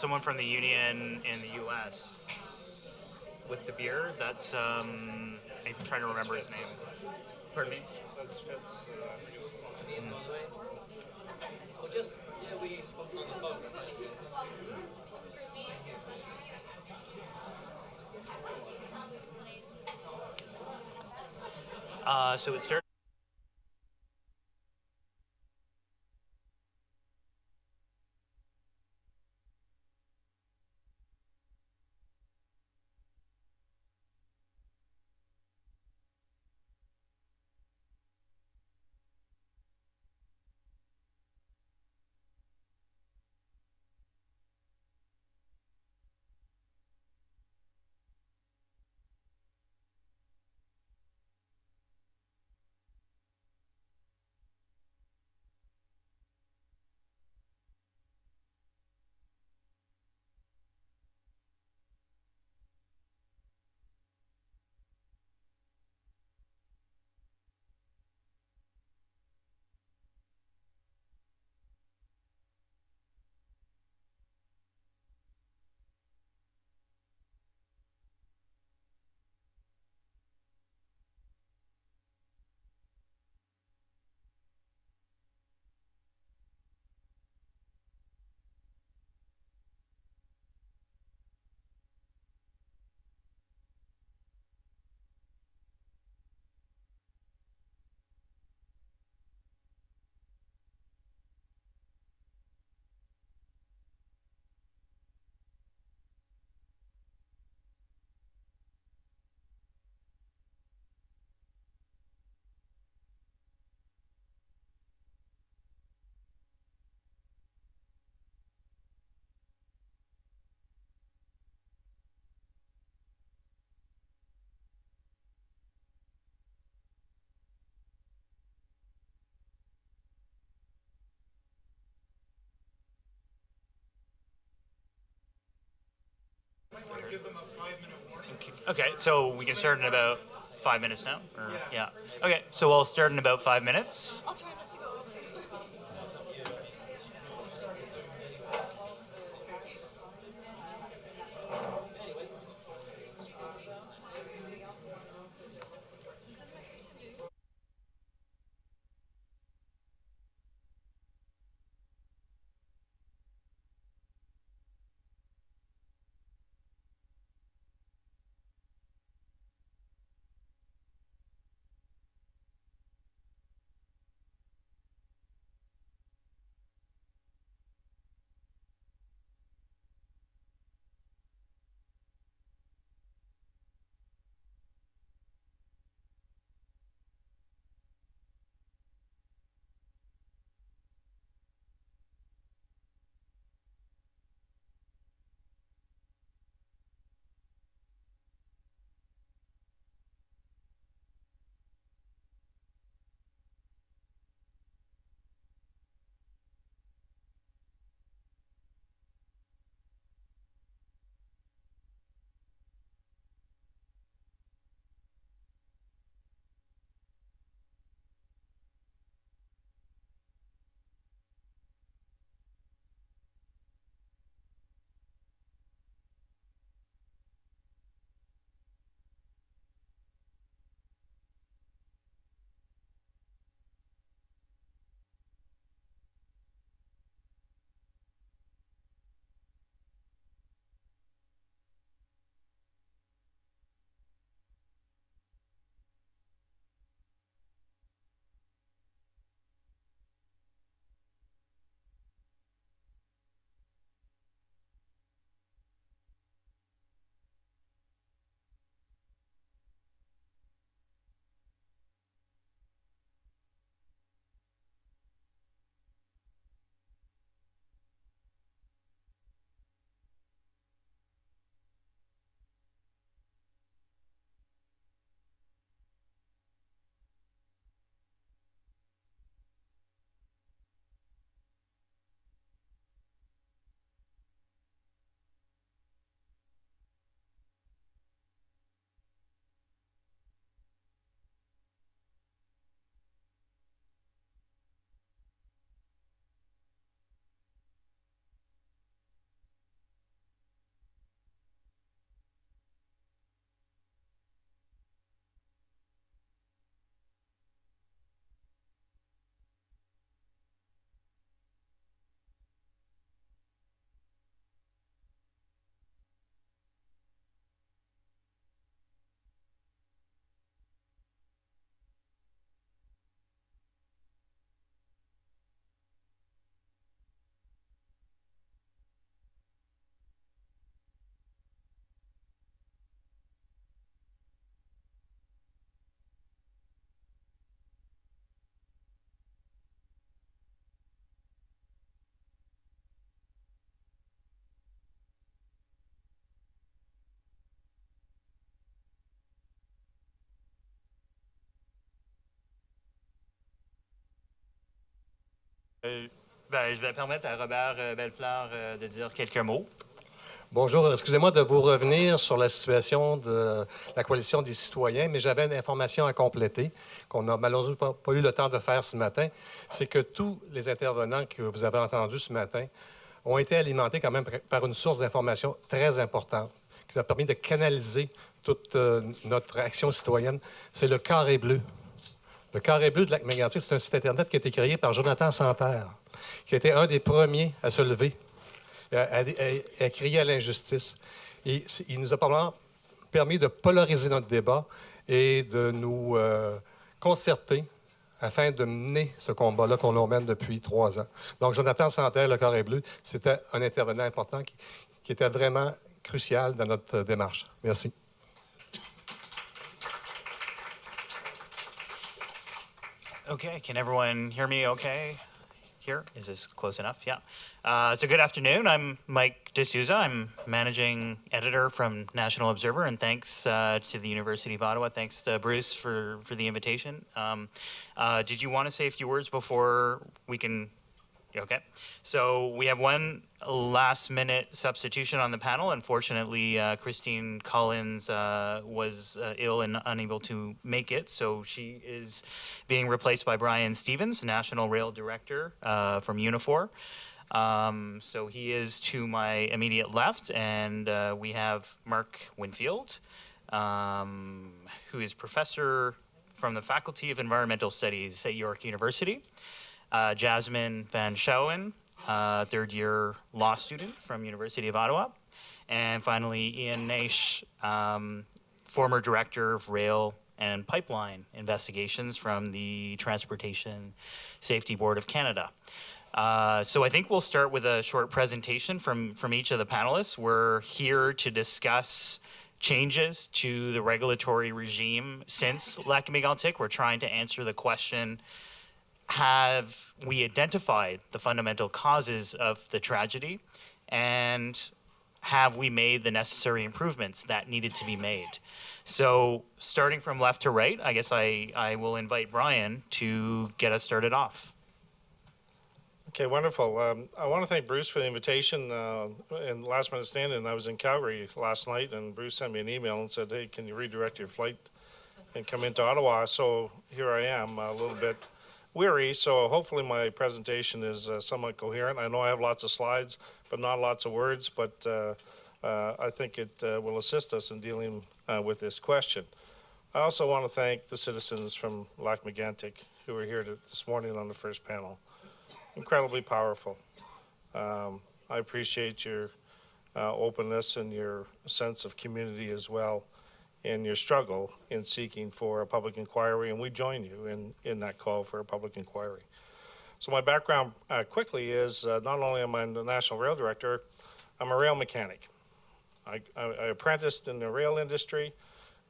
someone from the union in the U.S. with the beer. That's I'm trying to remember his name. Pardon me. That's Fitz. So it's certain. Give them a 5-minute warning. Okay, so we can start in about 5 minutes now? Or, yeah. Okay, so we'll start in about 5 minutes. I'll try not to go over. Je vais permettre à Robert Bellefleur de dire quelques mots. Bonjour, excusez-moi de vous revenir sur la situation de la coalition des citoyens, mais j'avais une information à compléter qu'on n'a malheureusement pas eu le temps de faire ce matin. C'est que tous les intervenants que vous avez entendus ce matin ont été alimentés quand même par une source d'information très importante qui nous a permis de canaliser toute notre action citoyenne. C'est le Carré bleu. Le Carré bleu de Lac-Mégantic, c'est un site Internet qui a été créé par Jonathan Santerre, qui a été un des premiers à se lever, à crier à l'injustice. Et il nous a probablement permis de polariser notre débat et de nous concerter afin de mener ce combat-là qu'on mène depuis 3 ans. Donc, Jonathan Santerre, le Carré bleu, c'était un intervenant important qui était vraiment crucial dans notre démarche. Merci. Okay, can everyone hear me okay here? Is this close enough? Yeah. So good afternoon. I'm Mike D'Souza. I'm managing editor from National Observer, and thanks to the University of Ottawa. Thanks to Bruce for the invitation. Did you want to say a few words before we can... Okay. So we have one last-minute substitution on the panel. Unfortunately, Christine Collins was ill and unable to make it, so she is being replaced by Brian Stevens, National Rail Director from Unifor. So he is to my immediate left, and we have Mark Winfield, who is professor from the Faculty of Environmental Studies at York University. Jasmine Van Schouwen, third-year law student from University of Ottawa. And finally, Ian Naish, former director of rail and pipeline investigations from the Transportation Safety Board of Canada. So I think we'll start with a short presentation from each of the panelists. We're here to discuss changes to the regulatory regime since Lac-Mégantic. We're trying to answer the question, have we identified the fundamental causes of the tragedy, and have we made the necessary improvements that needed to be made? So starting from left to right, I guess I will invite Brian to get us started off. Okay, wonderful. I want to thank Bruce for the invitation and last minute stand-in. I was in Calgary last night, and Bruce sent me an email and said, hey, can you redirect your flight and come into Ottawa? So here I am, a little bit weary, so hopefully my presentation is somewhat coherent. I know I have lots of slides, but not lots of words, but I think it will assist us in dealing with this question. I also want to thank the citizens from Lac-Mégantic who are here this morning on the first panel. Incredibly powerful. I appreciate your openness and your sense of community as well, and your struggle in seeking for a public inquiry, and we join you in that call for a public inquiry. So my background quickly is not only am I the National Rail Director, I'm a rail mechanic. I apprenticed in the rail industry.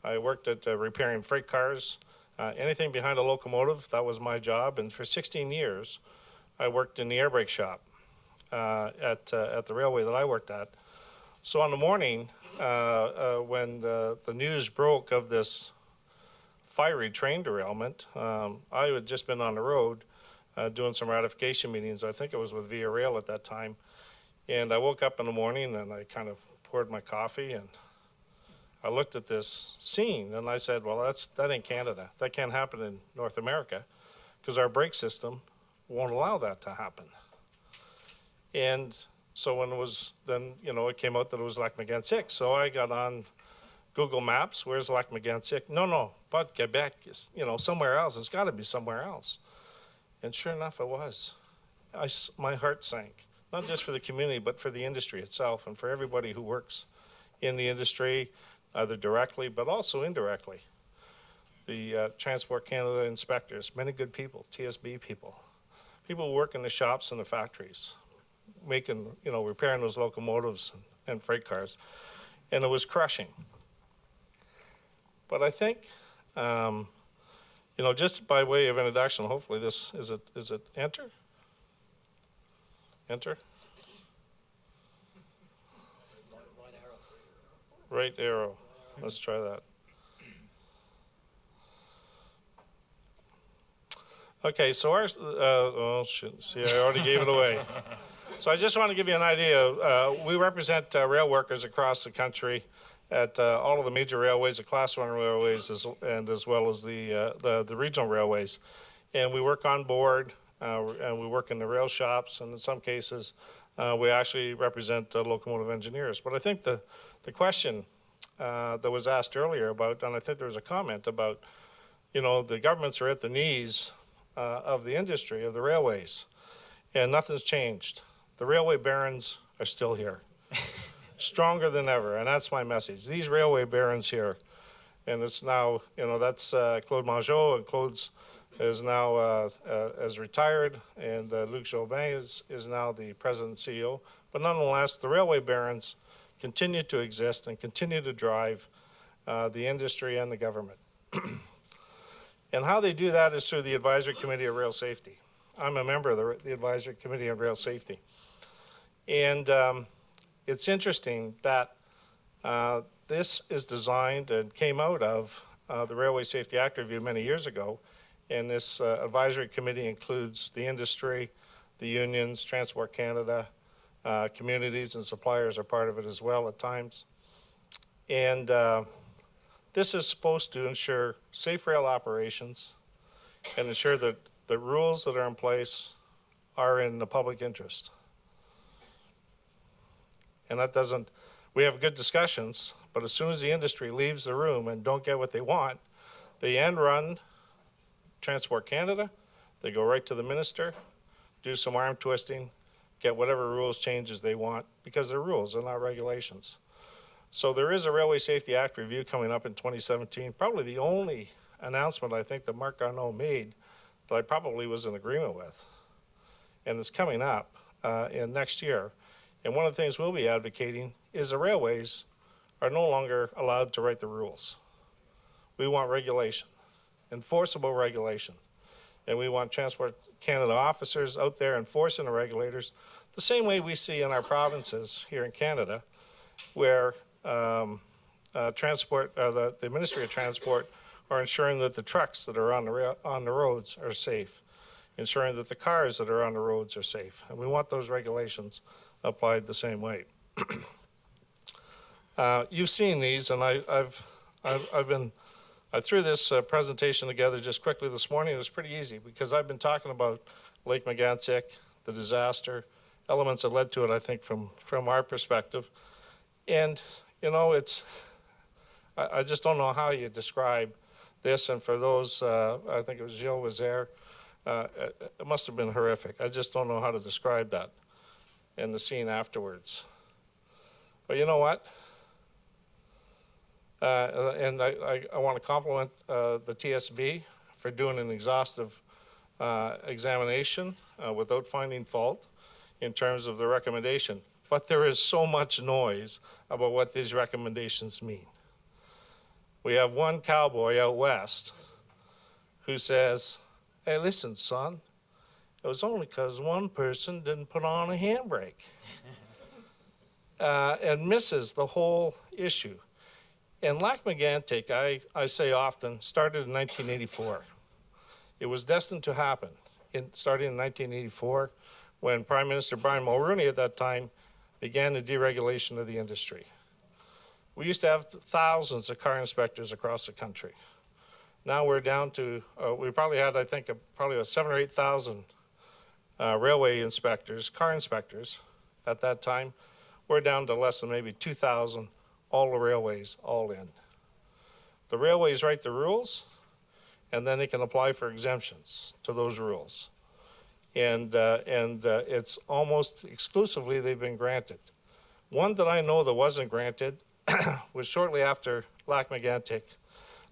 I worked at repairing freight cars. Anything behind a locomotive, that was my job, and for 16 years, I worked in the air brake shop at the railway that I worked at. So on the morning, when the news broke of this fiery train derailment, I had just been on the road doing some ratification meetings. I think it was with VA Rail at that time. And I woke up in the morning and I kind of poured my coffee and I looked at this scene and I said, well, that ain't Canada. That can't happen in North America because our brake system won't allow that to happen. And so when it was, then, it came out that it was Lac-Mégantic. So I got on Google Maps, where's Lac-Mégantic? No, but Quebec is, somewhere else. It's got to be somewhere else. And sure enough, it was. My heart sank, not just for the community, but for the industry itself and for everybody who works in the industry, either directly, but also indirectly. The Transport Canada inspectors, many good people, TSB people who work in the shops and the factories, making, repairing those locomotives and freight cars. And it was crushing. But I think, just by way of introduction, hopefully this, is it enter? Enter? Right arrow. Let's try that. Okay, so our, oh, shit, see, I already gave it away. So I just want to give you an idea. We represent rail workers across the country at all of the major railways, the Class 1 railways, as well as the regional railways. And we work on board, and we work in the rail shops, and in some cases, we actually represent locomotive engineers. But I think the question that was asked earlier about, and I think there was a comment about, you know, the governments are at the knees of the industry, of the railways, and nothing's changed. The railway barons are still here, stronger than ever, and that's my message. These railway barons here, and it's now, you know, that's Claude Mongeau, and Claude's is now as retired, and Luc Jobin is now the president and CEO. But nonetheless, the railway barons continue to exist and continue to drive the industry and the government. And how they do that is through the Advisory Committee of Rail Safety. I'm a member of the Advisory Committee of Rail Safety. And it's interesting that this is designed and came out of the Railway Safety Act Review many years ago. And this advisory committee includes the industry, the unions, Transport Canada, communities and suppliers are part of it as well at times. And this is supposed to ensure safe rail operations and ensure that the rules that are in place are in the public interest. And that doesn't, we have good discussions, but as soon as the industry leaves the room and don't get what they want, they end run Transport Canada, they go right to the minister, do some arm twisting, get whatever rules changes they want, because they're rules, they're not regulations. So there is a Railway Safety Act review coming up in 2017, probably the only announcement I think that Marc Garneau made that I probably was in agreement with. And it's coming up in next year. And one of the things we'll be advocating is the railways are no longer allowed to write the rules. We want regulation, enforceable regulation. And we want Transport Canada officers out there enforcing the regulators the same way we see in our provinces here in Canada, where the Ministry of Transport are ensuring that the trucks that are on the roads are safe, ensuring that the cars that are on the roads are safe. And we want those regulations applied the same way. You've seen these, and I threw this presentation together just quickly this morning. It was pretty easy because I've been talking about Lac-Mégantic, the disaster, elements that led to it, I think, from our perspective. And, you know, I just don't know how you describe this. And for those, I think it was Gilles was there, it must have been horrific. I just don't know how to describe that and the scene afterwards. But you know what? And I want to compliment the TSB for doing an exhaustive examination without finding fault in terms of the recommendation. But there is so much noise about what these recommendations mean. We have one cowboy out west who says, hey, listen, son, it was only because one person didn't put on a handbrake. And misses the whole issue. And Lac-Mégantic, I say often, started in 1984. It was destined to happen, starting in 1984, when Prime Minister Brian Mulroney at that time began the deregulation of the industry. We used to have thousands of car inspectors across the country. Now we're down to, we probably had, I think, probably 7,000 or 8,000 railway inspectors, car inspectors at that time. We're down to less than maybe 2,000, all the railways, all in. The railways write the rules, and then they can apply for exemptions to those rules. And it's almost exclusively they've been granted. One that I know that wasn't granted was shortly after Lac-Mégantic.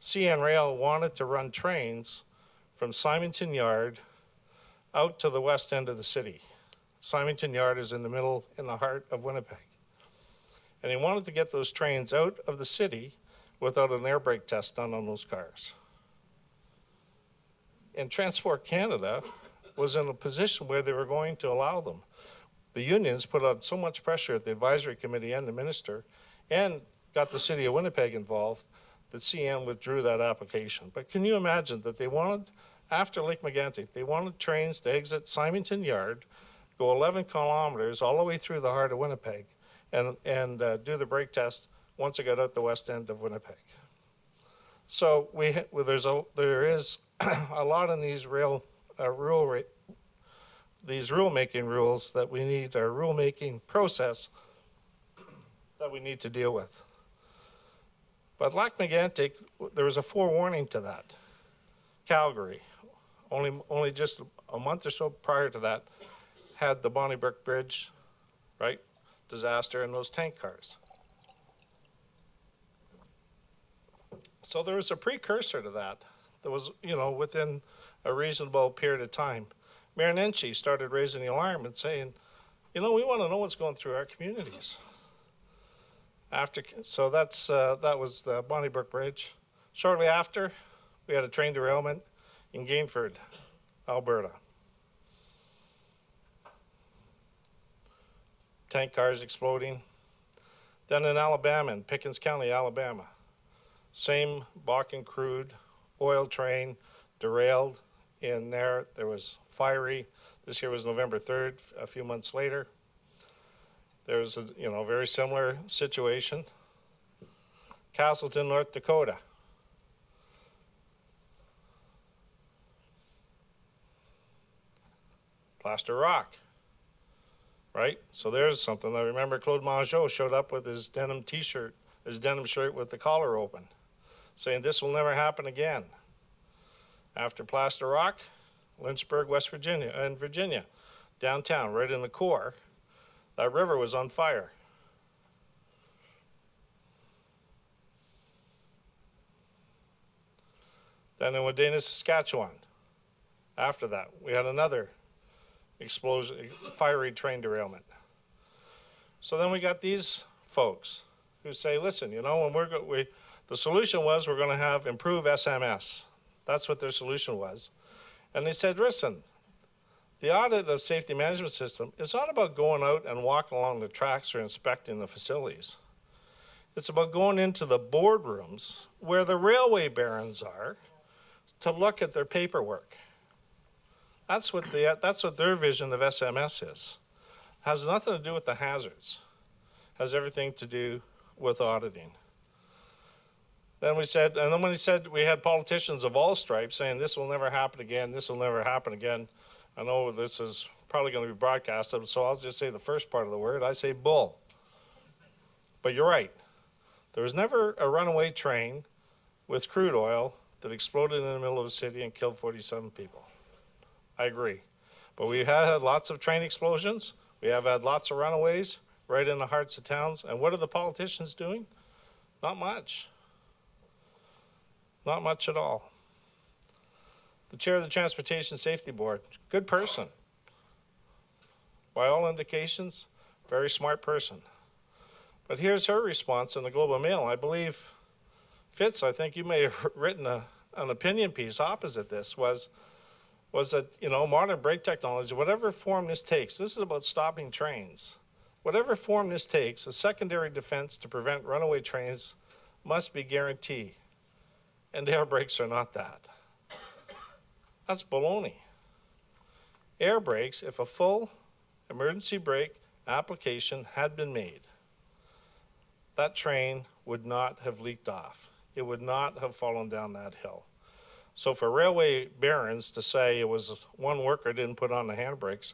CN Rail wanted to run trains from Symington Yard out to the west end of the city. Symington Yard is in the middle, in the heart of Winnipeg. And he wanted to get those trains out of the city without an air brake test done on those cars. And Transport Canada was in a position where they were going to allow them. The unions put out so much pressure at the advisory committee and the minister, and got the city of Winnipeg involved, that CN withdrew that application. But can you imagine that they wanted after Lac-Mégantic. They wanted trains to exit Symington Yard, go 11 kilometers all the way through the heart of Winnipeg, and do the brake test once it got out the west end of Winnipeg. So there is a lot in these these rulemaking rules that we need, our rulemaking process that we need to deal with. But Lac-Mégantic, there was a forewarning to that. Calgary, only just a month or so prior to that, had the Bonnybrook Bridge, right, disaster and those tank cars. So there was a precursor to that. There was, within a reasonable period of time. Mayor Nenshi started raising the alarm and saying, we want to know what's going through our communities. So that was the Bonnybrook Bridge. Shortly after, we had a train derailment in Gainford, Alberta. Tank cars exploding. Then in Alabama, in Pickens County, Alabama, same Bakken crude oil train derailed in there. There was fiery. This year was November 3rd, a few months later. There was a very similar situation. Castleton, North Dakota. Plaster Rock, right? So there's something. I remember Claude Mongeau showed up with his denim t-shirt, his denim shirt with the collar open, saying this will never happen again. After Plaster Rock, Lynchburg, West Virginia, and Virginia, downtown, right in the core, that river was on fire. Then in Wadena, Saskatchewan, after that, we had another explosion, fiery train derailment. So then we got these folks who say, listen, when the solution was we're going to have improve SMS. That's what their solution was. And they said, listen, the audit of safety management system is not about going out and walking along the tracks or inspecting the facilities. It's about going into the boardrooms where the railway barons are to look at their paperwork. That's what their vision of SMS is. Has nothing to do with the hazards. Has everything to do with auditing. Then when he said we had politicians of all stripes saying this will never happen again, this will never happen again. I know this is probably going to be broadcasted, so I'll just say the first part of the word. I say bull. But you're right. There was never a runaway train with crude oil that exploded in the middle of the city and killed 47 people. I agree. But we have had lots of train explosions. We have had lots of runaways right in the hearts of towns. And what are the politicians doing? Not much. Not much at all. The chair of the Transportation Safety Board, good person. By all indications, very smart person. But here's her response in the Globe and Mail. I believe, Fitz, I think you may have written an opinion piece opposite this, was that, modern brake technology, whatever form this takes, this is about stopping trains. Whatever form this takes, a secondary defense to prevent runaway trains must be guaranteed. And air brakes are not that. That's baloney. Air brakes, if a full emergency brake application had been made, that train would not have leaked off. It would not have fallen down that hill. So for railway barons to say it was one worker didn't put on the handbrakes,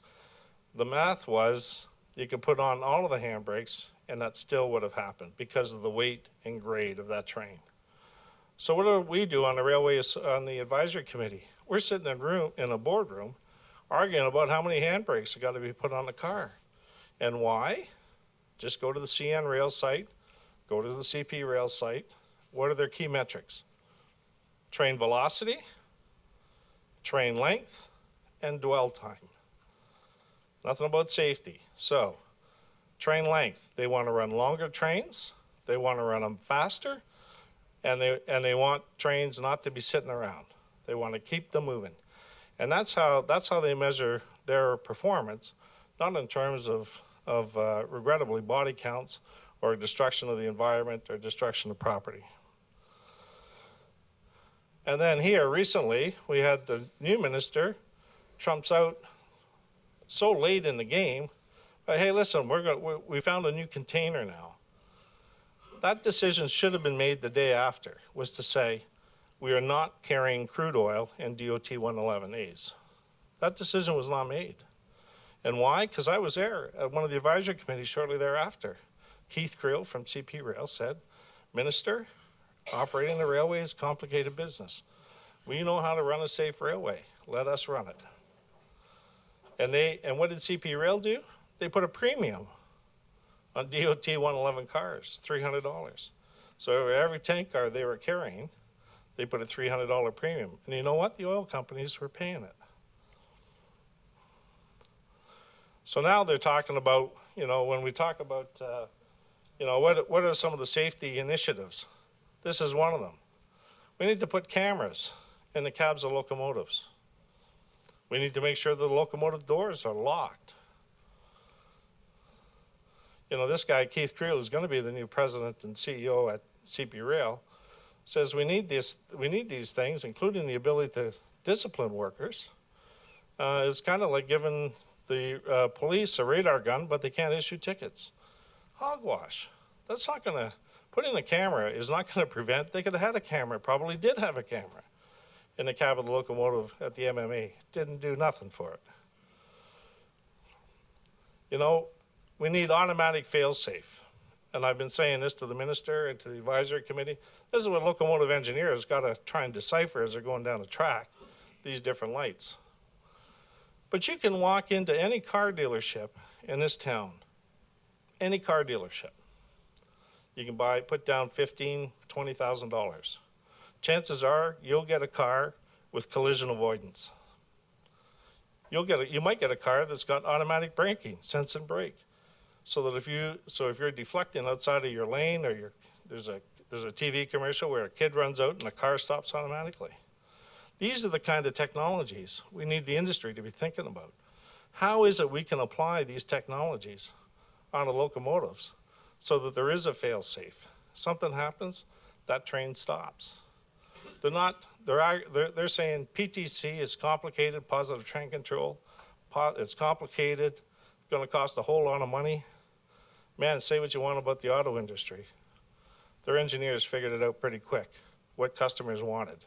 the math was you could put on all of the handbrakes and that still would have happened because of the weight and grade of that train. So what do we do on the advisory committee? We're sitting in a boardroom arguing about how many handbrakes have got to be put on the car. And why? Just go to the CN rail site, go to the CP rail site. What are their key metrics? Train velocity, train length, and dwell time. Nothing about safety. So, train length, they want to run longer trains, they want to run them faster, and they want trains not to be sitting around. They want to keep them moving. And that's how they measure their performance, not in terms of regrettably body counts or destruction of the environment or destruction of property. And then here recently, we had the new minister trumps out so late in the game. But hey, listen, we found a new container now. That decision should have been made the day after, was to say, we are not carrying crude oil in DOT 111As. That decision was not made. And why? Because I was there at one of the advisory committees shortly thereafter. Keith Creel from CP Rail said, Minister, operating the railway is complicated business. We know how to run a safe railway. Let us run it. And what did CP Rail do? They put a premium on DOT 111 cars, $300. So every tank car they were carrying, they put a $300 premium. And you know what? The oil companies were paying it. So now they're talking about, when we talk about, what are some of the safety initiatives? This is one of them. We need to put cameras in the cabs of locomotives. We need to make sure the locomotive doors are locked. This guy, Keith Creel, is going to be the new president and CEO at CP Rail, says we need these things, including the ability to discipline workers. It's kind of like giving the police a radar gun, but they can't issue tickets. Hogwash. That's not going to, putting a camera is not going to prevent, they could have had a camera, probably did have a camera in the cab of the locomotive at the MMA. Didn't do nothing for it. We need automatic fail-safe. And I've been saying this to the minister and to the advisory committee. This is what locomotive engineers got to try and decipher as they're going down the track, these different lights. But you can walk into any car dealership in this town, any car dealership. You can put down $15,000, $20,000. Chances are you'll get a car with collision avoidance. You might get a car that's got automatic braking, sense and brake. So that if you're deflecting outside of your lane, or there's a TV commercial where a kid runs out and the car stops automatically. These are the kind of technologies we need the industry to be thinking about. How is it we can apply these technologies onto locomotives so that there is a fail-safe? Something happens, that train stops. They're saying PTC is complicated, positive train control. It's complicated, going to cost a whole lot of money. Man, say what you want about the auto industry. Their engineers figured it out pretty quick, what customers wanted.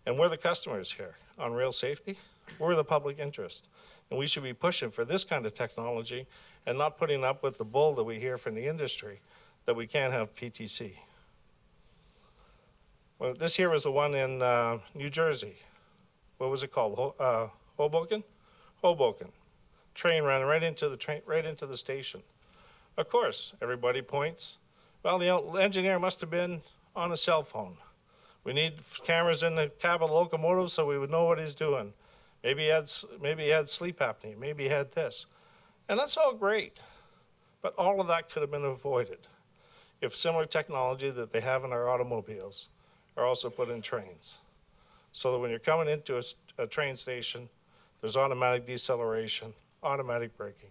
And we're the customers here on rail safety. We're the public interest. And we should be pushing for this kind of technology and not putting up with the bull that we hear from the industry that we can't have PTC. Well, this here was the one in New Jersey. What was it called? Hoboken? Hoboken. Train ran right into the station. Of course, everybody points. Well, the engineer must have been on a cell phone. We need cameras in the cab of the locomotive so we would know what he's doing. Maybe he had sleep apnea. Maybe he had this. And that's all great. But all of that could have been avoided if similar technology that they have in our automobiles are also put in trains. So that when you're coming into a train station, there's automatic deceleration, automatic braking.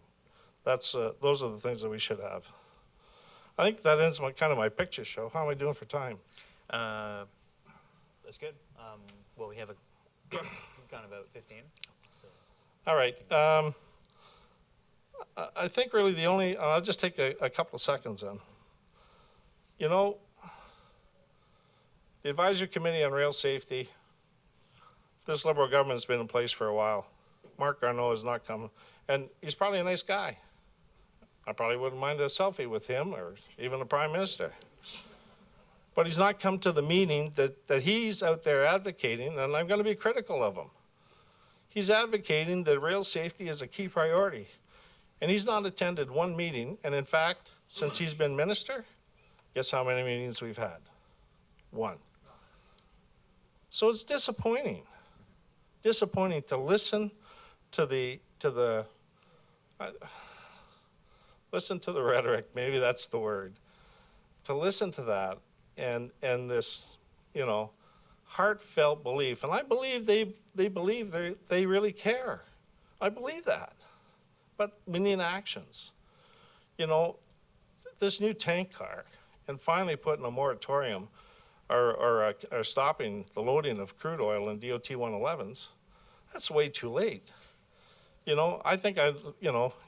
Those are the things that we should have. I think that ends kind of my picture show. How am I doing for time? That's good. Well, we have we've gone about 15. So. All right. I think really I'll just take a couple of seconds in. The Advisory Committee on Rail Safety, this Liberal government's been in place for a while. Mark Garneau has not come, and he's probably a nice guy. I probably wouldn't mind a selfie with him or even the Prime Minister. But he's not come to the meeting that he's out there advocating, and I'm going to be critical of him. He's advocating that rail safety is a key priority, and he's not attended one meeting, and in fact, since he's been minister, guess how many meetings we've had? One. So it's disappointing to listen to the rhetoric, maybe that's the word, to listen to that and this, heartfelt belief. And I believe they really care. I believe that. But we need actions. This new tank car and finally putting a moratorium are stopping the loading of crude oil in DOT 111s, that's way too late. You know, I think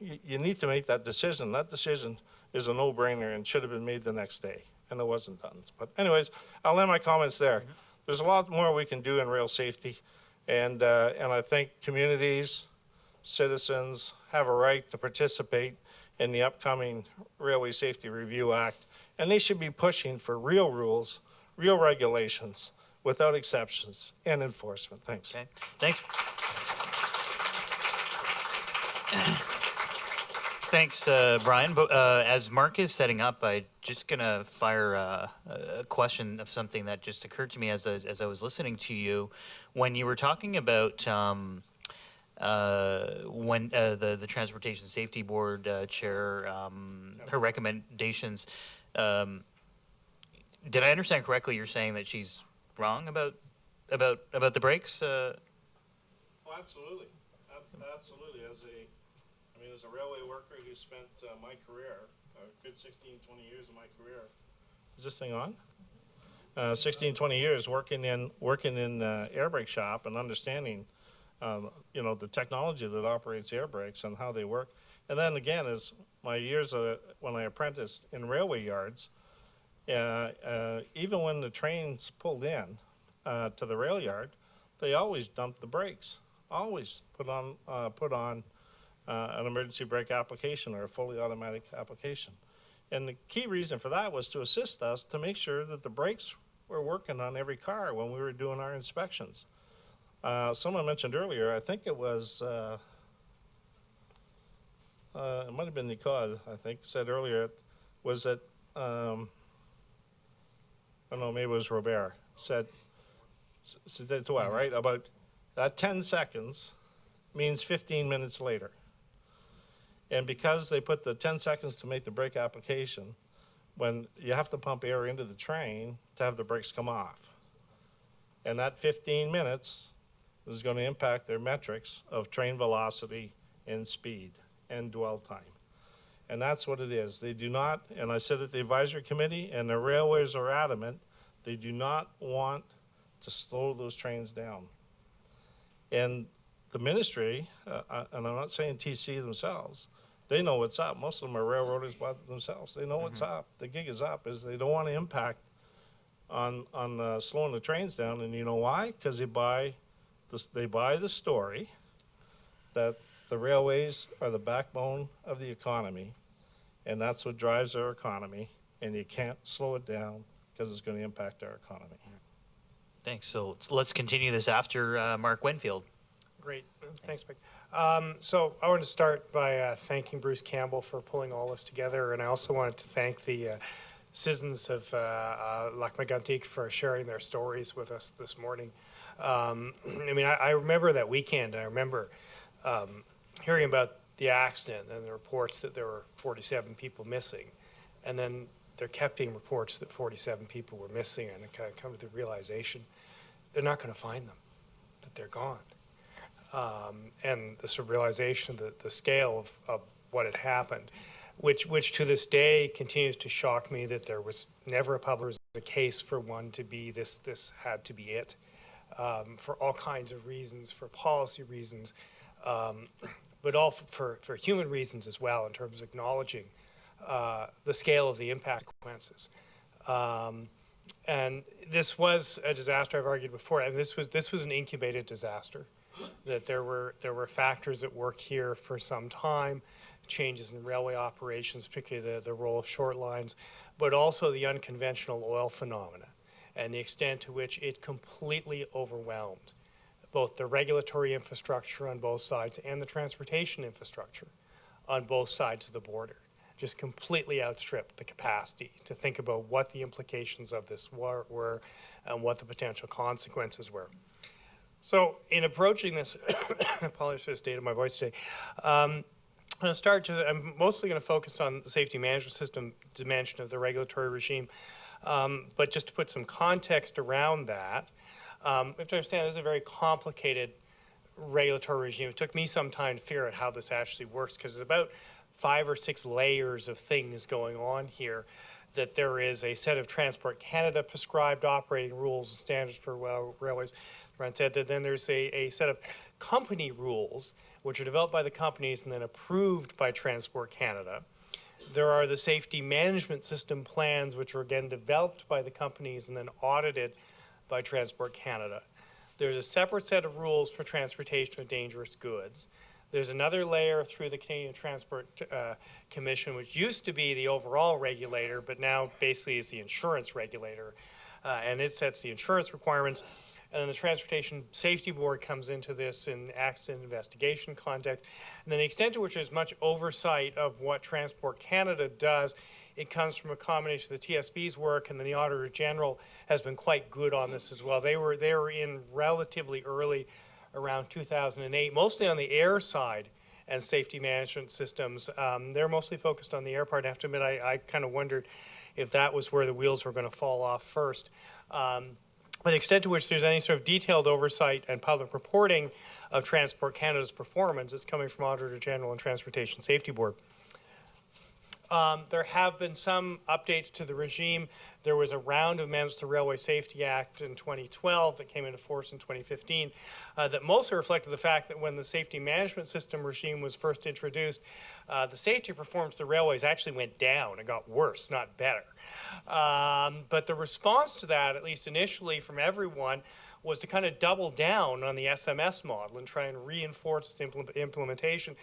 you need to make that decision. That decision is a no-brainer and should have been made the next day, and it wasn't done. But anyways, I'll end my comments there. There's a lot more we can do in rail safety, and I think communities, citizens have a right to participate in the upcoming Railway Safety Review Act, and they should be pushing for real rules, real regulations, without exceptions, and enforcement. Thanks. Okay, thanks. Thanks, Brian. But as Mark is setting up, I'm just gonna fire a question of something that just occurred to me as I was listening to you, when you were talking about when the Transportation Safety Board chair, her recommendations. Did I understand correctly? You're saying that she's wrong about the brakes? Oh, absolutely. Absolutely. As a railway worker who spent my career, a good 16, 20 years of my career. Is this thing on? 16, 20 years working in air brake shop and understanding, the technology that operates air brakes and how they work. And then again, as my years when I apprenticed in railway yards, even when the trains pulled in to the rail yard, they always dumped the brakes. Always put on an emergency brake application or a fully automatic application. And the key reason for that was to assist us to make sure that the brakes were working on every car when we were doing our inspections. Someone mentioned earlier, I think it was, it might have been Nicole, I think, said earlier, was that, I don't know, maybe it was Robert, said right? About that 10 seconds means 15 minutes later. And because they put the 10 seconds to make the brake application, when you have to pump air into the train to have the brakes come off. And that 15 minutes is going to impact their metrics of train velocity and speed and dwell time. And that's what it is. They do not, and I said at the advisory committee, and the railways are adamant, they do not want to slow those trains down. And the ministry, and I'm not saying TC themselves, they know what's up. Most of them are railroaders by themselves. They know what's up. The gig is up, is they don't want to impact on slowing the trains down. And you know why? Because they buy the story that the railways are the backbone of the economy, and that's what drives our economy, and you can't slow it down because it's going to impact our economy. Thanks. So let's continue this after Mark Winfield. Great. Thanks, Mike. So I want to start by thanking Bruce Campbell for pulling all this together, and I also wanted to thank the citizens of Lac-Mégantic for sharing their stories with us this morning. I remember that weekend. I remember hearing about the accident and the reports that there were 47 people missing, and then there kept being reports that 47 people were missing, and I kind of come to the realization they're not going to find them, that they're gone. And the sort of realization that the scale of what had happened, which to this day continues to shock me, that there was never a case for one to be this had to be it, for all kinds of reasons, for policy reasons, but all for human reasons as well, in terms of acknowledging the scale of the impact consequences. And this was a disaster, I've argued before, and this was an incubated disaster. That there were factors at work here for some time, changes in railway operations, particularly the role of short lines, but also the unconventional oil phenomena and the extent to which it completely overwhelmed both the regulatory infrastructure on both sides and the transportation infrastructure on both sides of the border. Just completely outstripped the capacity to think about what the implications of this were and what the potential consequences were. So in approaching this, I apologize for the state of my voice today, I'm mostly going to focus on the safety management system dimension of the regulatory regime, but just to put some context around that, we have to understand this is a very complicated regulatory regime. It took me some time to figure out how this actually works, because there's about 5 or 6 layers of things going on here that there is a set of Transport Canada prescribed operating rules and standards for railways. Brent said that then there's a set of company rules, which are developed by the companies and then approved by Transport Canada. There are the safety management system plans, which are again developed by the companies and then audited by Transport Canada. There's a separate set of rules for transportation of dangerous goods. There's another layer through the Canadian Transport Commission, which used to be the overall regulator, but now basically is the insurance regulator, and it sets the insurance requirements. And then the Transportation Safety Board comes into this in accident investigation context. And then the extent to which there's much oversight of what Transport Canada does, it comes from a combination of the TSB's work, and then the Auditor General has been quite good on this as well. They were in relatively early, around 2008, mostly on the air side and safety management systems. They're mostly focused on the air part. I have to admit, I kind of wondered if that was where the wheels were going to fall off first. But the extent to which there's any sort of detailed oversight and public reporting of Transport Canada's performance is coming from Auditor General and Transportation Safety Board. There have been some updates to the regime. There was a round of amendments to the Railway Safety Act in 2012 that came into force in 2015 that mostly reflected the fact that when the safety management system regime was first introduced, the safety performance of the railways actually went down and got worse, not better. But the response to that, at least initially from everyone, was to kind of double down on the SMS model and try and reinforce its implementation.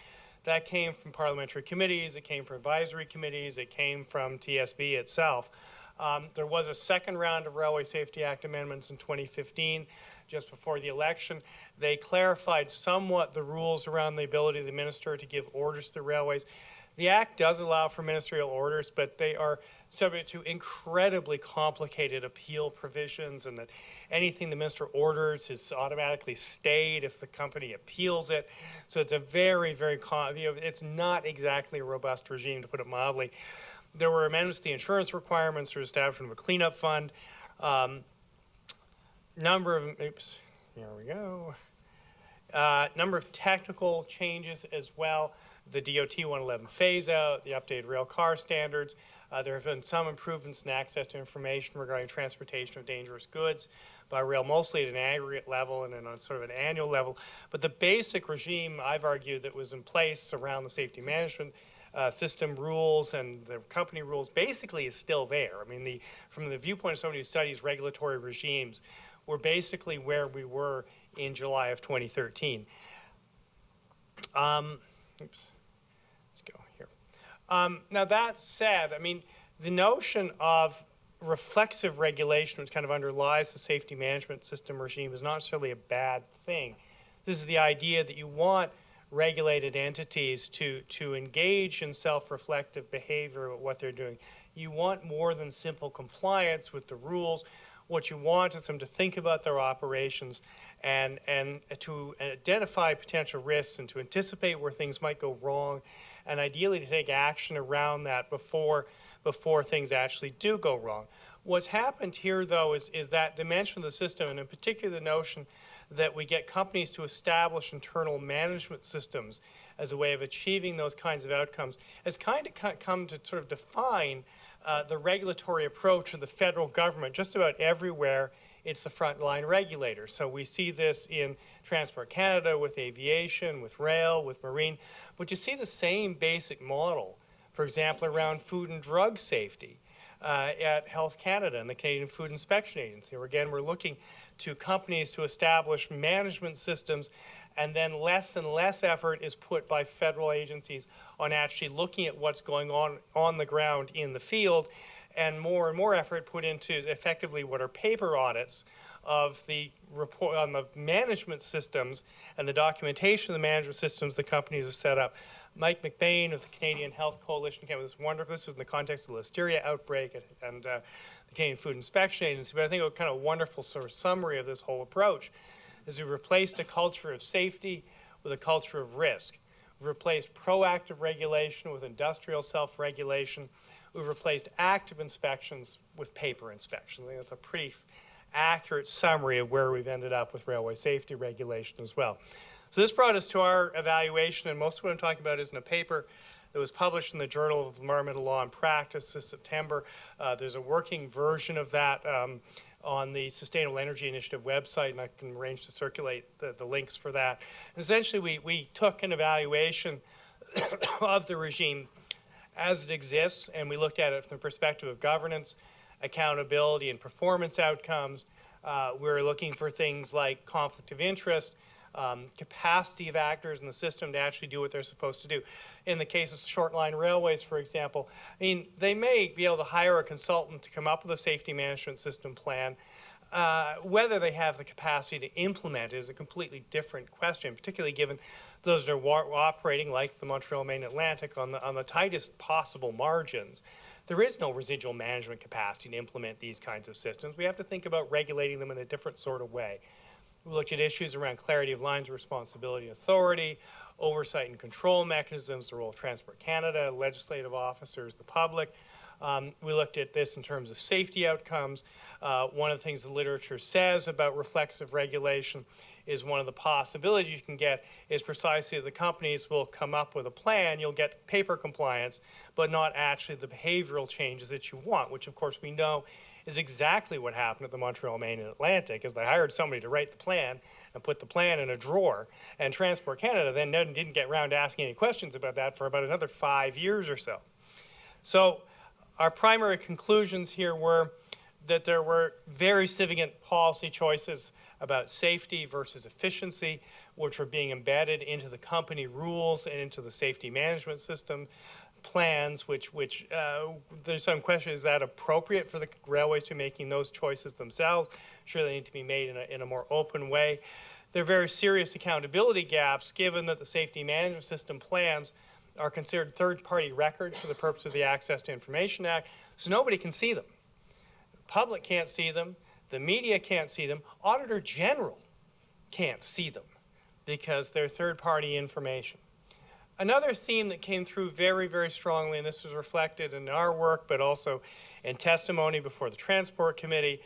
That came from parliamentary committees, it came from advisory committees, it came from TSB itself. There was a second round of Railway Safety Act amendments in 2015, just before the election. They clarified somewhat the rules around the ability of the minister to give orders to the railways. The Act does allow for ministerial orders, but they are subject to incredibly complicated appeal provisions, and that anything the minister orders is automatically stayed if the company appeals it. So it's a very, it's not exactly a robust regime, to put it mildly. There were amendments to the insurance requirements for establishment of a cleanup fund. Number of technical changes as well. The DOT 111 phase out, the updated rail car standards. There have been some improvements in access to information regarding transportation of dangerous goods by rail, mostly at an aggregate level and then on sort of an annual level. But the basic regime, I've argued, that was in place around the safety management system rules and the company rules basically is still there. I mean, from the viewpoint of somebody who studies regulatory regimes, we're basically where we were in July of 2013. Let's go here. Now that said, I mean, the notion of reflexive regulation, which kind of underlies the safety management system regime, is not necessarily a bad thing. This is the idea that you want regulated entities to engage in self-reflective behavior of what they're doing. You want more than simple compliance with the rules. What you want is them to think about their operations and to identify potential risks and to anticipate where things might go wrong, and ideally to take action around that before things actually do go wrong. What's happened here, though, is that dimension of the system, and in particular the notion that we get companies to establish internal management systems as a way of achieving those kinds of outcomes, has kind of come to sort of define the regulatory approach of the federal government. Just about everywhere, it's the frontline regulator. So we see this in Transport Canada, with aviation, with rail, with marine, but you see the same basic model, for example, around food and drug safety at Health Canada and the Canadian Food Inspection Agency, where again we're looking to companies to establish management systems, and then less and less effort is put by federal agencies on actually looking at what's going on the ground in the field, and more effort put into effectively what are paper audits of the report on the management systems and the documentation of the management systems the companies have set up. Mike McBain of the Canadian Health Coalition came with this wonderful, this was in the context of the listeria outbreak and the Canadian Food Inspection Agency, but I think a kind of wonderful sort of summary of this whole approach is we replaced a culture of safety with a culture of risk. We've replaced proactive regulation with industrial self-regulation. We've replaced active inspections with paper inspections. I think that's a pretty accurate summary of where we've ended up with railway safety regulation as well. So this brought us to our evaluation, and most of what I'm talking about is in a paper that was published in the Journal of Environmental Law and Practice this September. There's a working version of that on the Sustainable Energy Initiative website, and I can arrange to circulate the links for that. And essentially, we took an evaluation of the regime as it exists, and we looked at it from the perspective of governance, accountability, and performance outcomes. We're looking for things like conflict of interest, capacity of actors in the system to actually do what they're supposed to do. In the case of short line railways, for example, I mean, they may be able to hire a consultant to come up with a safety management system plan. Whether they have the capacity to implement is a completely different question, particularly given those that are operating like the Montreal Main Atlantic on the tightest possible margins. There is no residual management capacity to implement these kinds of systems. We have to think about regulating them in a different sort of way. We looked at issues around clarity of lines of responsibility and authority, oversight and control mechanisms, the role of Transport Canada, legislative officers, the public. We looked at this in terms of safety outcomes. One of the things the literature says about reflexive regulation is one of the possibilities you can get is precisely that the companies will come up with a plan, you'll get paper compliance, but not actually the behavioral changes that you want, which of course we know is exactly what happened at the Montreal Main and Atlantic, is they hired somebody to write the plan and put the plan in a drawer, and Transport Canada then didn't get around to asking any questions about that for about another 5 years or so. So our primary conclusions here were that there were very significant policy choices about safety versus efficiency, which were being embedded into the company rules and into the safety management system plans, which there's some question, is that appropriate for the railways to be making those choices themselves? Sure, they need to be made in a more open way. There are very serious accountability gaps given that the safety management system plans are considered third-party records for the purpose of the Access to Information Act, so nobody can see them. The public can't see them, the media can't see them, Auditor General can't see them because they're third-party information. Another theme that came through very, very strongly, and this was reflected in our work, but also in testimony before the Transport Committee,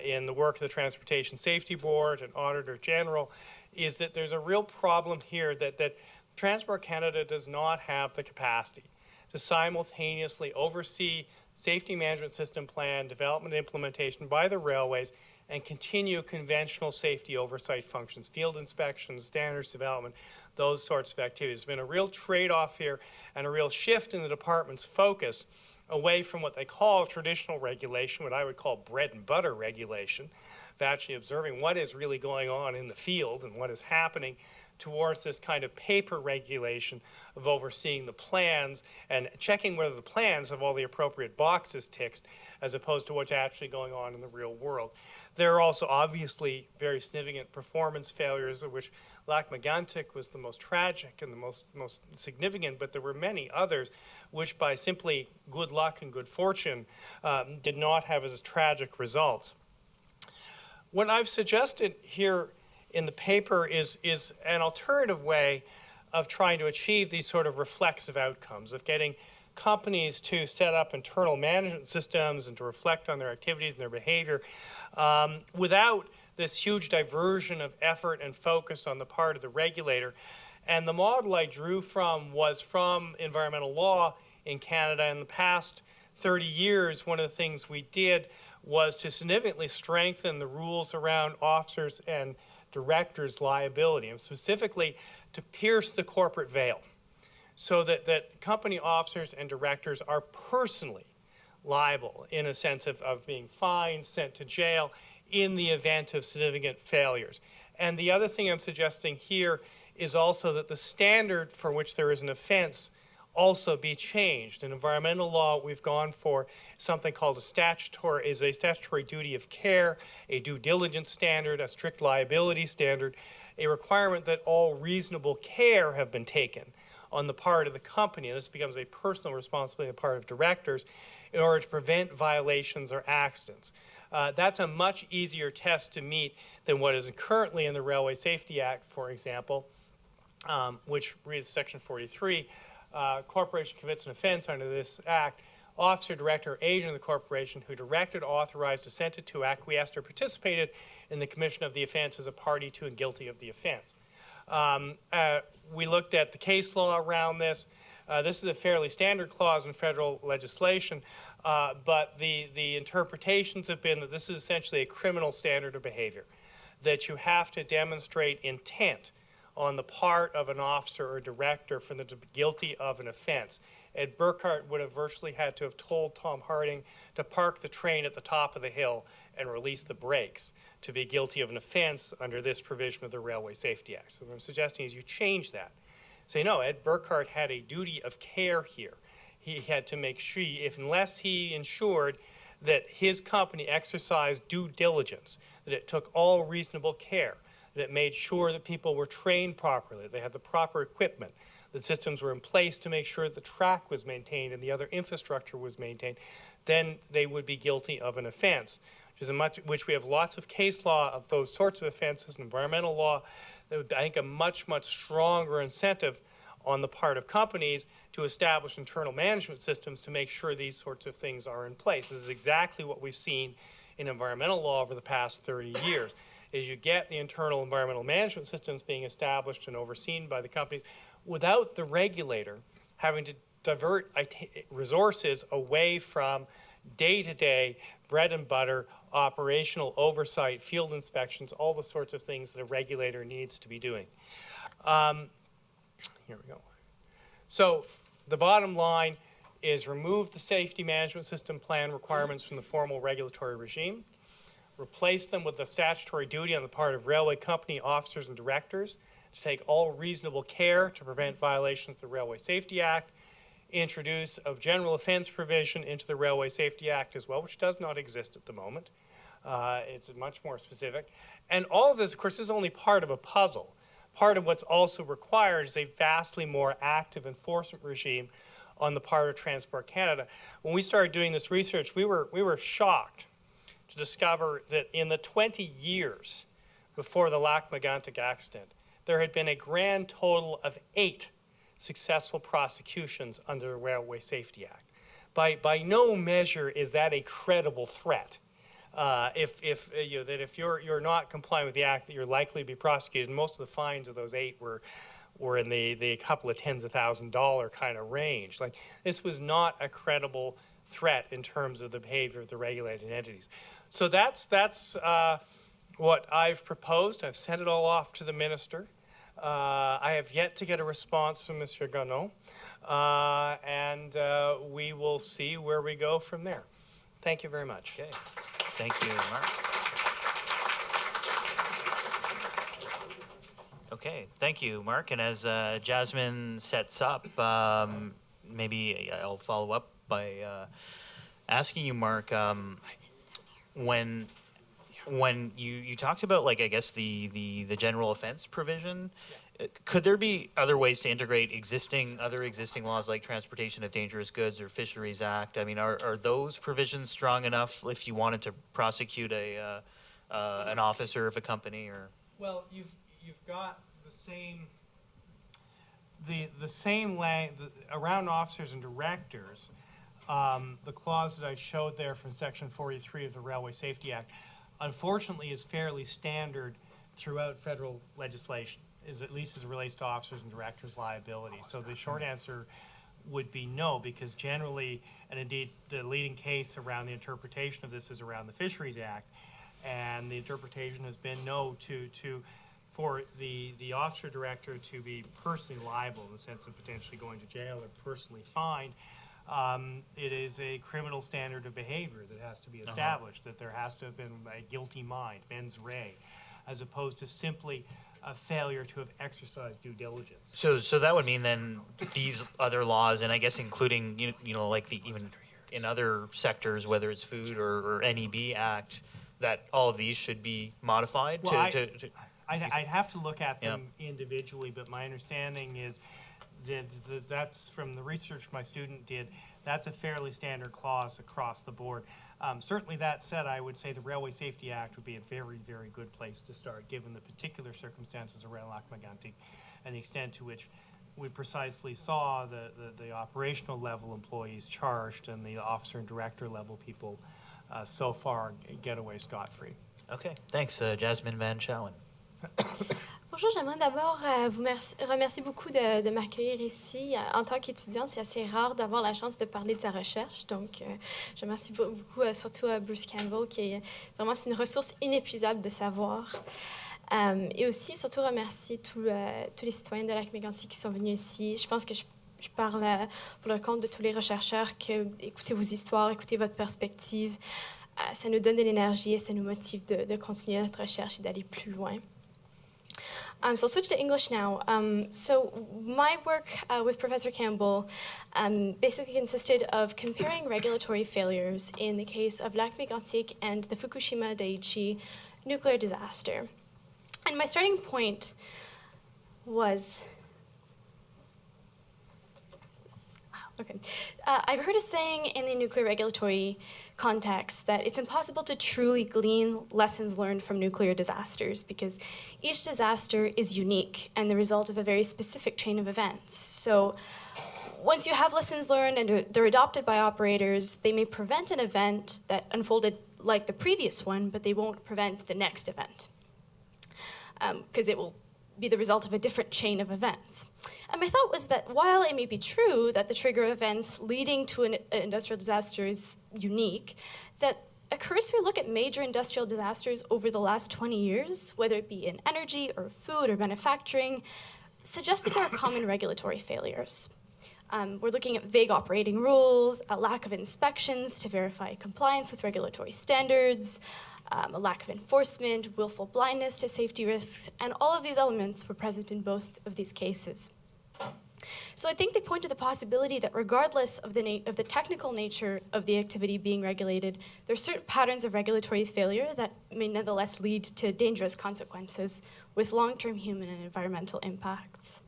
in the work of the Transportation Safety Board and Auditor General, is that there's a real problem here that Transport Canada does not have the capacity to simultaneously oversee safety management system plan, development and implementation by the railways, and continue conventional safety oversight functions, field inspections, standards development, those sorts of activities. There's been a real trade-off here and a real shift in the department's focus away from what they call traditional regulation, what I would call bread and butter regulation, of actually observing what is really going on in the field and what is happening, towards this kind of paper regulation of overseeing the plans and checking whether the plans have all the appropriate boxes ticked as opposed to what's actually going on in the real world. There are also obviously very significant performance failures, of which Lac-Mégantic was the most tragic and the most significant, but there were many others which by simply good luck and good fortune did not have as tragic results. What I've suggested here in the paper is an alternative way of trying to achieve these sort of reflexive outcomes, of getting companies to set up internal management systems and to reflect on their activities and their behavior without this huge diversion of effort and focus on the part of the regulator. And the model I drew from was from environmental law in Canada. In the past 30 years, one of the things we did was to significantly strengthen the rules around officers and directors' liability, and specifically to pierce the corporate veil so that company officers and directors are personally liable in a sense of being fined, sent to jail in the event of significant failures. And the other thing I'm suggesting here is also that the standard for which there is an offense also be changed. In environmental law, we've gone for something called a statutory duty of care, a due diligence standard, a strict liability standard, a requirement that all reasonable care have been taken on the part of the company. And this becomes a personal responsibility on the part of directors in order to prevent violations or accidents. That's a much easier test to meet than what is currently in the Railway Safety Act, for example, which reads Section 43. Corporation commits an offense under this act, officer, director, or agent of the corporation who directed, authorized, assented to, acquiesced, or participated in the commission of the offense as a party to and guilty of the offense. We looked at the case law around this. This is a fairly standard clause in federal legislation, but the interpretations have been that this is essentially a criminal standard of behavior, that you have to demonstrate intent on the part of an officer or director for them to be guilty of an offense. Ed Burkhart would have virtually had to have told Tom Harding to park the train at the top of the hill and release the brakes to be guilty of an offense under this provision of the Railway Safety Act. So what I'm suggesting is you change that. Say, no, Ed Burkhart had a duty of care here. He had to make sure, unless he ensured that his company exercised due diligence, that it took all reasonable care, that it made sure that people were trained properly, that they had the proper equipment, that systems were in place to make sure the track was maintained and the other infrastructure was maintained, then they would be guilty of an offense, which we have lots of case law of those sorts of offenses, and environmental law. That would, I think, a much, much stronger incentive on the part of companies to establish internal management systems to make sure these sorts of things are in place. This is exactly what we've seen in environmental law over the past 30 years, is you get the internal environmental management systems being established and overseen by the companies without the regulator having to divert resources away from day-to-day bread and butter operational oversight, field inspections, all the sorts of things that a regulator needs to be doing. Here we go. So the bottom line is remove the safety management system plan requirements from the formal regulatory regime, replace them with the statutory duty on the part of railway company officers and directors to take all reasonable care to prevent violations of the Railway Safety Act, introduce a general offense provision into the Railway Safety Act as well, which does not exist at the moment. It's much more specific. And all of this, of course, is only part of a puzzle. Part of what's also required is a vastly more active enforcement regime on the part of Transport Canada. When we started doing this research, we were shocked to discover that in the 20 years before the Lac-Mégantic accident, there had been a grand total of 8 successful prosecutions under the Railway Safety Act. By no measure is that a credible threat. If you're not complying with the act, that you're likely to be prosecuted. And most of the fines of those 8 were in the couple of tens of $1,000s kind of range. Like, this was not a credible threat in terms of the behavior of the regulated entities. So that's what I've proposed. I've sent it all off to the minister. I have yet to get a response from Mr. Gonneau, and we will see where we go from there. Thank you very much. Okay. Thank you, Mark. Okay, thank you, Mark. And as Jasmine sets up, maybe I'll follow up by asking you, Mark, when you talked about, like, I guess the general offense provision, could there be other ways to integrate other existing laws like Transportation of Dangerous Goods or Fisheries Act? I mean, are those provisions strong enough if you wanted to prosecute an officer of a company? Or well, you've got the same around officers and directors. The clause that I showed there from Section 43 of the Railway Safety Act, unfortunately, is fairly standard throughout federal legislation, at least as it relates to officers and directors' liability. So the short answer would be no, because generally, and indeed the leading case around the interpretation of this is around the Fisheries Act, and the interpretation has been no for the officer director to be personally liable in the sense of potentially going to jail or personally fined. It is a criminal standard of behavior that has to be established, that there has to have been a guilty mind, mens rea, as opposed to simply a failure to have exercised due diligence. so that would mean then these other laws, and I guess including like even in other sectors, whether it's food or NEB Act, that all of these should be modified. Well, I'd have to look at them individually, but my understanding is that's from the research my student did. That's a fairly standard clause across the board. Certainly, that said, I would say the Railway Safety Act would be a very, very good place to start, given the particular circumstances around Lac-Mégantic and the extent to which we precisely saw the operational level employees charged and the officer and director level people so far get away scot-free. Okay, thanks, Jasmine Van Schouwen. Bonjour, j'aimerais d'abord vous remercier beaucoup de m'accueillir ici. En tant qu'étudiante, c'est assez rare d'avoir la chance de parler de sa recherche. Donc, je remercie beaucoup, surtout à Bruce Campbell, qui est vraiment une ressource inépuisable de savoir. Et aussi, surtout, remercier tous les citoyens de Lac-Mégantic qui sont venus ici. Je pense que je parle pour le compte de tous les chercheurs que écoutez vos histoires, écoutez votre perspective. Ça nous donne de l'énergie et ça nous motive de continuer notre recherche et d'aller plus loin. So I'll switch to English now. So my work with Professor Campbell basically consisted of comparing regulatory failures in the case of Lac-Mégantic and the Fukushima Daiichi nuclear disaster. And my starting point was... Okay. I've heard a saying in the nuclear regulatory context that it's impossible to truly glean lessons learned from nuclear disasters because each disaster is unique and the result of a very specific chain of events. So once you have lessons learned and they're adopted by operators, they may prevent an event that unfolded like the previous one, but they won't prevent the next event because it will be the result of a different chain of events. And my thought was that while it may be true that the trigger events leading to an industrial disaster is unique, that a cursory look at major industrial disasters over the last 20 years, whether it be in energy or food or manufacturing, suggests that there are common regulatory failures. We're looking at vague operating rules, a lack of inspections to verify compliance with regulatory standards, a lack of enforcement, willful blindness to safety risks, and all of these elements were present in both of these cases. So I think they point to the possibility that regardless of the technical nature of the activity being regulated, there are certain patterns of regulatory failure that may nonetheless lead to dangerous consequences with long-term human and environmental impacts.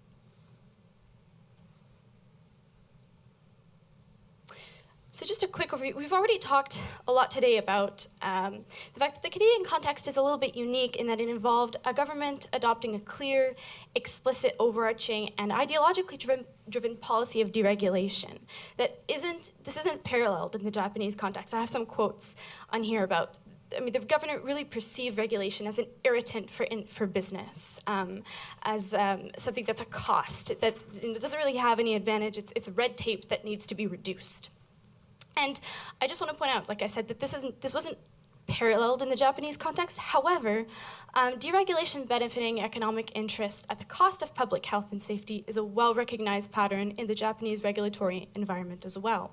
So just a quick overview. We've already talked a lot today about the fact that the Canadian context is a little bit unique in that it involved a government adopting a clear, explicit, overarching, and ideologically driven policy of deregulation. This isn't paralleled in the Japanese context. I have some quotes on here about, the government really perceived regulation as an irritant for business, as something that's a cost, that doesn't really have any advantage. It's red tape that needs to be reduced. And I just want to point out, like I said, that this wasn't paralleled in the Japanese context. However, deregulation benefiting economic interest at the cost of public health and safety is a well-recognized pattern in the Japanese regulatory environment as well.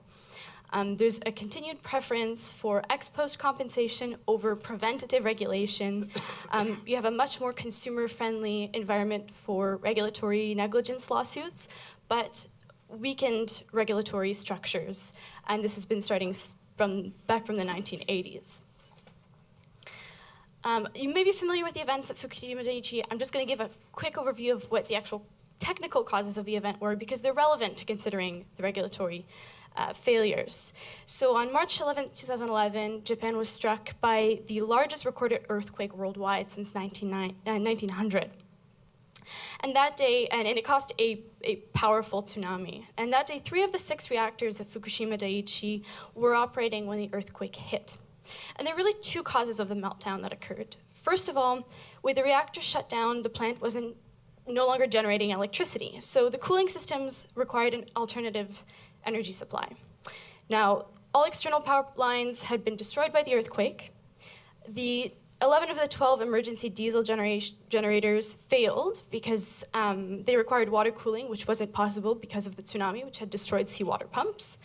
There's a continued preference for ex-post compensation over preventative regulation. You have a much more consumer-friendly environment for regulatory negligence lawsuits, but weakened regulatory structures, and this has been starting back from the 1980s. You may be familiar with the events at Fukushima Daiichi. I'm just going to give a quick overview of what the actual technical causes of the event were because they're relevant to considering the regulatory failures. So on March 11, 2011, Japan was struck by the largest recorded earthquake worldwide since 1900. And that day, and it caused a powerful tsunami. And that day, 3 of the 6 reactors at Fukushima Daiichi were operating when the earthquake hit. And there are really 2 causes of the meltdown that occurred. First of all, with the reactor shut down, the plant was no longer generating electricity. So the cooling systems required an alternative energy supply. Now, all external power lines had been destroyed by the earthquake. The 11 of the 12 emergency diesel generators failed because they required water cooling, which wasn't possible because of the tsunami, which had destroyed seawater pumps.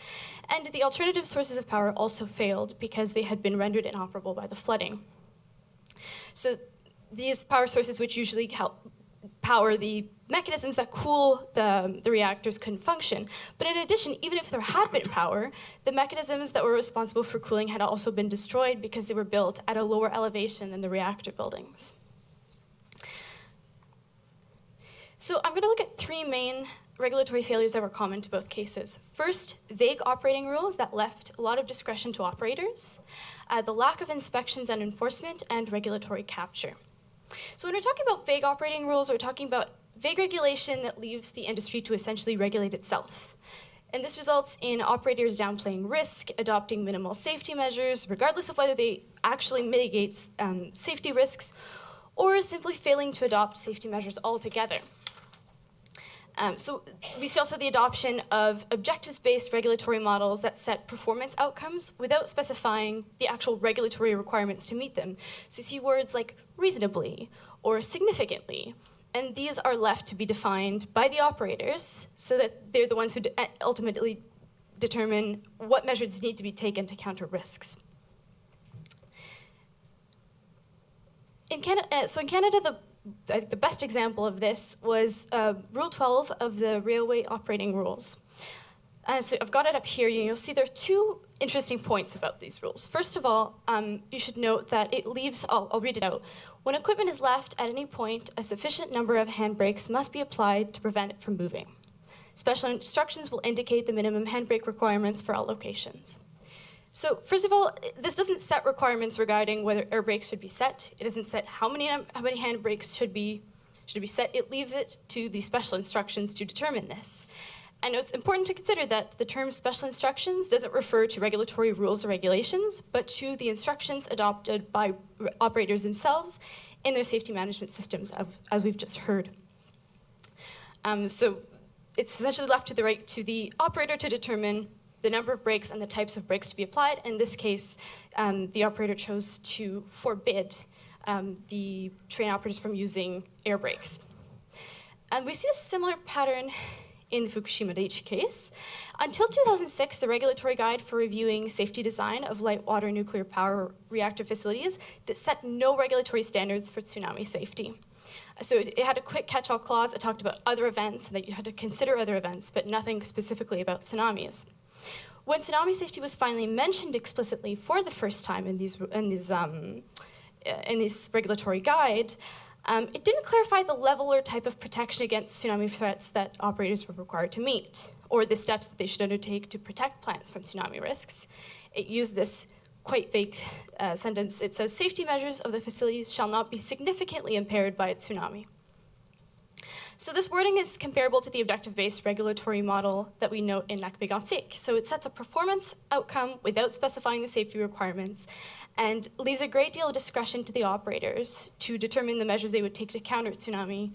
And the alternative sources of power also failed because they had been rendered inoperable by the flooding. So these power sources, which usually help power the mechanisms that cool the reactors, couldn't function. But in addition, even if there had been power, the mechanisms that were responsible for cooling had also been destroyed because they were built at a lower elevation than the reactor buildings. So I'm going to look at 3 main regulatory failures that were common to both cases. First, vague operating rules that left a lot of discretion to operators, the lack of inspections and enforcement, and regulatory capture. So when we're talking about vague operating rules, we're talking about vague regulation that leaves the industry to essentially regulate itself. And this results in operators downplaying risk, adopting minimal safety measures, regardless of whether they actually mitigate safety risks, or simply failing to adopt safety measures altogether. So we see also the adoption of objectives-based regulatory models that set performance outcomes without specifying the actual regulatory requirements to meet them. So you see words like reasonably or significantly, and these are left to be defined by the operators so that they're the ones who ultimately determine what measures need to be taken to counter risks. In Canada, the best example of this was Rule 12 of the Railway Operating Rules. So I've got it up here. You'll see there are two interesting points about these rules. First of all, you should note that it leaves, I'll read it out. When equipment is left at any point, a sufficient number of handbrakes must be applied to prevent it from moving. Special instructions will indicate the minimum handbrake requirements for all locations. So first of all, this doesn't set requirements regarding whether air brakes should be set. It doesn't set how many handbrakes should be set. It leaves it to the special instructions to determine this. And it's important to consider that the term special instructions doesn't refer to regulatory rules or regulations, but to the instructions adopted by operators themselves in their safety management systems, as we've just heard. So it's essentially left to the operator to determine the number of brakes and the types of brakes to be applied. In this case, the operator chose to forbid the train operators from using air brakes. And we see a similar pattern in the Fukushima Daiichi case. Until 2006, the regulatory guide for reviewing safety design of light water nuclear power reactor facilities set no regulatory standards for tsunami safety. So it had a quick catch-all clause that talked about other events, and that you had to consider other events, but nothing specifically about tsunamis. When tsunami safety was finally mentioned explicitly for the first time in this regulatory guide, it didn't clarify the level or type of protection against tsunami threats that operators were required to meet, or the steps that they should undertake to protect plants from tsunami risks. It used this quite vague sentence. It says, safety measures of the facilities shall not be significantly impaired by a tsunami. So this wording is comparable to the objective-based regulatory model that we note in Lac-Mégantic. So it sets a performance outcome without specifying the safety requirements and leaves a great deal of discretion to the operators to determine the measures they would take to counter tsunami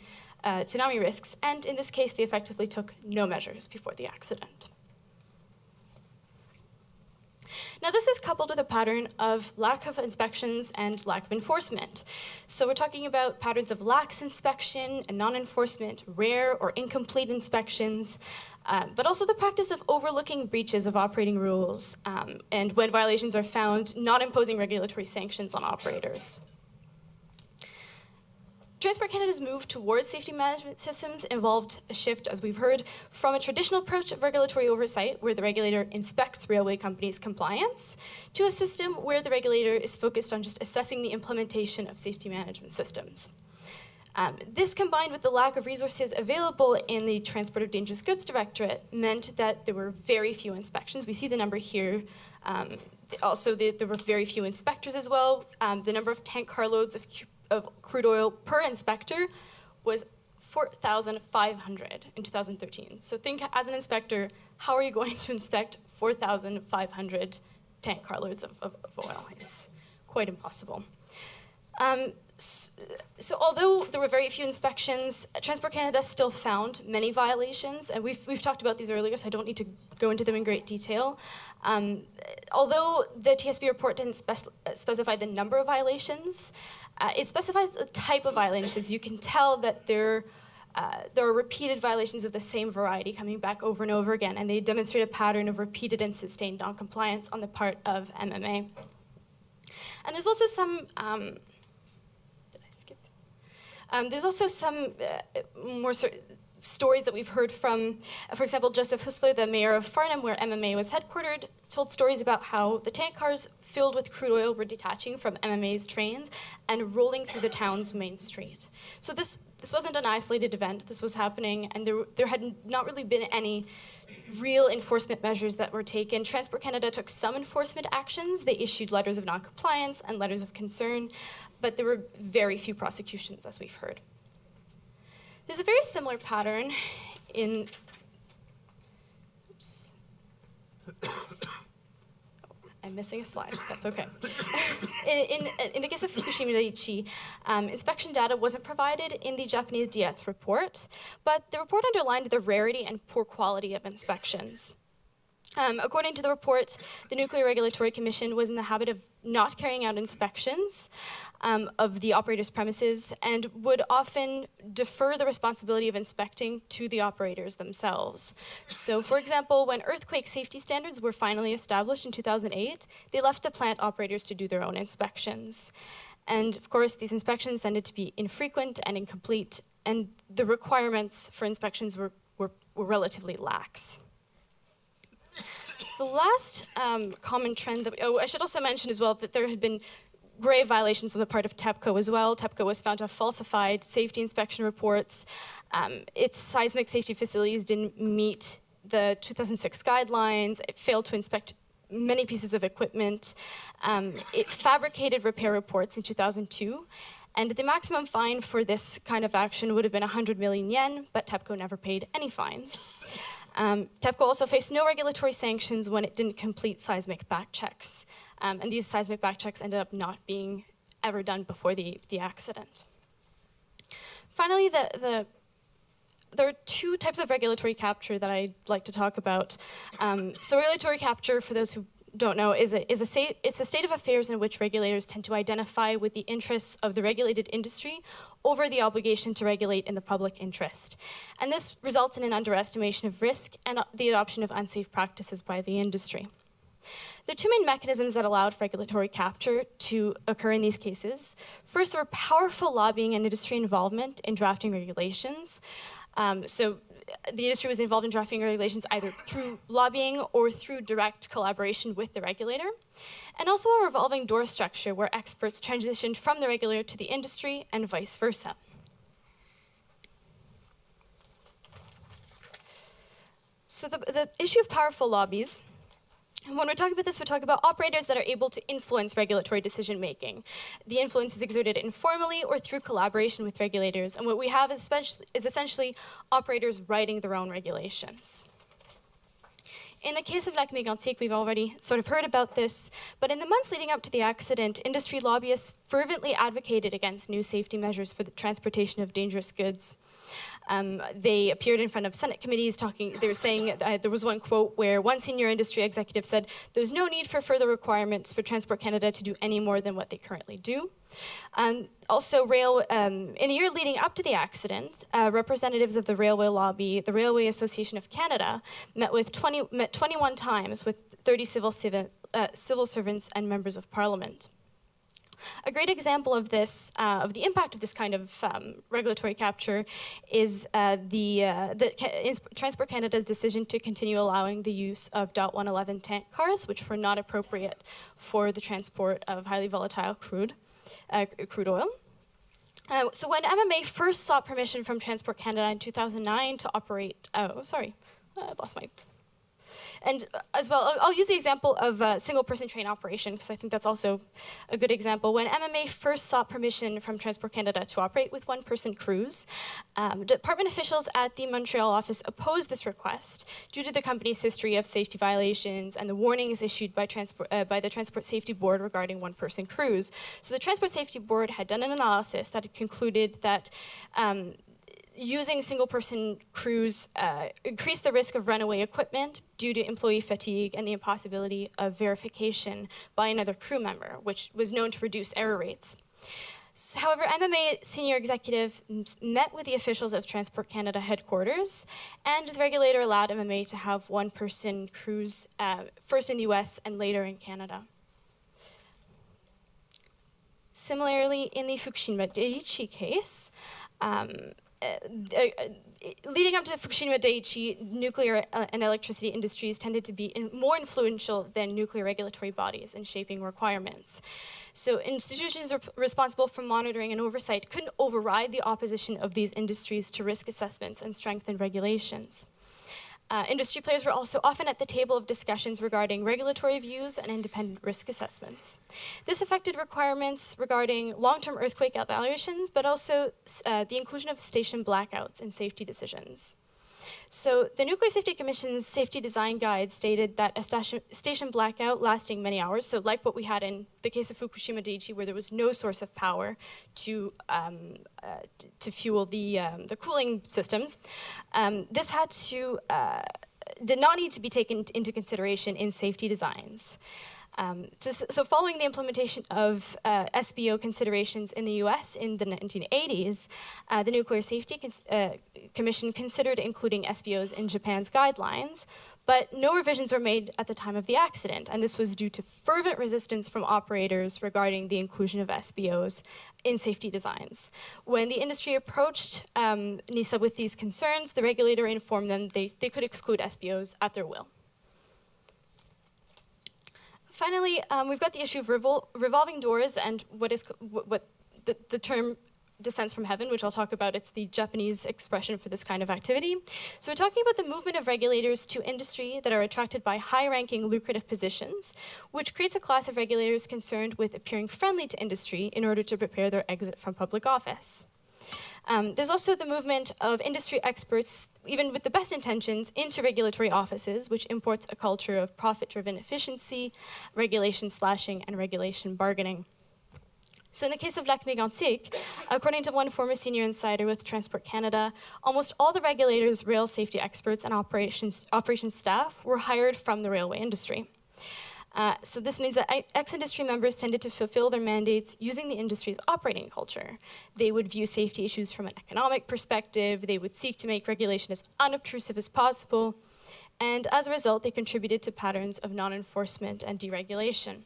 risks. And in this case, they effectively took no measures before the accident. Now, this is coupled with a pattern of lack of inspections and lack of enforcement. So we're talking about patterns of lax inspection and non-enforcement, rare or incomplete inspections, but also the practice of overlooking breaches of operating rules, and when violations are found, not imposing regulatory sanctions on operators. Transport Canada's move towards safety management systems involved a shift, as we've heard, from a traditional approach of regulatory oversight, where the regulator inspects railway companies' compliance, to a system where the regulator is focused on just assessing the implementation of safety management systems. This, combined with the lack of resources available in the Transport of Dangerous Goods Directorate, meant that there were very few inspections. We see the number here. Also, there were very few inspectors as well. The number of tank carloads of crude oil per inspector was 4,500 in 2013. So think, as an inspector, how are you going to inspect 4,500 tank carloads of oil? It's quite impossible. So although there were very few inspections, Transport Canada still found many violations, and we've talked about these earlier, so I don't need to go into them in great detail. Although the TSB report didn't specify the number of violations, it specifies the type of violations. You can tell that there are repeated violations of the same variety coming back over and over again, and they demonstrate a pattern of repeated and sustained noncompliance on the part of MMA. And there's also some there's also some more stories that we've heard from, for example, Joseph Hussler, the mayor of Farnham, where MMA was headquartered, told stories about how the tank cars filled with crude oil were detaching from MMA's trains and rolling through the town's main street. So this wasn't an isolated event. This was happening, and there had not really been any real enforcement measures that were taken. Transport Canada took some enforcement actions. They issued letters of noncompliance and letters of concern, but there were very few prosecutions, as we've heard. There's a very similar pattern in, oops. I'm missing a slide. That's okay. In the case of Fukushima Daiichi, inspection data wasn't provided in the Japanese DIETS report, but the report underlined the rarity and poor quality of inspections. According to the report, the Nuclear Regulatory Commission was in the habit of not carrying out inspections of the operator's premises and would often defer the responsibility of inspecting to the operators themselves. So, for example, when earthquake safety standards were finally established in 2008, they left the plant operators to do their own inspections. And, of course, these inspections tended to be infrequent and incomplete, and the requirements for inspections were relatively lax. The last common trend that, I should also mention as well that there had been grave violations on the part of TEPCO as well. TEPCO was found to have falsified safety inspection reports. Its seismic safety facilities didn't meet the 2006 guidelines. It failed to inspect many pieces of equipment. It fabricated repair reports in 2002. And the maximum fine for this kind of action would have been 100 million yen, but TEPCO never paid any fines. TEPCO also faced no regulatory sanctions when it didn't complete seismic back checks. And these seismic back checks ended up not being ever done before the accident. Finally, there are two types of regulatory capture that I'd like to talk about. So regulatory capture, for those who don't know, it's a state of affairs in which regulators tend to identify with the interests of the regulated industry over the obligation to regulate in the public interest. And this results in an underestimation of risk and the adoption of unsafe practices by the industry. There are two main mechanisms that allowed regulatory capture to occur in these cases. First, there were powerful lobbying and industry involvement in drafting regulations. So the industry was involved in drafting regulations either through lobbying or through direct collaboration with the regulator. And also a revolving door structure where experts transitioned from the regulator to the industry and vice versa. So the issue of powerful lobbies, when we're talking about this, we're talking about operators that are able to influence regulatory decision-making. The influence is exerted informally or through collaboration with regulators, and what we have is essentially operators writing their own regulations. In the case of Lac-Mégantic, we've already sort of heard about this, but in the months leading up to the accident, industry lobbyists fervently advocated against new safety measures for the transportation of dangerous goods. They appeared in front of Senate committees they were saying, there was one quote where one senior industry executive said, "There's no need for further requirements for Transport Canada to do any more than what they currently do." Also, in the year leading up to the accident, representatives of the railway lobby, the Railway Association of Canada, met 21 times with 30 civil servants and members of parliament. A great example of this, of the impact of this kind of regulatory capture, is Transport Canada's decision to continue allowing the use of .111 tank cars, which were not appropriate for the transport of highly volatile crude oil. So when MMA first sought permission from Transport Canada in 2009 to operate, I lost my. And as well, I'll use the example of a single-person train operation, because I think that's also a good example. When MMA first sought permission from Transport Canada to operate with one-person crews, department officials at the Montreal office opposed this request due to the company's history of safety violations and the warnings issued by the Transport Safety Board regarding one-person crews. So the Transport Safety Board had done an analysis that had concluded that using single-person crews increased the risk of runaway equipment due to employee fatigue and the impossibility of verification by another crew member, which was known to reduce error rates. However, MMA senior executive met with the officials of Transport Canada headquarters, and the regulator allowed MMA to have one-person crews first in the US and later in Canada. Similarly, in the Fukushima Daiichi case, leading up to Fukushima Daiichi, nuclear and electricity industries tended to be more influential than nuclear regulatory bodies in shaping requirements. So institutions responsible for monitoring and oversight couldn't override the opposition of these industries to risk assessments and strengthen regulations. Industry players were also often at the table of discussions regarding regulatory views and independent risk assessments. This affected requirements regarding long-term earthquake evaluations, but also the inclusion of station blackouts in safety decisions. So the Nuclear Safety Commission's safety design guide stated that a station blackout lasting many hours, so like what we had in the case of Fukushima Daiichi, where there was no source of power to fuel the cooling systems, this did not need to be taken into consideration in safety designs. So following the implementation of SBO considerations in the US in the 1980s, the Nuclear Safety Commission considered including SBOs in Japan's guidelines, but no revisions were made at the time of the accident, and this was due to fervent resistance from operators regarding the inclusion of SBOs in safety designs. When the industry approached NISA with these concerns, the regulator informed them they could exclude SBOs at their will. Finally, we've got the issue of revolving doors and what the term descents from heaven, which I'll talk about. It's the Japanese expression for this kind of activity. So we're talking about the movement of regulators to industry that are attracted by high-ranking lucrative positions, which creates a class of regulators concerned with appearing friendly to industry in order to prepare their exit from public office. There's also the movement of industry experts, even with the best intentions, into regulatory offices, which imports a culture of profit-driven efficiency, regulation slashing, and regulation bargaining. So in the case of Lac-Mégantic, according to one former senior insider with Transport Canada, almost all the regulators, rail safety experts, and operations staff were hired from the railway industry. So this means that ex-industry members tended to fulfill their mandates using the industry's operating culture. They would view safety issues from an economic perspective, they would seek to make regulation as unobtrusive as possible, and as a result, they contributed to patterns of non-enforcement and deregulation.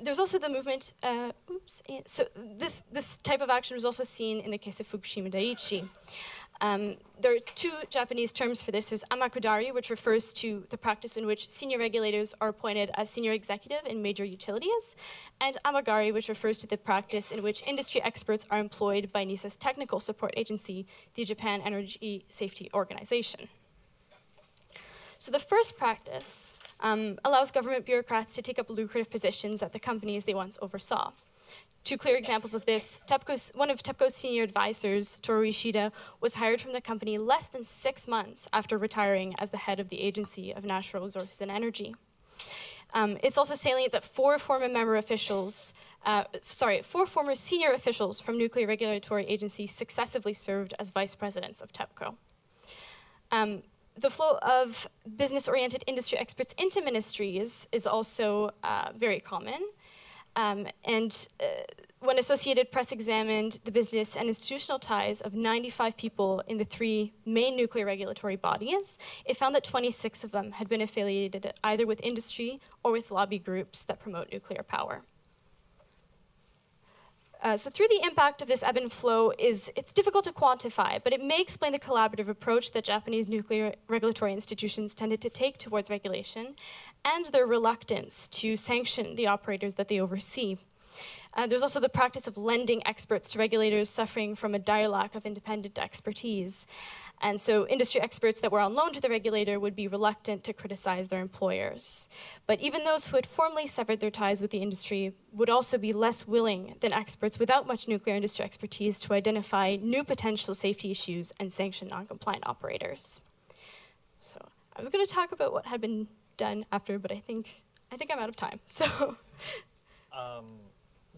There's also the movement, so this type of action was also seen in the case of Fukushima Daiichi. There are two Japanese terms for this. There's amakudari, which refers to the practice in which senior regulators are appointed as senior executive in major utilities, and amagari, which refers to the practice in which industry experts are employed by NISA's technical support agency, the Japan Energy Safety Organization. So the first practice allows government bureaucrats to take up lucrative positions at the companies they once oversaw. Two clear examples of this, one of TEPCO's senior advisors, Toru Ishida, was hired from the company less than 6 months after retiring as the head of the Agency of Natural Resources and Energy. It's also salient that four former senior officials from Nuclear Regulatory Agency successively served as vice presidents of TEPCO. The flow of business-oriented industry experts into ministries is also very common. When Associated Press examined the business and institutional ties of 95 people in the 3 main nuclear regulatory bodies, it found that 26 of them had been affiliated either with industry or with lobby groups that promote nuclear power. So through the impact of this ebb and flow it's difficult to quantify, but it may explain the collaborative approach that Japanese nuclear regulatory institutions tended to take towards regulation and their reluctance to sanction the operators that they oversee. There's also the practice of lending experts to regulators suffering from a dire lack of independent expertise. And so industry experts that were on loan to the regulator would be reluctant to criticize their employers. But even those who had formally severed their ties with the industry would also be less willing than experts without much nuclear industry expertise to identify new potential safety issues and sanction non-compliant operators. So I was going to talk about what had been done after, but I think I'm out of time. So.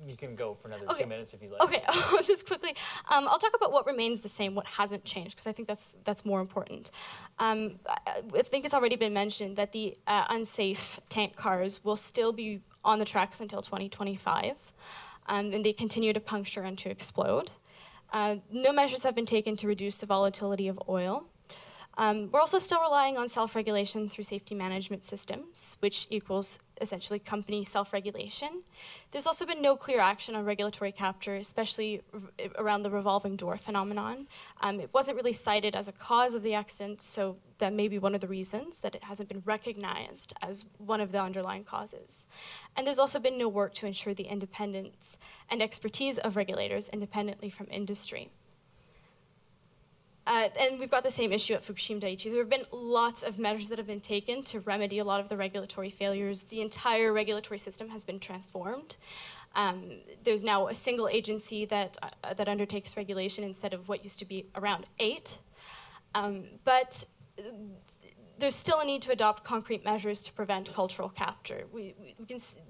You can go for another 2 minutes if you like. Okay, just quickly. I'll talk about what remains the same, what hasn't changed, because I think that's more important. I think it's already been mentioned that the unsafe tank cars will still be on the tracks until 2025, and they continue to puncture and to explode. No measures have been taken to reduce the volatility of oil. We're also still relying on self-regulation through safety management systems, which equals essentially company self-regulation. There's also been no clear action on regulatory capture, especially around the revolving door phenomenon. It wasn't really cited as a cause of the accident, so that may be one of the reasons that it hasn't been recognized as one of the underlying causes. And there's also been no work to ensure the independence and expertise of regulators independently from industry. And we've got the same issue at Fukushima Daiichi. There have been lots of measures that have been taken to remedy a lot of the regulatory failures. The entire regulatory system has been transformed. There's now a single agency that undertakes regulation instead of what used to be around 8. But there's still a need to adopt concrete measures to prevent cultural capture.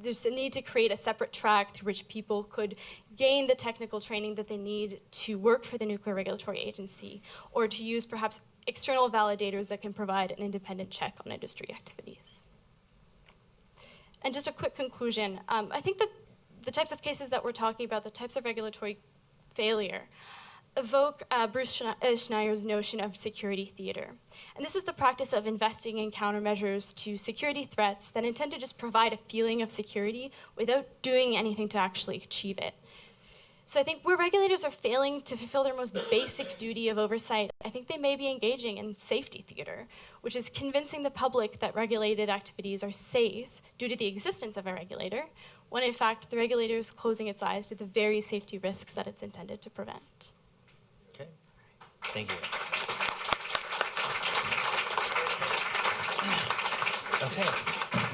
There's a need to create a separate track through which people could gain the technical training that they need to work for the Nuclear Regulatory Agency, or to use perhaps external validators that can provide an independent check on industry activities. And just a quick conclusion, I think that the types of cases that we're talking about, the types of regulatory failure, evoke Bruce Schneier's notion of security theater. And this is the practice of investing in countermeasures to security threats that intend to just provide a feeling of security without doing anything to actually achieve it. So I think where regulators are failing to fulfill their most basic duty of oversight, I think they may be engaging in safety theater, which is convincing the public that regulated activities are safe due to the existence of a regulator, when in fact the regulator is closing its eyes to the very safety risks that it's intended to prevent. Thank you. Okay,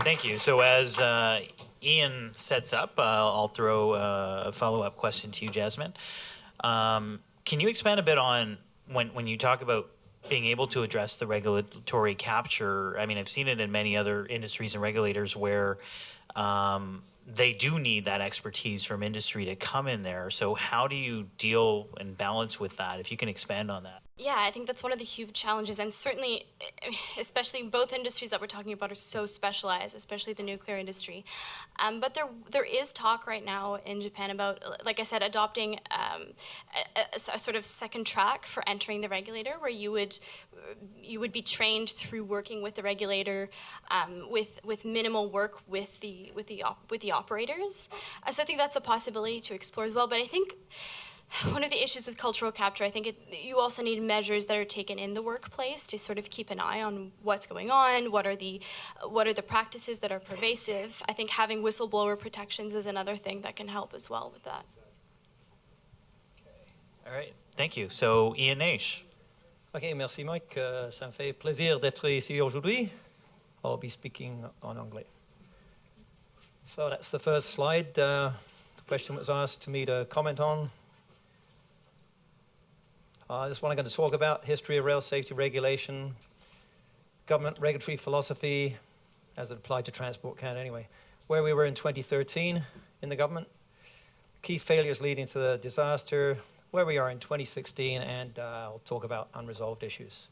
thank you. So as Ian sets up, I'll throw a follow-up question to you, Jasmine. Can you expand a bit on when you talk about being able to address the regulatory capture? I mean, I've seen it in many other industries and regulators where they do need that expertise from industry to come in there. So how do you deal and balance with that? If you can expand on that. Yeah, I think that's one of the huge challenges, and certainly, especially both industries that we're talking about are so specialized, especially the nuclear industry. But there is talk right now in Japan about, like I said, adopting a sort of second track for entering the regulator, where you would be trained through working with the regulator, with minimal work with the operators. So I think that's a possibility to explore as well. But I think one of the issues with cultural capture, I think you also need measures that are taken in the workplace to sort of keep an eye on what's going on, what are the practices that are pervasive. I think having whistleblower protections is another thing that can help as well with that. All right, thank you. So Ian Naish. Ok, merci Mike. Ça me fait plaisir d'être ici aujourd'hui. I'll be speaking en anglais. So that's the first slide. The question was asked to me to comment on. This one I'm going to talk about, history of rail safety regulation, government regulatory philosophy, as it applied to Transport Canada anyway, where we were in 2013 in the government, key failures leading to the disaster, where we are in 2016, and I'll talk about unresolved issues.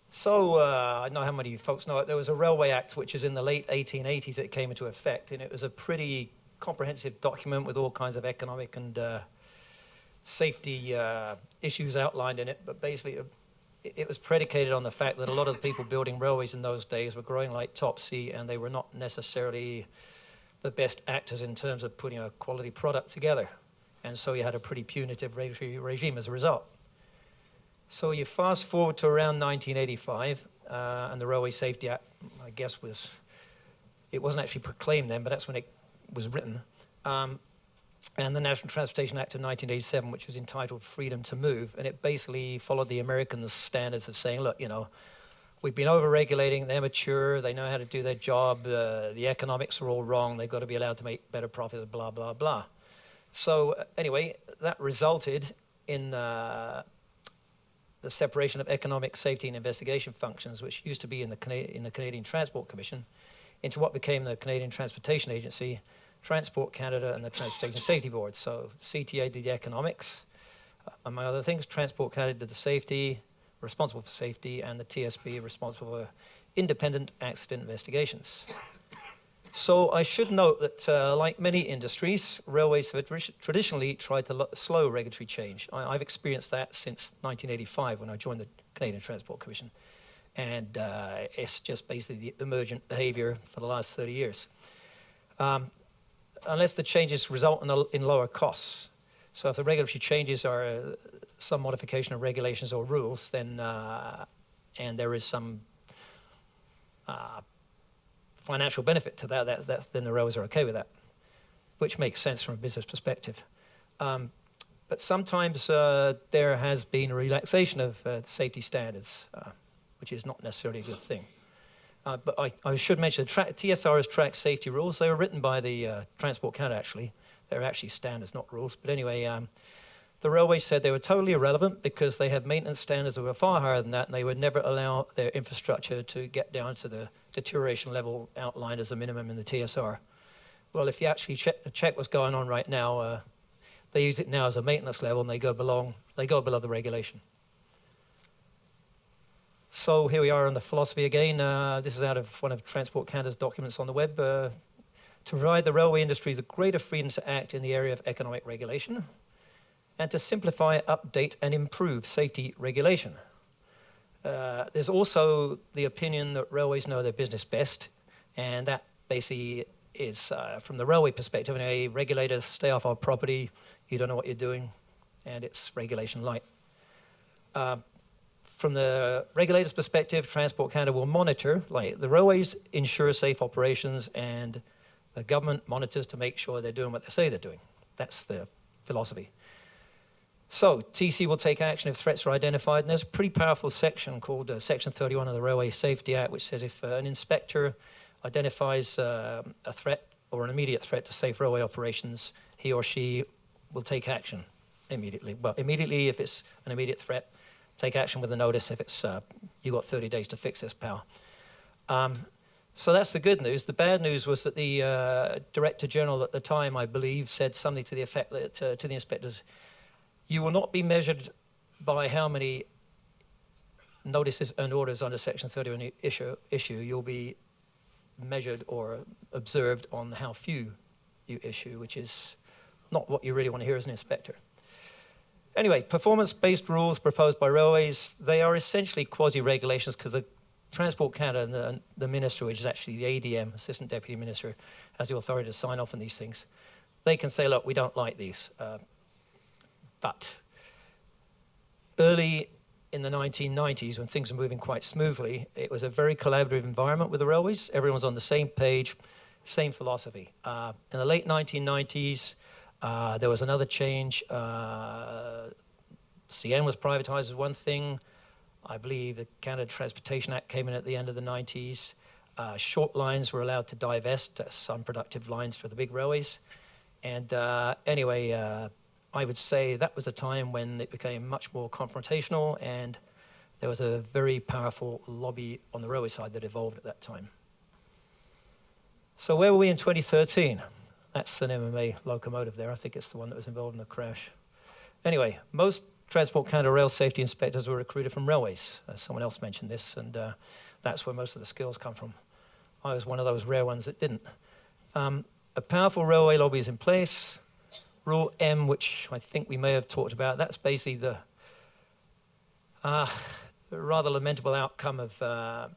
So I don't know how many folks know it. There was a Railway Act, which is in the late 1880s that came into effect, and it was a pretty comprehensive document with all kinds of economic and safety issues outlined in it, but basically it was predicated on the fact that a lot of the people building railways in those days were growing like Topsy, and they were not necessarily the best actors in terms of putting a quality product together. And so you had a pretty punitive regulatory regime as a result. So you fast forward to around 1985, and the Railway Safety Act, I guess, it wasn't actually proclaimed then, but that's when it was written. And the National Transportation Act of 1987, which was entitled Freedom to Move, and it basically followed the American standards of saying, look, we've been over-regulating, they're mature, they know how to do their job, the economics are all wrong, they've got to be allowed to make better profits, blah, blah, blah. So anyway, that resulted in the separation of economic safety and investigation functions, which used to be in the Canadian Transport Commission, into what became the Canadian Transportation Agency, Transport Canada, and the Transportation Safety Board. So CTA did the economics, among other things. Transport Canada did the safety, responsible for safety, and the TSB responsible for independent accident investigations. So I should note that, like many industries, railways have traditionally tried to slow regulatory change. I've experienced that since 1985 when I joined the Canadian Transport Commission. And it's just basically the emergent behavior for the last 30 years. Unless the changes result in lower costs. So if the regulatory changes are some modification of regulations or rules, then and there is some financial benefit to that, then the railways are okay with that, which makes sense from a business perspective. But sometimes there has been a relaxation of safety standards, which is not necessarily a good thing. But I should mention, TSR's track safety rules, they were written by the Transport Canada, actually. They're actually standards, not rules. But anyway, the railways said they were totally irrelevant because they had maintenance standards that were far higher than that, and they would never allow their infrastructure to get down to the deterioration level outlined as a minimum in the TSR. Well, if you actually check what's going on right now, they use it now as a maintenance level, and they go below the regulation. So here we are on the philosophy again. This is out of one of Transport Canada's documents on the web. To provide the railway industry the greater freedom to act in the area of economic regulation, and to simplify, update, and improve safety regulation. There's also the opinion that railways know their business best, and that basically is, from the railway perspective, anyway, regulators stay off our property, you don't know what you're doing, and it's regulation light. From the regulator's perspective, Transport Canada will monitor, like the railways ensure safe operations, and the government monitors to make sure they're doing what they say they're doing. That's the philosophy. So TC will take action if threats are identified, and there's a pretty powerful section called Section 31 of the Railway Safety Act, which says if an inspector identifies a threat or an immediate threat to safe railway operations, he or she will take action immediately. Well, immediately if it's an immediate threat, take action with a notice if it's you've got 30 days to fix this, pal. So that's the good news. The bad news was that the Director General at the time, I believe, said something to the effect that to the inspectors, you will not be measured by how many notices and orders under Section 31 issue. You'll be measured or observed on how few you issue, which is not what you really want to hear as an inspector. Anyway, performance-based rules proposed by railways, they are essentially quasi-regulations because the Transport Canada and the minister, which is actually the ADM, Assistant Deputy Minister, has the authority to sign off on these things. They can say, look, we don't like these. But early in the 1990s, when things were moving quite smoothly, it was a very collaborative environment with the railways. Everyone's on the same page, same philosophy. In the late 1990s, there was another change. CN was privatized as one thing. I believe the Canada Transportation Act came in at the end of the 90s. Short lines were allowed to divest, unproductive lines for the big railways. And anyway, I would say that was a time when it became much more confrontational, and there was a very powerful lobby on the railway side that evolved at that time. So where were we in 2013? That's an MMA locomotive there. I think it's the one that was involved in the crash. Anyway, most Transport Canada rail safety inspectors were recruited from railways. Someone else mentioned this, and that's where most of the skills come from. I was one of those rare ones that didn't. A powerful railway lobby is in place. Rule M, which I think we may have talked about, that's basically the rather lamentable outcome of the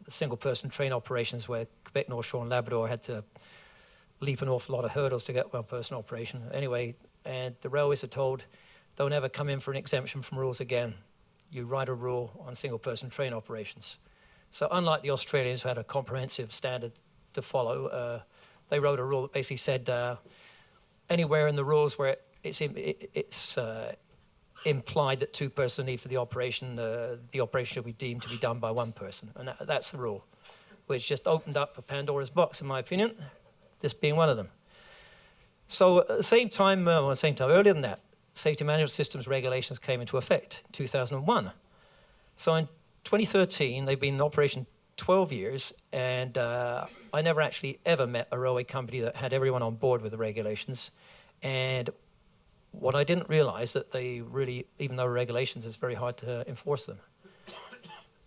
single-person train operations where Quebec, North Shore, and Labrador had to leap an awful lot of hurdles to get one-person operation. Anyway, and the railways are told, don't ever come in for an exemption from rules again. You write a rule on single-person train operations. So unlike the Australians who had a comprehensive standard to follow, they wrote a rule that basically said anywhere in the rules where it's implied that two persons need for the operation should be deemed to be done by one person. And that's the rule, which just opened up a Pandora's box, in my opinion, this being one of them. So at the same time, earlier than that, Safety Management Systems regulations came into effect in 2001. So in 2013, they've been in operation 12 years, and I never actually ever met a railway company that had everyone on board with the regulations. And what I didn't realize that they really, even though regulations, it's very hard to enforce them,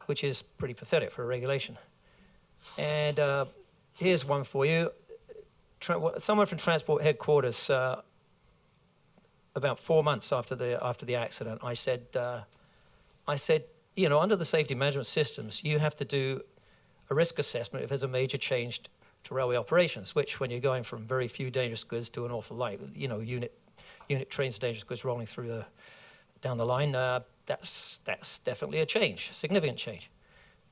which is pretty pathetic for a regulation. And here's one for you. Someone from Transport Headquarters, about 4 months after the accident, I said, you know, under the safety management systems, you have to do a risk assessment if there's a major change to railway operations, which when you're going from very few dangerous goods to an awful lot, you know, unit trains of dangerous goods rolling through down the line, that's definitely a change, significant change.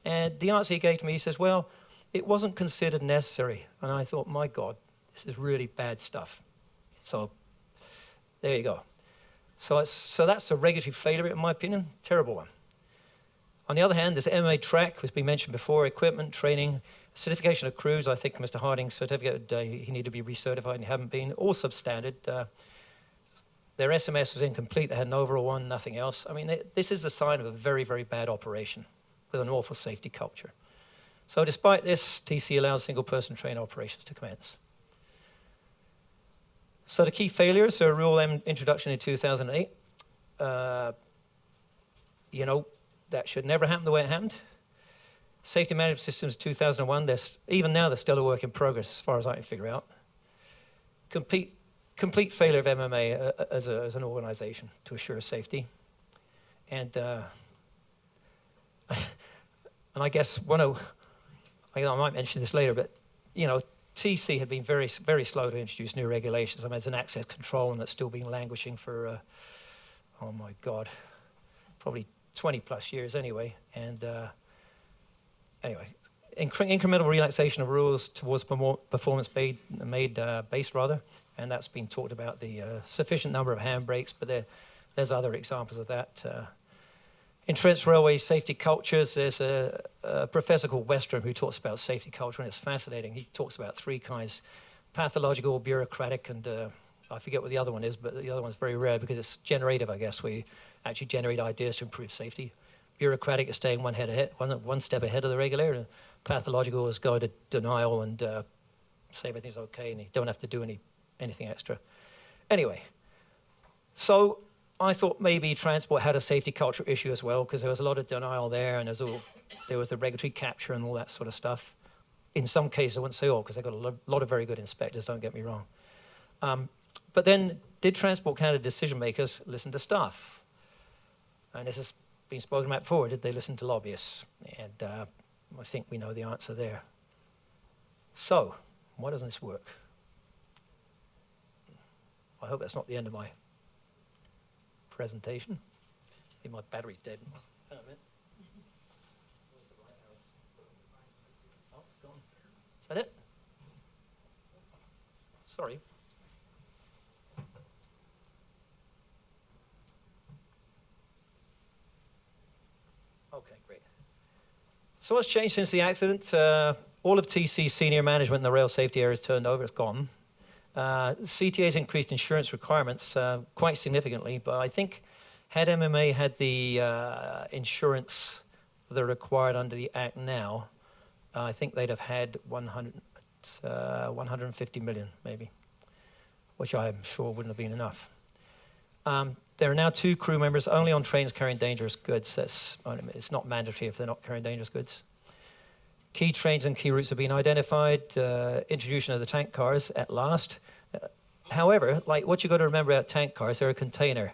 And the answer he gave to me, he says, well, it wasn't considered necessary. And I thought, my God, this is really bad stuff. So there you go. So that's a regulatory failure, in my opinion, terrible one. On the other hand, there's MMA track, which has been mentioned before, equipment, training, certification of crews. I think Mr. Harding's certificate, he needed to be recertified and he haven't been, all substandard. Their SMS was incomplete, they had an overall one, nothing else. I mean, this is a sign of a very, very bad operation with an awful safety culture. So despite this, TC allows single-person train operations to commence. So the key failures are Rule M introduction in 2008. You know, that should never happen the way it happened. Safety management systems 2001, even now they're still a work in progress as far as I can figure out. Complete failure of MMA as an organization to assure safety. And I guess I might mention this later, but you know, TC had been very, very slow to introduce new regulations. I mean, it's an access control and that's still been languishing for, oh my God, probably 20 plus years anyway. And anyway, incremental relaxation of rules towards performance-based rather, and that's been talked about, the sufficient number of handbrakes, but there's other examples of that. In Trans-Railway safety cultures, there's a professor called Westrom who talks about safety culture, and it's fascinating. He talks about three kinds: pathological, bureaucratic, and I forget what the other one is, but the other one's very rare because it's generative, I guess, where you actually generate ideas to improve safety. Bureaucratic is staying one step ahead of the regulator. And pathological is going to denial and say everything's okay and you don't have to do anything extra. Anyway, so I thought maybe transport had a safety culture issue as well because there was a lot of denial there and there was the regulatory capture and all that sort of stuff. In some cases, I wouldn't say all because they've got a lot of very good inspectors, don't get me wrong. But then did Transport Canada decision makers listen to staff? And this has been spoken about before. Did they listen to lobbyists? And I think we know the answer there. So, why doesn't this work? I hope that's not the end of my presentation. Maybe my battery's dead. Hang on a minute. Where's the right arrow? Oh, it's gone. Is that it? Sorry. Okay, great. So what's changed since the accident? All of TC's senior management in the rail safety area is turned over. It's gone. CTA's increased insurance requirements quite significantly, but I think had MMA had the insurance that are required under the Act now, I think they'd have had 150 million maybe, which I'm sure wouldn't have been enough. There are now 2 crew members only on trains carrying dangerous goods. It's not mandatory if they're not carrying dangerous goods. Key trains and key routes have been identified, introduction of the tank cars at last. However, like what you've got to remember about tank cars, they're a container.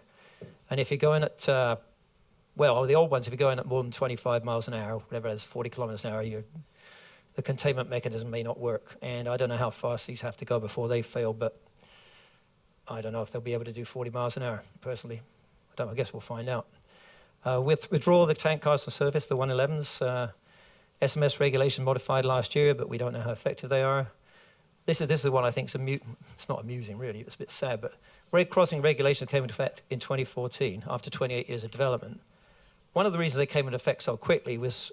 And if you're going at, well, the old ones, if you're going at more than 25 miles an hour, whatever it is, 40 kilometers an hour, the containment mechanism may not work. And I don't know how fast these have to go before they fail, but I don't know if they'll be able to do 40 miles an hour, personally. I guess we'll find out. With withdrawal of the tank cars from service, the 111s, SMS regulation modified last year, but we don't know how effective they are. This is the one I think it's not amusing really, it's a bit sad, but grade crossing regulations came into effect in 2014 after 28 years of development. One of the reasons they came into effect so quickly was,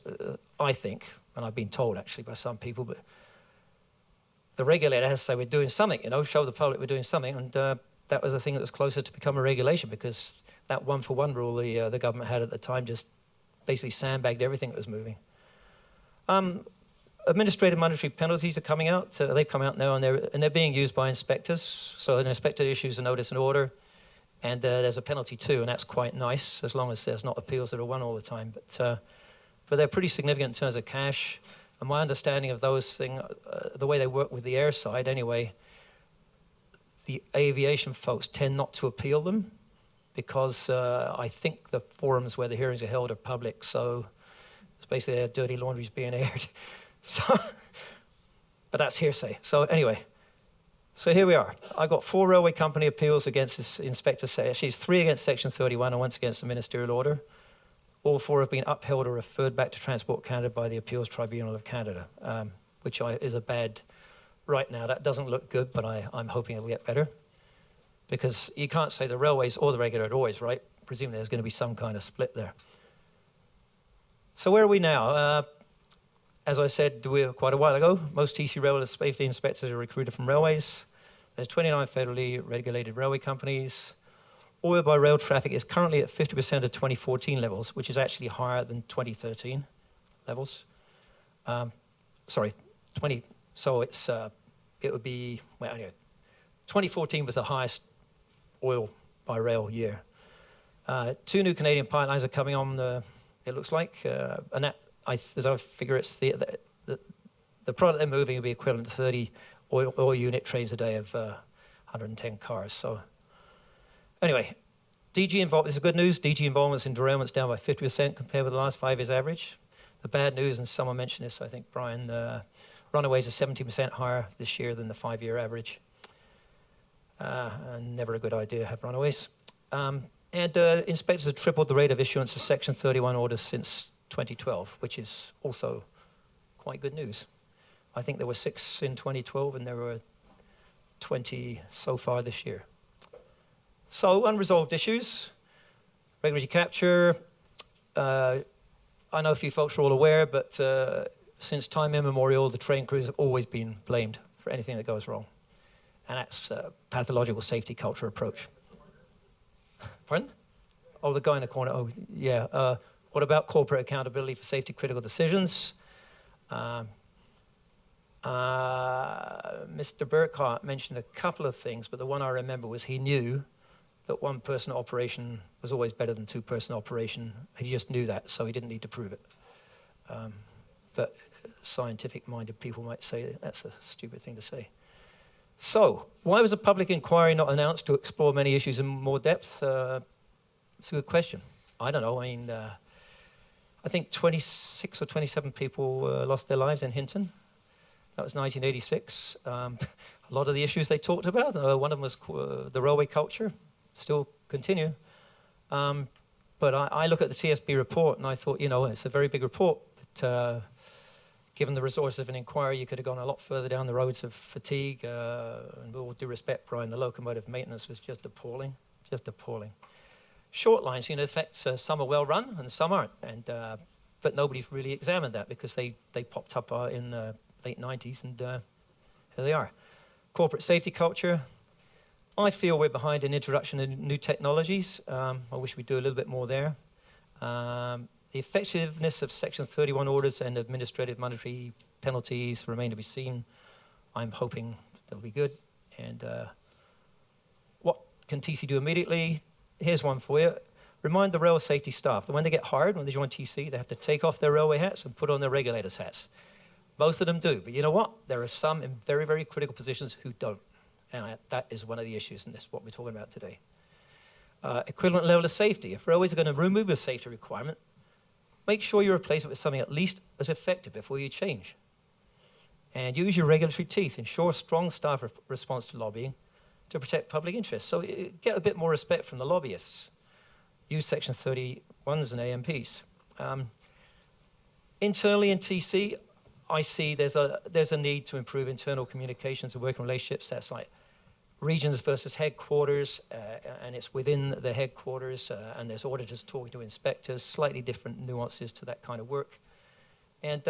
I think, and I've been told actually by some people, but the regulator has to say we're doing something, show the public we're doing something, and that was the thing that was closer to become a regulation because that one-for-one rule the government had at the time just basically sandbagged everything that was moving. Administrative monetary penalties are coming out. They've come out now, and they're being used by inspectors. So an inspector issues a notice and order, and there's a penalty too, and that's quite nice as long as there's not appeals that are won all the time. But they're pretty significant in terms of cash. And my understanding of those things, the way they work with the air side anyway, the aviation folks tend not to appeal them because I think the forums where the hearings are held are public. So it's basically their dirty laundry's being aired. So, but that's hearsay. So anyway, so here we are. I got 4 railway company appeals against this inspector. Actually, it's 3 against Section 31 and once against the ministerial order. All 4 have been upheld or referred back to Transport Canada by the Appeals Tribunal of Canada, which is a bad right now. That doesn't look good, but I'm hoping it'll get better. because you can't say the railways or the regulator always, right? Presumably there's going to be some kind of split there. So where are we now? As I said quite a while ago, most TC rail safety inspectors are recruited from railways. There's 29 federally regulated railway companies. Oil by rail traffic is currently at 50% of 2014 levels, which is actually higher than 2013 levels. Sorry, 20. So it's it would be, well, anyway, 2014 was the highest oil by rail year. 2 new Canadian pipelines are coming on, it looks like, and that, as I figure, it's the product they're moving will be equivalent to 30 oil unit trains a day of 110 cars. So anyway, DG involvement, this is good news. DG involvements in derailments down by 50% compared with the last 5 years average. The bad news, and someone mentioned this, I think, Brian, runaways are 70% higher this year than the 5-year average. And never a good idea to have runaways. And inspectors have tripled the rate of issuance of Section 31 orders since 2012, which is also quite good news. I think there were 6 in 2012 and there were 20 so far this year. So unresolved issues, regulatory capture. I know a few folks are all aware, but since time immemorial, the train crews have always been blamed for anything that goes wrong. And that's a pathological safety culture approach. Pardon? Oh, the guy in the corner. Oh, yeah. What about corporate accountability for safety critical decisions? Mr. Burkhart mentioned a couple of things, but the one I remember was he knew that 1-person operation was always better than 2-person operation. He just knew that, so he didn't need to prove it. But scientific-minded people might say that's a stupid thing to say. So, why was a public inquiry not announced to explore many issues in more depth? It's a good question. I don't know. I mean, I think 26 or 27 people lost their lives in Hinton. That was 1986. A lot of the issues they talked about, one of them was the railway culture, still continue. But I look at the TSB report and I thought, you know, it's a very big report, but given the resources of an inquiry, you could have gone a lot further down the roads of fatigue. And with all due respect, Brian, the locomotive maintenance was just appalling, just appalling. Short lines, you know, in fact, some are well run and some aren't. And, but nobody's really examined that because they popped up in the late 90s and here they are. Corporate safety culture. I feel we're behind in introduction of new technologies. I wish we'd do a little bit more there. The effectiveness of Section 31 orders and administrative monetary penalties remain to be seen. I'm hoping they'll be good. And what can TC do immediately? Here's one for you. Remind the rail safety staff that when they get hired, when they join TC, they have to take off their railway hats and put on their regulators' hats. Most of them do, but you know what? There are some in very, very critical positions who don't. And that is one of the issues in this, what we're talking about today. Equivalent level of safety. If railways are going to remove a safety requirement, make sure you replace it with something at least as effective before you change. And use your regulatory teeth. Ensure strong staff response to lobbying to protect public interest. So get a bit more respect from the lobbyists. Use Section 31s and AMPs. Internally in TC, I see there's a need to improve internal communications and working relationships. That's like regions versus headquarters, and it's within the headquarters, and there's auditors talking to inspectors, slightly different nuances to that kind of work. And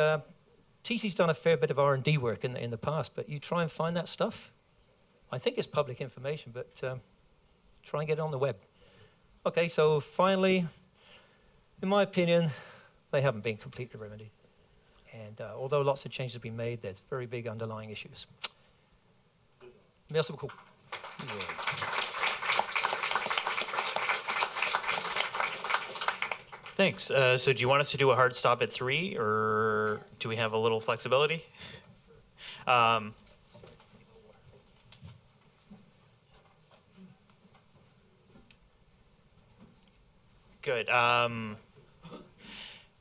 TC's done a fair bit of R&D work in the past, but you try and find that stuff. I think it's public information, but try and get it on the web. Okay, so finally, in my opinion, they haven't been completely remedied. And although lots of changes have been made, there's very big underlying issues. Merci beaucoup. Thanks. So do you want us to do a hard stop at 3, or do we have a little flexibility? Good.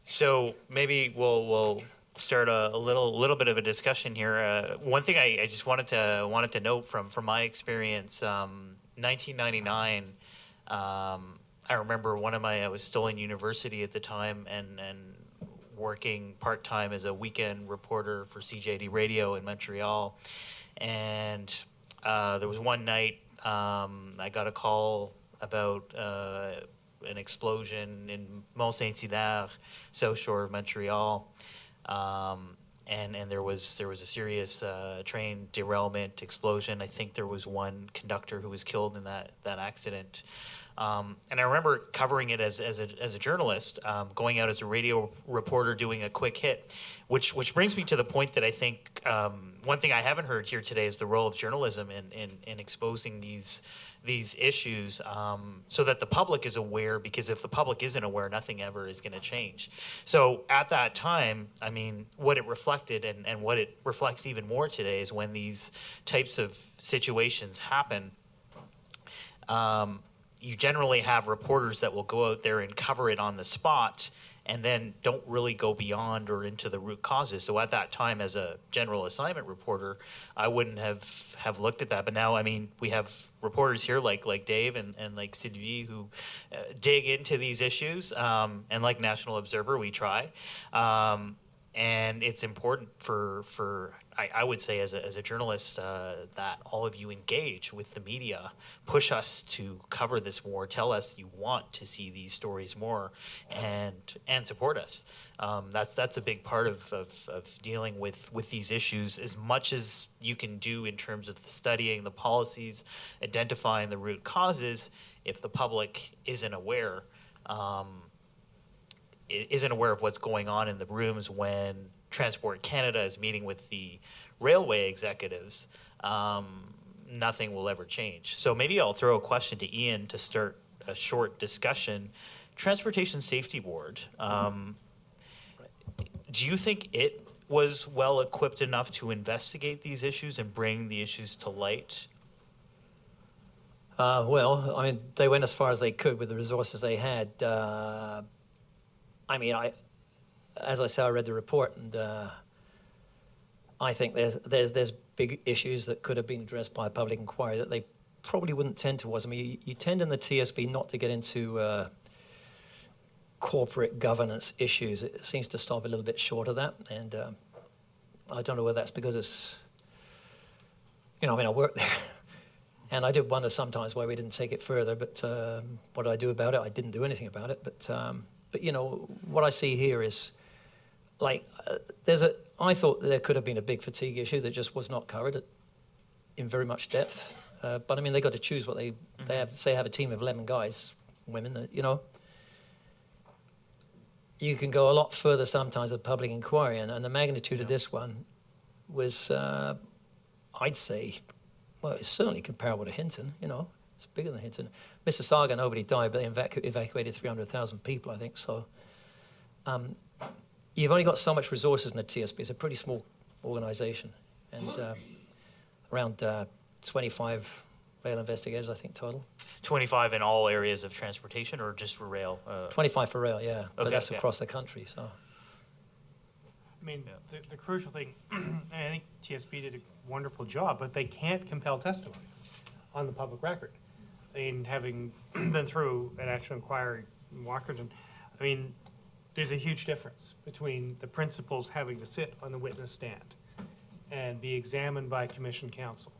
So maybe we'll start a little bit of a discussion here. One thing I just wanted to note from my experience, 1999. I remember I was still in university at the time and working part-time as a weekend reporter for CJD Radio in Montreal. And there was one night I got a call about an explosion in Mont-Saint-Hilaire, south shore of Montreal. And there was a serious train derailment, explosion. I think there was one conductor who was killed in that accident. And I remember covering it as a journalist, going out as a radio reporter, doing a quick hit, which brings me to the point that I think one thing I haven't heard here today is the role of journalism in exposing these issues, so that the public is aware, because if the public isn't aware, nothing ever is going to change. So at that time, I mean, what it reflected and what it reflects even more today is when these types of situations happen, you generally have reporters that will go out there and cover it on the spot and then don't really go beyond or into the root causes. So at that time, as a general assignment reporter, I wouldn't have looked at that. But now, I mean, we have reporters here like Dave and like Sylvie who dig into these issues, and like National Observer, we try. And it's important for I would say as a journalist that all of you engage with the media, push us to cover this more, tell us you want to see these stories more, and support us. That's a big part of dealing with these issues, as much as you can do in terms of the studying the policies, identifying the root causes. If the public isn't aware of what's going on in the rooms when Transport Canada is meeting with the railway executives, nothing will ever change. So maybe I'll throw a question to Ian to start a short discussion. Transportation Safety Board, do you think it was well equipped enough to investigate these issues and bring the issues to light? Well, I mean, they went as far as they could with the resources they had. I mean, as I say, I read the report, and I think there's big issues that could have been addressed by a public inquiry that they probably wouldn't tend towards. I mean, you tend in the TSB not to get into corporate governance issues. It seems to stop a little bit short of that, and I don't know whether that's because it's, I mean, I worked there, and I did wonder sometimes why we didn't take it further, but what did I do about it? I didn't do anything about it, but what I see here is, like, I thought there could have been a big fatigue issue that just was not covered in very much depth. But I mean, they got to choose what they have. Say, have a team of 11 guys, women. You can go a lot further sometimes with public inquiry, and the magnitude of this one was, I'd say, well, it's certainly comparable to Hinton. It's bigger than Hinton. Mississauga, nobody died, but they evacuated 300,000 people, I think. So you've only got so much resources in the TSB. It's a pretty small organization. And around 25 rail investigators, I think, total. 25 in all areas of transportation, or just for rail? 25 for rail, yeah. But Okay, that's yeah. across the country, so. I mean, the crucial thing, and I think TSB did a wonderful job, but they can't compel testimony on the public record. I mean, having been through an actual inquiry in Walkerton, I mean, there's a huge difference between the principals having to sit on the witness stand and be examined by commission counsel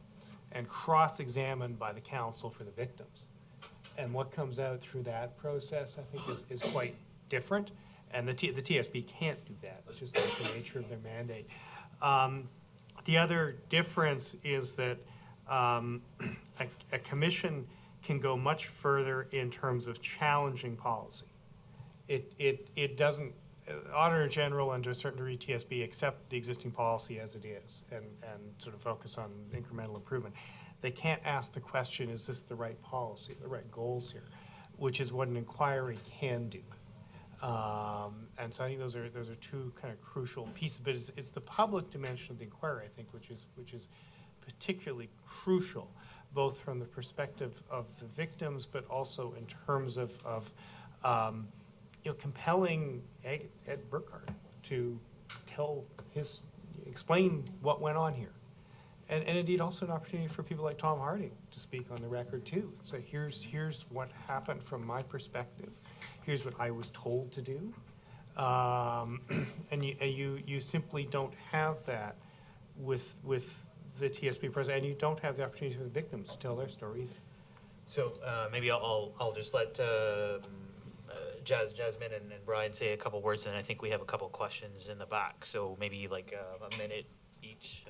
and cross-examined by the counsel for the victims. And what comes out through that process, I think, is quite different. And the TSB can't do that. It's just like the nature of their mandate. The other difference is that a commission can go much further in terms of challenging policy. It doesn't, Auditor General and to a certain degree TSB accept the existing policy as it is and sort of focus on incremental improvement. They can't ask the question, is this the right policy, the right goals here, which is what an inquiry can do. And so I think those are two kind of crucial pieces, but it's the public dimension of the inquiry, I think, which is particularly crucial, both from the perspective of the victims, but also in terms of compelling Ed Burkhardt to explain what went on here. And indeed also an opportunity for people like Tom Harding to speak on the record too. So here's what happened from my perspective. Here's what I was told to do. And you simply don't have that with the TSB president, and you don't have the opportunity for the victims to tell their story either. So maybe I'll just let Jasmine and Brian say a couple words, and I think we have a couple questions in the back. So maybe like a minute each.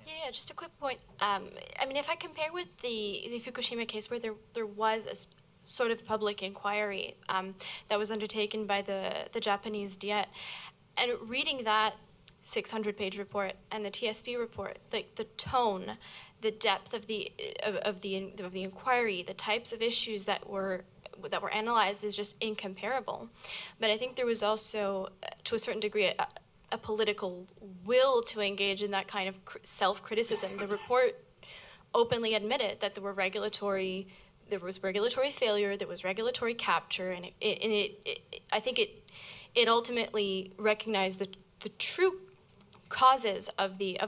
Yeah, just a quick point. I mean, if I compare with the Fukushima case where there was a sort of public inquiry that was undertaken by the Japanese Diet, and reading that 600-page report and the TSB report, the tone, the depth of the inquiry, the types of issues that were analyzed is just incomparable. But I think there was also, to a certain degree, a political will to engage in that kind of self-criticism. The report openly admitted that there was regulatory failure, there was regulatory capture, and I think it ultimately recognized the true causes of the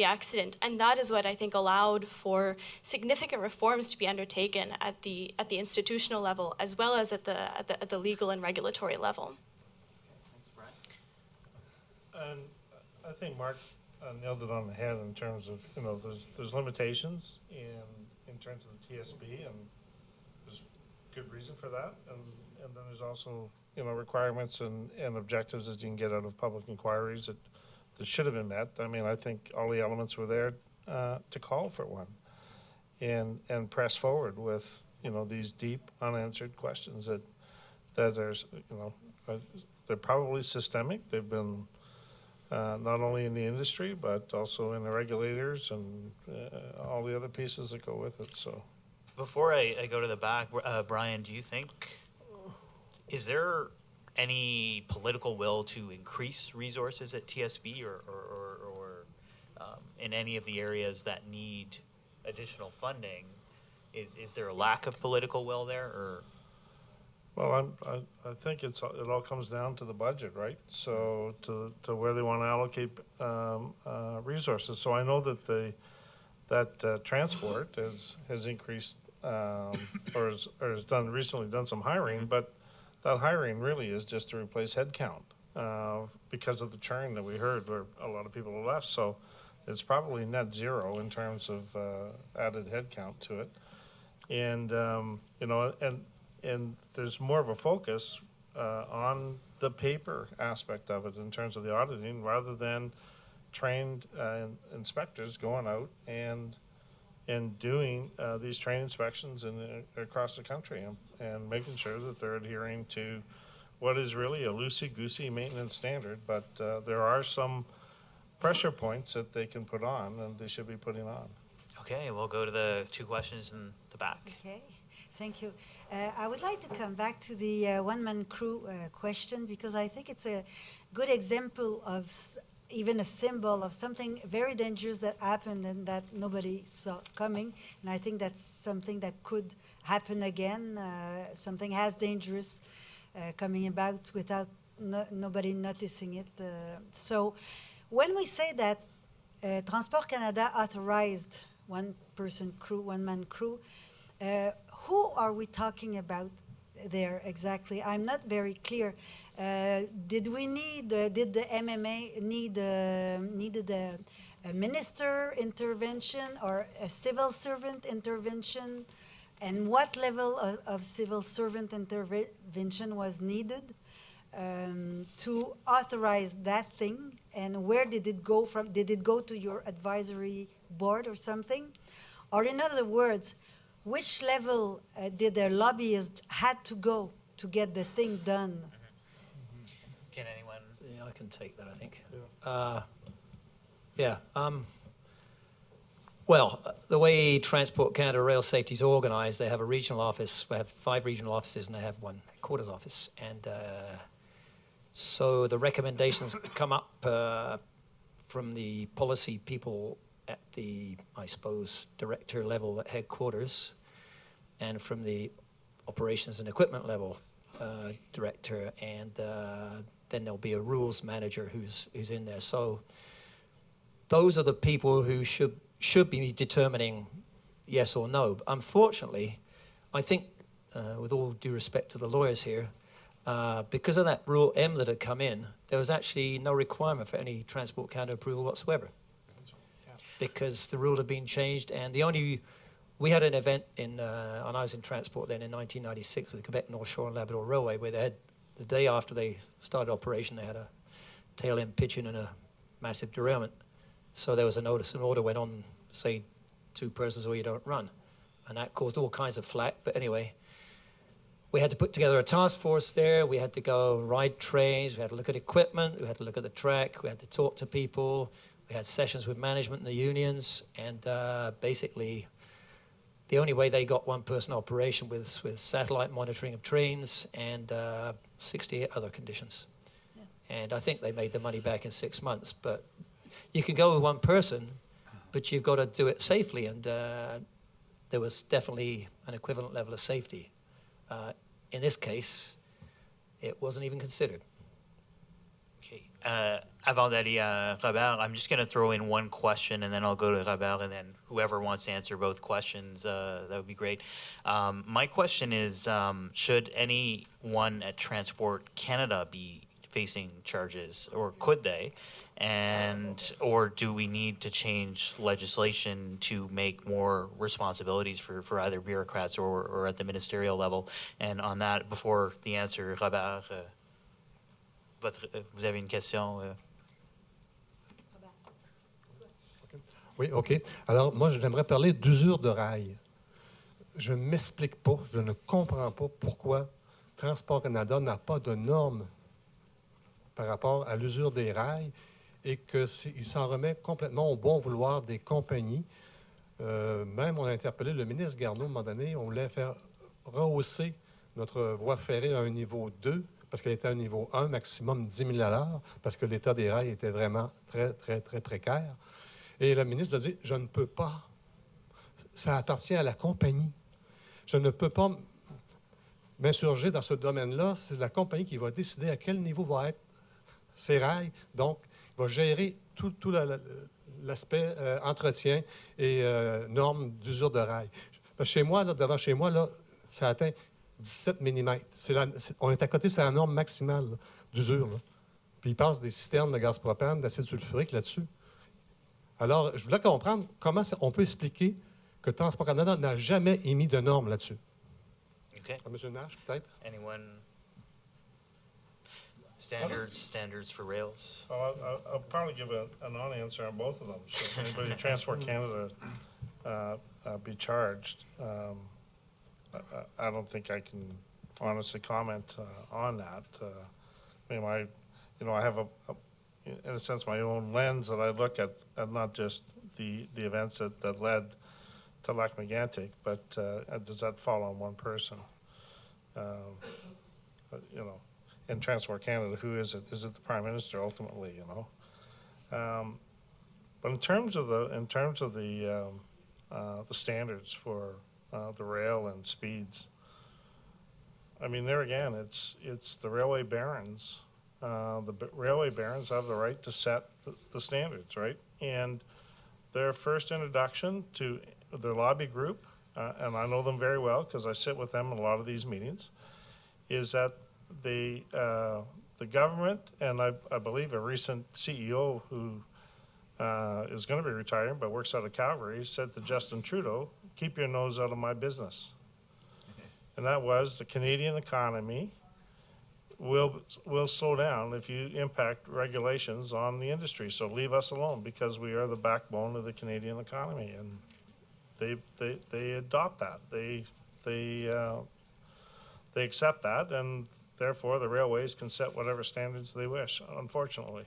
accident, and that is what I think allowed for significant reforms to be undertaken at the institutional level as well as at the legal and regulatory level. And I think Mark nailed it on the head in terms of, there's limitations in terms of the TSB, and there's good reason for that. And then there's also, requirements and objectives that you can get out of public inquiries that should have been met. I mean, I think all the elements were there to call for one and press forward with, these deep unanswered questions that are, they're probably systemic. They've been not only in the industry, but also in the regulators and all the other pieces that go with it. So, Before I go to the back, Brian, do you think, is there any political will to increase resources at TSB or in any of the areas that need additional funding? Is there a lack of political will there, or? Well, I think it all comes down to the budget, right? So to where they want to allocate resources. So I know that transport has increased or has recently done some hiring, but that hiring really is just to replace headcount because of the churn that we heard where a lot of people have left. So it's probably net zero in terms of added headcount to it, and there's more of a focus on the paper aspect of it in terms of the auditing rather than trained inspectors going out and doing these train inspections across the country and making sure that they're adhering to what is really a loosey-goosey maintenance standard. But there are some pressure points that they can put on and they should be putting on. Okay, we'll go to the two questions in the back. Okay, thank you. I would like to come back to the one-man crew question because I think it's a good example of even a symbol of something very dangerous that happened and that nobody saw coming. And I think that's something that could happen again, something as dangerous coming about without nobody noticing it. So when we say that Transport Canada authorized one-man crew, who are we talking about there exactly? I'm not very clear. Did the MMA needed a minister intervention or a civil servant intervention? And what level of civil servant intervention was needed to authorize that thing? And where did it go from? Did it go to your advisory board or something? Or in other words, which level did the lobbyist had to go to get the thing done? Can anyone? Yeah, I can take that, I think. Yeah. Well, the way Transport Canada Rail Safety is organized, they have a regional office. They have 5 regional offices, and they have one headquarters office. And so the recommendations come up from the policy people at the, I suppose, director level at headquarters, and from the operations and equipment level director, and then there'll be a rules manager who's in there. So those are the people who should be determining yes or no. But unfortunately, I think, with all due respect to the lawyers here, because of that Rule M that had come in, there was actually no requirement for any Transport Canada approval whatsoever. because the rule had been changed, and we had an event and I was in transport then in 1996 with the Quebec North Shore and Labrador Railway, where they had, the day after they started operation, they had a tail end pitching and a massive derailment. So there was a notice, an order went on, say, 2 persons or you don't run. And that caused all kinds of flack. But anyway, we had to put together a task force there. We had to go ride trains. We had to look at equipment. We had to look at the track. We had to talk to people. We had sessions with management and the unions. And basically, the only way they got one-person operation was with satellite monitoring of trains and 68 other conditions. Yeah. And I think they made the money back in 6 months. But you can go with one person, but you've got to do it safely. And there was definitely an equivalent level of safety. In this case, it wasn't even considered. Okay. Avant d'aller à Robert, I'm just going to throw in one question, and then I'll go to Robert, and then whoever wants to answer both questions, that would be great. My question is, should anyone at Transport Canada be facing charges, or could they? Or do we need to change legislation to make more responsibilities for either bureaucrats or at the ministerial level? And on that, before the answer, Robert, vous avez une question? Oui, OK. Alors, moi, j'aimerais parler d'usure de rail. Je ne m'explique pas, je ne comprends pas pourquoi Transport Canada n'a pas de normes par rapport à l'usure des rails et qu'il s'en remet complètement au bon vouloir des compagnies. Même, on a interpellé le ministre Garneau à un moment donné, on voulait faire rehausser notre voie ferrée à un niveau 2, parce qu'elle était à un niveau 1, maximum 10 000 $, parce que l'état des rails était vraiment très, très, très précaire. Et le ministre a dit, je ne peux pas. Ça appartient à la compagnie. Je ne peux pas m'insurger dans ce domaine-là. C'est la compagnie qui va décider à quel niveau va être ces rails. Donc, il va gérer tout l'aspect entretien et normes d'usure de rails. Chez moi, là, devant chez moi, là, ça atteint 17 mm. On est à côté de la norme maximale d'usure. Puis ils passent des citernes de gaz propane, d'acide sulfurique là-dessus. Alors, je voulais comprendre comment on peut expliquer que Transport Canada n'a jamais émis de normes là-dessus. Okay. Monsieur Nash, peut-être? Anyone? Standards for rails? Well, I'll probably give a non-answer on both of them. Should anybody at Transport Canada be charged? I don't think I can honestly comment on that. I mean, I have in a sense, my own lens that I look at not just the events that led to Lac-Mégantic, but does that fall on one person? In Transport Canada, who is it? Is it the Prime Minister ultimately? But in terms of the standards for the rail and speeds, I mean, there again, it's the railway barons. The railway barons have the right to set the standards, right? And their first introduction to their lobby group, and I know them very well because I sit with them in a lot of these meetings, is that the government, and I believe a recent CEO who is going to be retiring but works out of Calgary, said to Justin Trudeau, keep your nose out of my business. And that was the Canadian economy will slow down if you impact regulations on the industry. So leave us alone because we are the backbone of the Canadian economy, and they adopt that. They accept that, and therefore the railways can set whatever standards they wish. Unfortunately.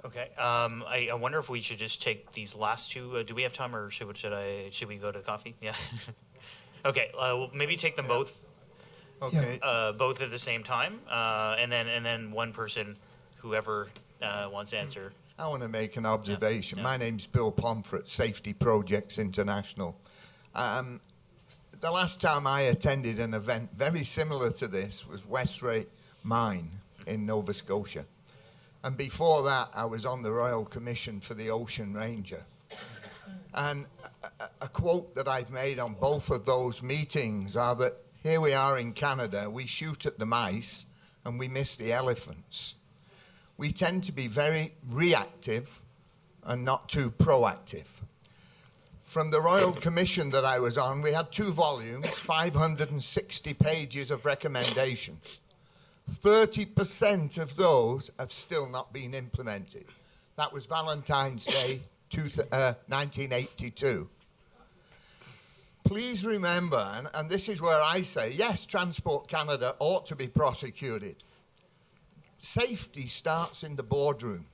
Okay. I wonder if we should just take these last two. Do we have time, or should we go to coffee? Yeah. Okay. Well, maybe take them both. Okay. Both at the same time, and then one person, whoever wants to answer. I want to make an observation. Yeah. My name's Bill Pomfret, Safety Projects International. The last time I attended an event very similar to this was Westray Mine in Nova Scotia. And before that, I was on the Royal Commission for the Ocean Ranger. And a quote that I've made on both of those meetings are that here we are in Canada, we shoot at the mice and we miss the elephants. We tend to be very reactive and not too proactive. From the Royal Commission that I was on, we had 2 volumes, 560 pages of recommendations. 30% of those have still not been implemented. That was Valentine's Day 1982. Please remember, and this is where I say, yes, Transport Canada ought to be prosecuted. Safety starts in the boardroom.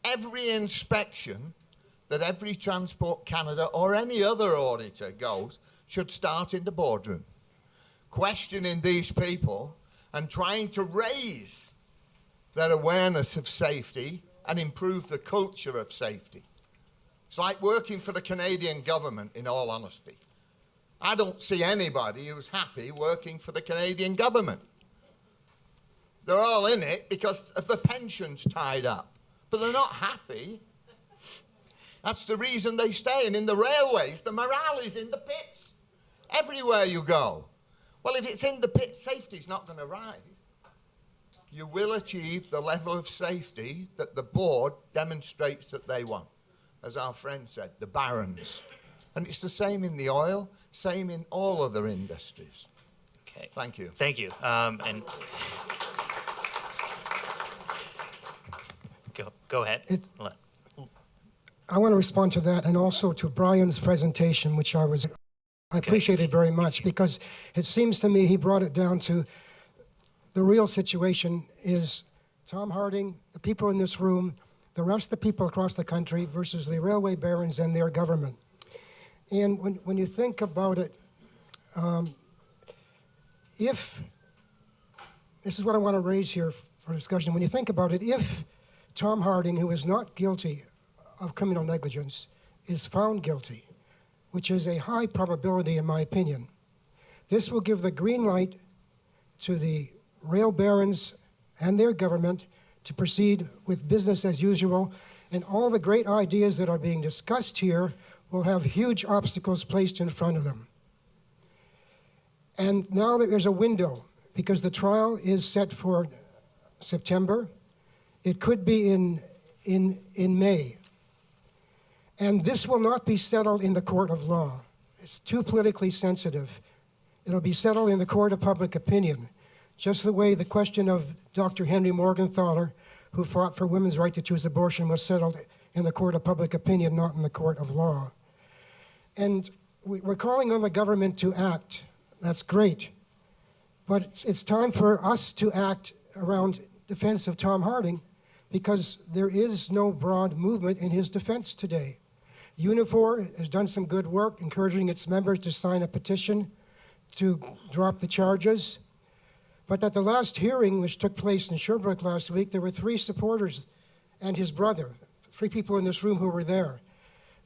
Every inspection that every Transport Canada or any other auditor goes should start in the boardroom. Questioning these people and trying to raise their awareness of safety and improve the culture of safety. It's like working for the Canadian government, in all honesty. I don't see anybody who's happy working for the Canadian government. They're all in it because of the pensions tied up, but they're not happy. That's the reason they stay. And in the railways, the morale is in the pits. Everywhere you go. Well, if it's in the pits, safety's not going to rise. You will achieve the level of safety that the board demonstrates that they want. As our friend said, the barons. And it's the same in the oil, same in all other industries. Okay. Thank you. Thank you. And go ahead. I want to respond to that and also to Brian's presentation, which I appreciated very much, because it seems to me he brought it down to the real situation is Tom Harding, the people in this room, the rest of the people across the country versus the railway barons and their government. And when you think about it, if, this is what I want to raise here for discussion, when you think about it, if Tom Harding, who is not guilty of criminal negligence, is found guilty, which is a high probability in my opinion, this will give the green light to the rail barons and their government to proceed with business as usual, and all the great ideas that are being discussed here will have huge obstacles placed in front of them. And now there's a window, because the trial is set for September. It could be in May. And this will not be settled in the court of law. It's too politically sensitive. It'll be settled in the court of public opinion, just the way the question of Dr. Henry Morgenthaler, who fought for women's right to choose abortion, was settled in the court of public opinion, not in the court of law. And we're calling on the government to act. That's great. But it's time for us to act around defense of Tom Harding, because there is no broad movement in his defense today. Unifor has done some good work encouraging its members to sign a petition to drop the charges. But at the last hearing, which took place in Sherbrooke last week, there were 3 supporters and his brother, 3 people in this room who were there.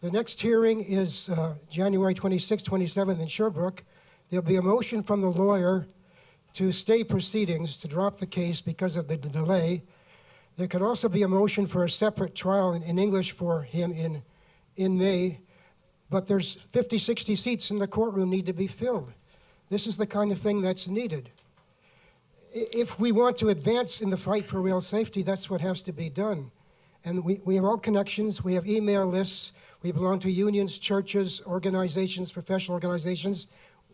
The next hearing is January 26th, 27th in Sherbrooke. There'll be a motion from the lawyer to stay proceedings, to drop the case because of the delay. There could also be a motion for a separate trial in English for him in May, but there's 50, 60 seats in the courtroom need to be filled. This is the kind of thing that's needed. If we want to advance in the fight for rail safety, that's what has to be done. And we have all connections, we have email lists, we belong to unions, churches, organizations, professional organizations.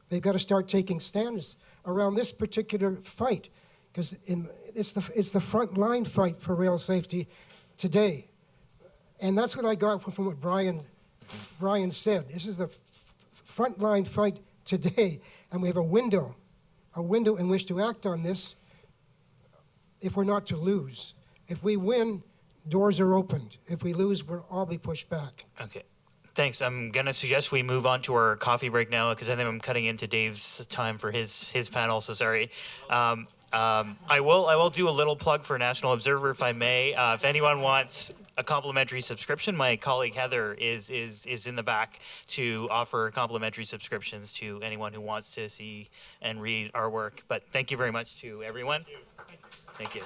They've got to start taking stands around this particular fight, because it's the front line fight for rail safety today. And that's what I got from what Brian said. This is the front line fight today, and we have a window in which to act on this if we're not to lose. If we win, doors are opened. If we lose, we'll all be pushed back. Okay. Thanks. I'm going to suggest we move on to our coffee break now, because I think I'm cutting into Dave's time for his panel, so sorry. I will do a little plug for National Observer, if I may. If anyone wants a complimentary subscription, my colleague Heather is in the back to offer complimentary subscriptions to anyone who wants to see and read our work. But thank you very much to everyone. Thank you.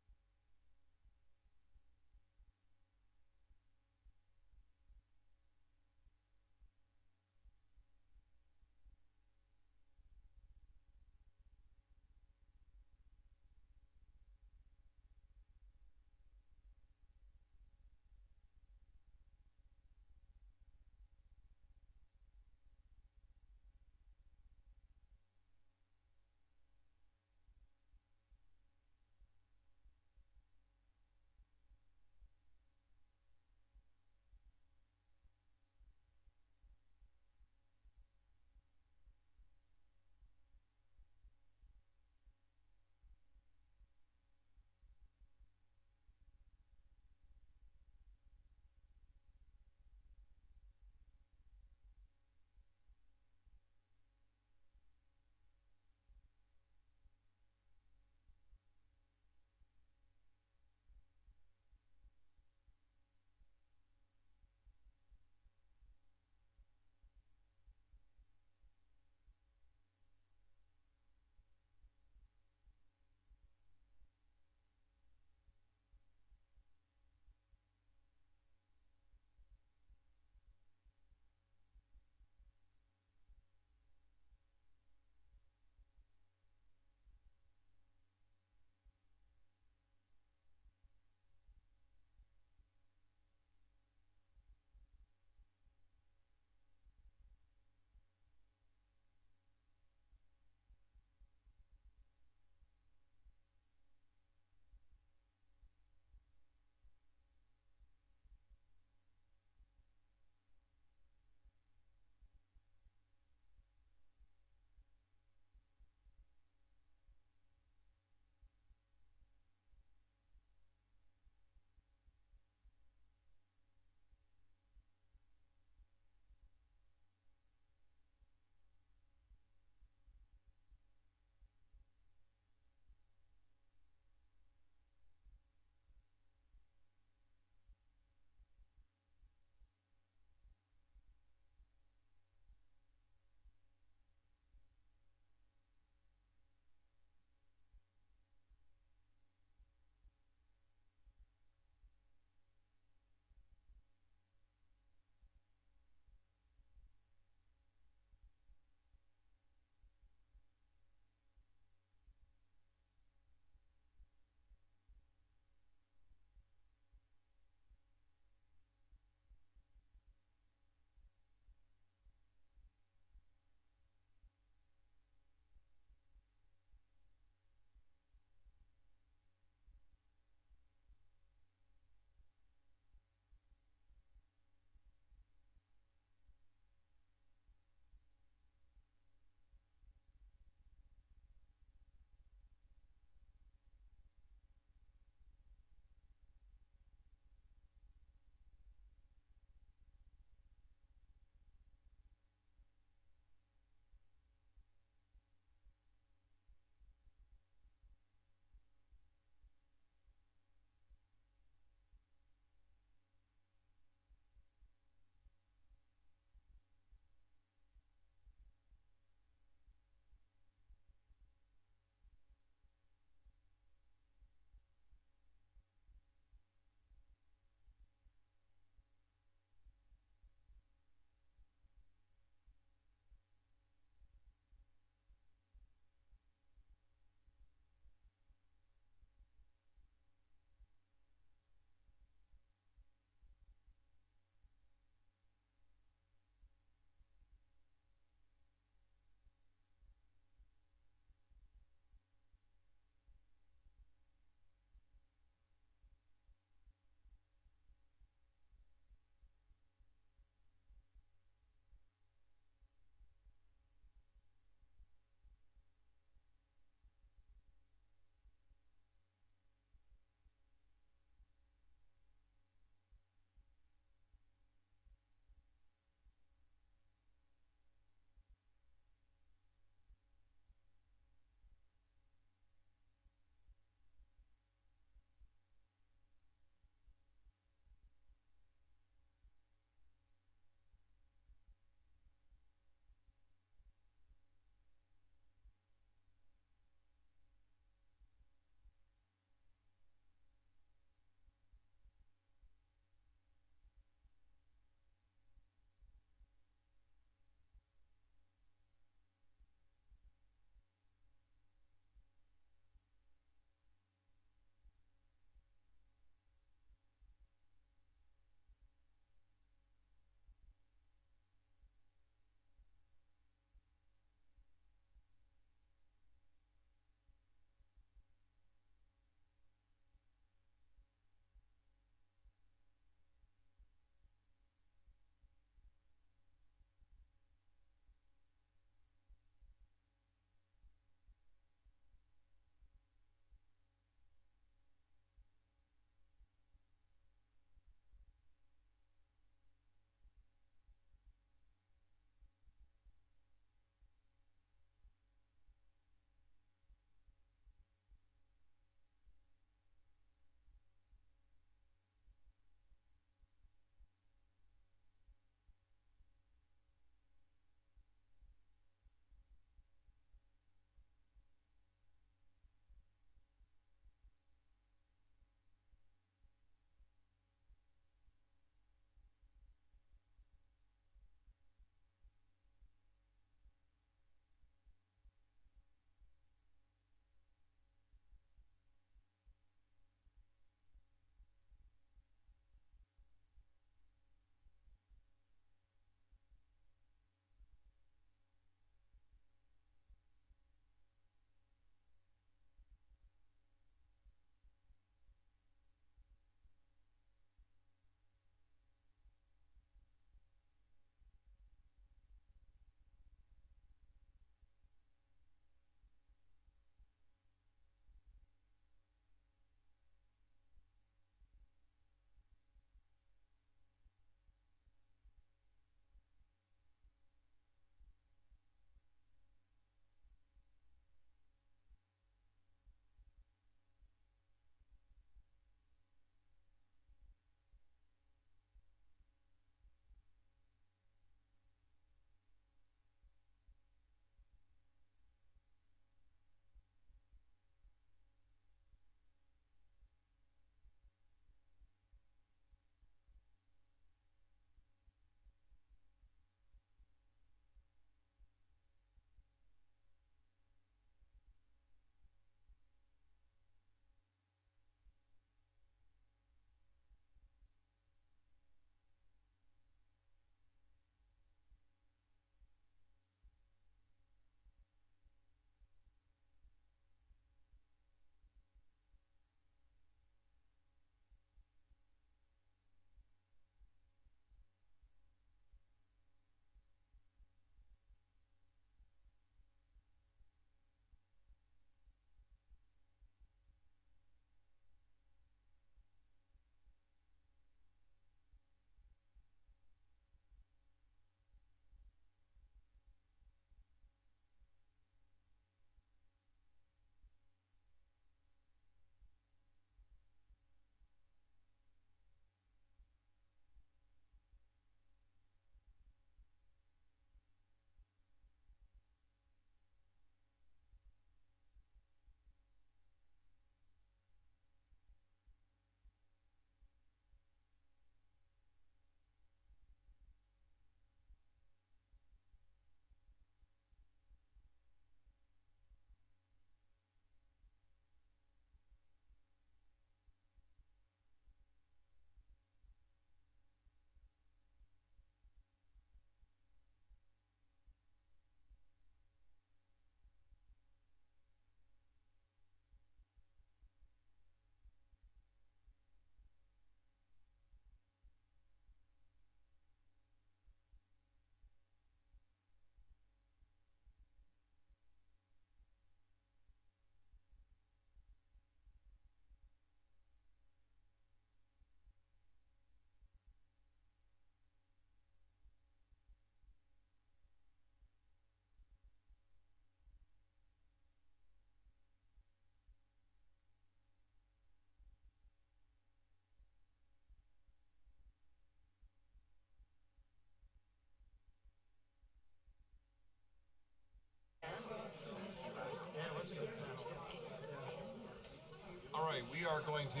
are going to,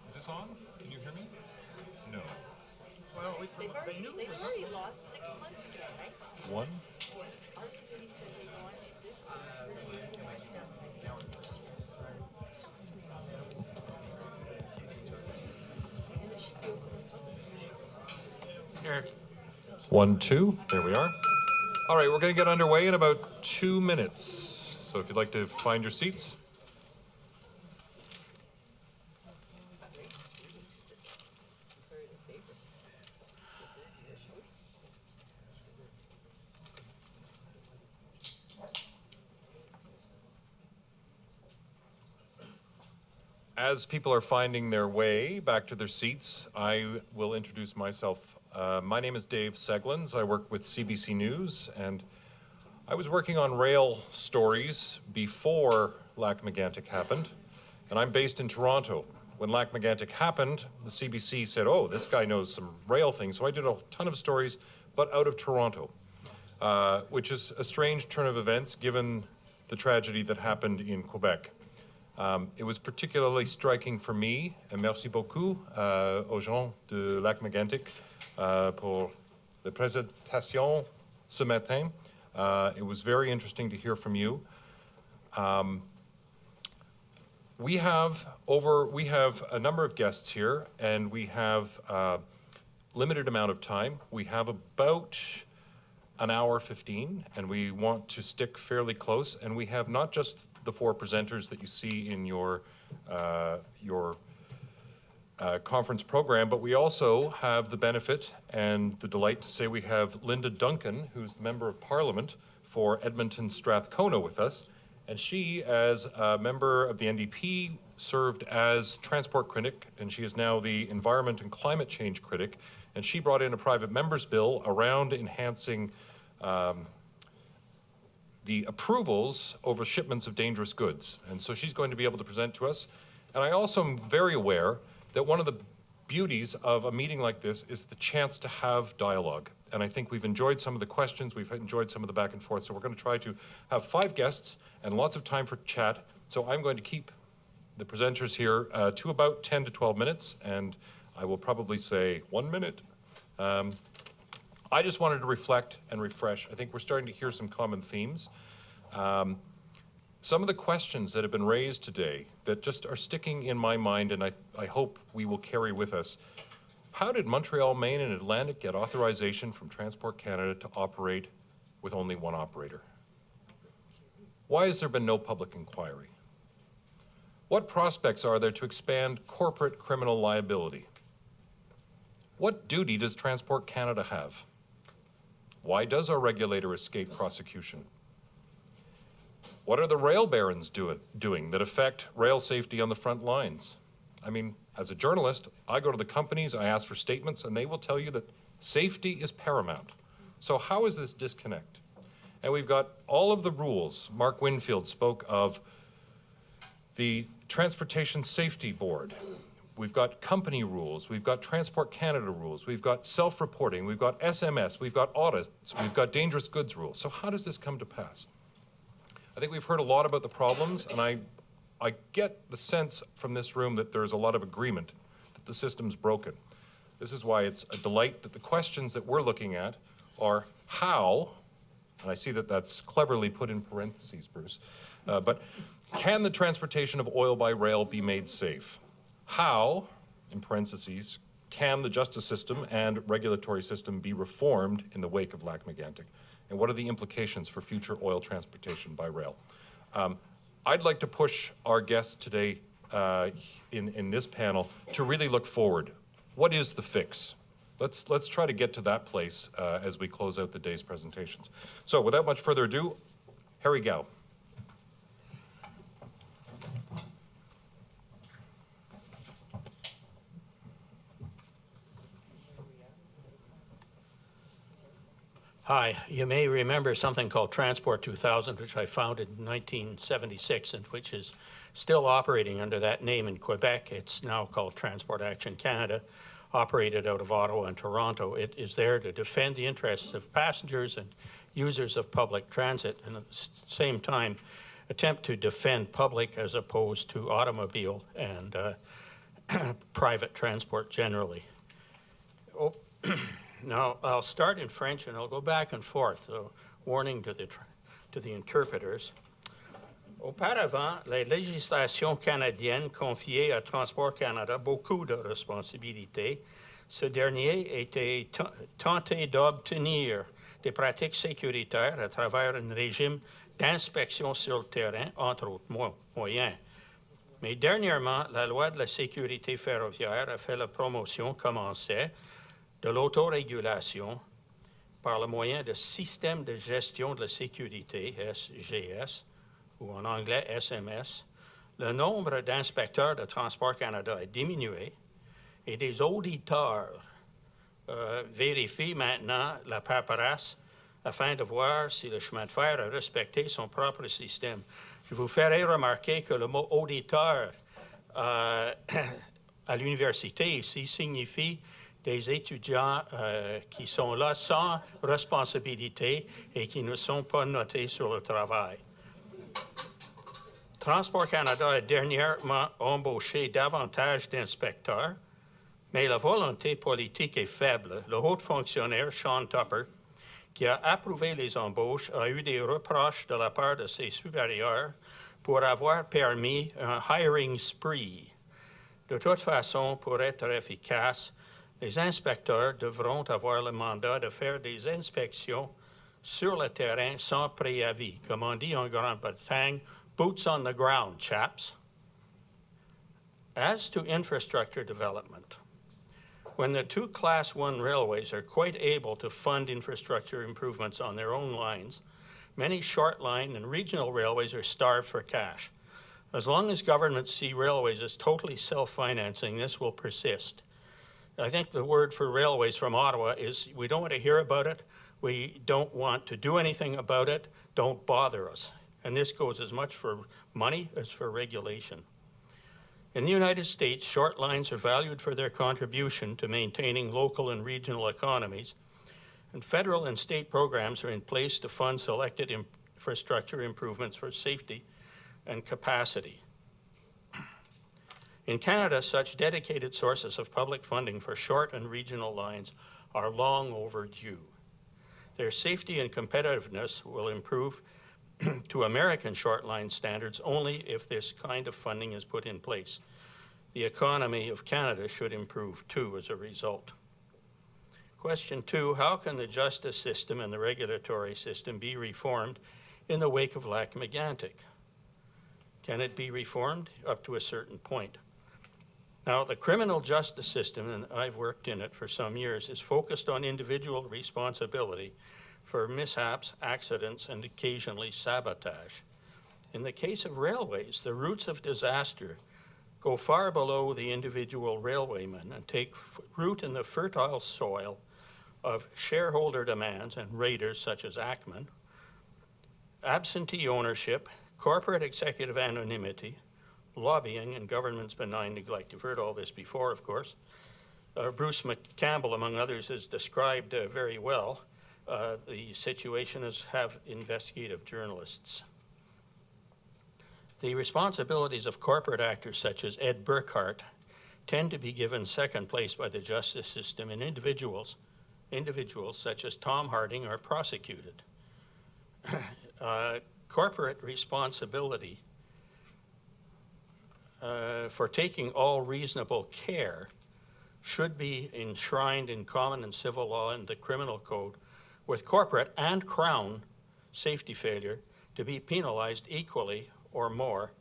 is this on? Can you hear me? No. Well, They've already lost 6 months ago, right? One? Our committee said they wanted this done. Here. 1, 2, there we are. All right, we're going to get underway in about 2 minutes. So if you'd like to find your seats. As people are finding their way back to their seats, I will introduce myself. My name is Dave Seglins. I work with CBC News, and I was working on rail stories before Lac-Mégantic happened, and I'm based in Toronto. When Lac-Mégantic happened, the CBC said, oh, this guy knows some rail things, so I did a ton of stories, but out of Toronto, which is a strange turn of events given the tragedy that happened in Quebec. It was particularly striking for me, et merci beaucoup aux gens de Lac-Mégantic pour la présentation ce matin. It was very interesting to hear from you. We have a number of guests here, and we have a limited amount of time. We have about an hour 15, and we want to stick fairly close, and we have not just the 4 presenters that you see in your conference program, but we also have the benefit and the delight to say we have Linda Duncan, who's the Member of Parliament for Edmonton Strathcona with us, and she, as a member of the NDP, served as transport critic, and she is now the environment and climate change critic, and she brought in a private member's bill around enhancing the approvals over shipments of dangerous goods. And so she's going to be able to present to us. And I also am very aware that one of the beauties of a meeting like this is the chance to have dialogue. And I think we've enjoyed some of the questions, we've enjoyed some of the back and forth, so we're going to try to have 5 guests and lots of time for chat. So I'm going to keep the presenters here to about 10 to 12 minutes, and I will probably say 1 minute. I just wanted to reflect and refresh. I think we're starting to hear some common themes. Some of the questions that have been raised today that just are sticking in my mind, and I hope we will carry with us. How did Montreal, Maine, and Atlantic get authorization from Transport Canada to operate with only one operator? Why has there been no public inquiry? What prospects are there to expand corporate criminal liability? What duty does Transport Canada have? Why does our regulator escape prosecution? What are the rail barons doing that affect rail safety on the front lines? I mean, as a journalist, I go to the companies, I ask for statements, and they will tell you that safety is paramount. So how is this disconnect? And we've got all of the rules. Mark Winfield spoke of the Transportation Safety Board. We've got company rules, we've got Transport Canada rules, we've got self-reporting, we've got SMS, we've got audits, we've got dangerous goods rules. So how does this come to pass? I think we've heard a lot about the problems, and I get the sense from this room that there's a lot of agreement that the system's broken. This is why it's a delight that the questions that we're looking at are how, and I see that that's cleverly put in parentheses, Bruce, but can the transportation of oil by rail be made safe? How, in parentheses, can the justice system and regulatory system be reformed in the wake of Lac-Mégantic? And what are the implications for future oil transportation by rail? I'd like to push our guests today in this panel to really look forward. What is the fix? Let's try to get to that place as we close out the day's presentations. So without much further ado, Harry Gao. Hi, you may remember something called Transport 2000, which I founded in 1976 and which is still operating under that name in Quebec. It's now called Transport Action Canada, operated out of Ottawa and Toronto. It is there to defend the interests of passengers and users of public transit, and at the same time attempt to defend public as opposed to automobile and private transport generally. Oh, now, I'll start in French and I'll go back and forth, so warning to the interpreters. Auparavant, la législation canadienne confiait à Transport Canada beaucoup de responsabilités. Ce dernier était tenté d'obtenir des pratiques sécuritaires à travers un régime d'inspection sur le terrain, entre autres moyens. Mais dernièrement, la loi de la sécurité ferroviaire a fait la promotion, comme on sait, de l'autorégulation par le moyen de systèmes de gestion de la sécurité, SGS, ou en anglais SMS. Le nombre d'inspecteurs de Transport Canada a diminué et des auditeurs vérifient maintenant la paperasse afin de voir si le chemin de fer a respecté son propre système. Je vous ferai remarquer que le mot auditeur à l'université ici signifie des étudiants qui sont là sans responsabilité et qui ne sont pas notés sur le travail. Transport Canada a dernièrement embauché davantage d'inspecteurs, mais la volonté politique est faible. Le haut fonctionnaire, Sean Tupper, qui a approuvé les embauches, a eu des reproches de la part de ses supérieurs pour avoir permis un hiring spree. De toute façon, pour être efficace, les inspecteurs devront avoir le mandat de faire des inspections sur le terrain sans préavis. Comme on dit en Grande-Bretagne, boots on the ground, chaps. As to infrastructure development, when the two Class 1 railways are quite able to fund infrastructure improvements on their own lines, many short line and regional railways are starved for cash. As long as governments see railways as totally self-financing, this will persist. I think the word for railways from Ottawa is we don't want to hear about it, we don't want to do anything about it, don't bother us. And this goes as much for money as for regulation. In the United States, short lines are valued for their contribution to maintaining local and regional economies, and federal and state programs are in place to fund selected infrastructure improvements for safety and capacity. In Canada, such dedicated sources of public funding for short and regional lines are long overdue. Their safety and competitiveness will improve to American short line standards only if this kind of funding is put in place. The economy of Canada should improve too as a result. Question 2, how can the justice system and the regulatory system be reformed in the wake of Lac-Mégantic? Can it be reformed? Up to a certain point. Now, the criminal justice system, and I've worked in it for some years, is focused on individual responsibility for mishaps, accidents, and occasionally sabotage. In the case of railways, the roots of disaster go far below the individual railwayman and take root in the fertile soil of shareholder demands and raiders such as Ackman, absentee ownership, corporate executive anonymity, lobbying, and government's benign neglect. You've heard all this before, of course. Bruce McCampbell, among others, has described very well the situation as have investigative journalists. The responsibilities of corporate actors such as Ed Burkhart tend to be given second place by the justice system, and individuals such as Tom Harding are prosecuted. Corporate responsibility for taking all reasonable care should be enshrined in common and civil law and the criminal code, with corporate and Crown safety failure to be penalized equally or more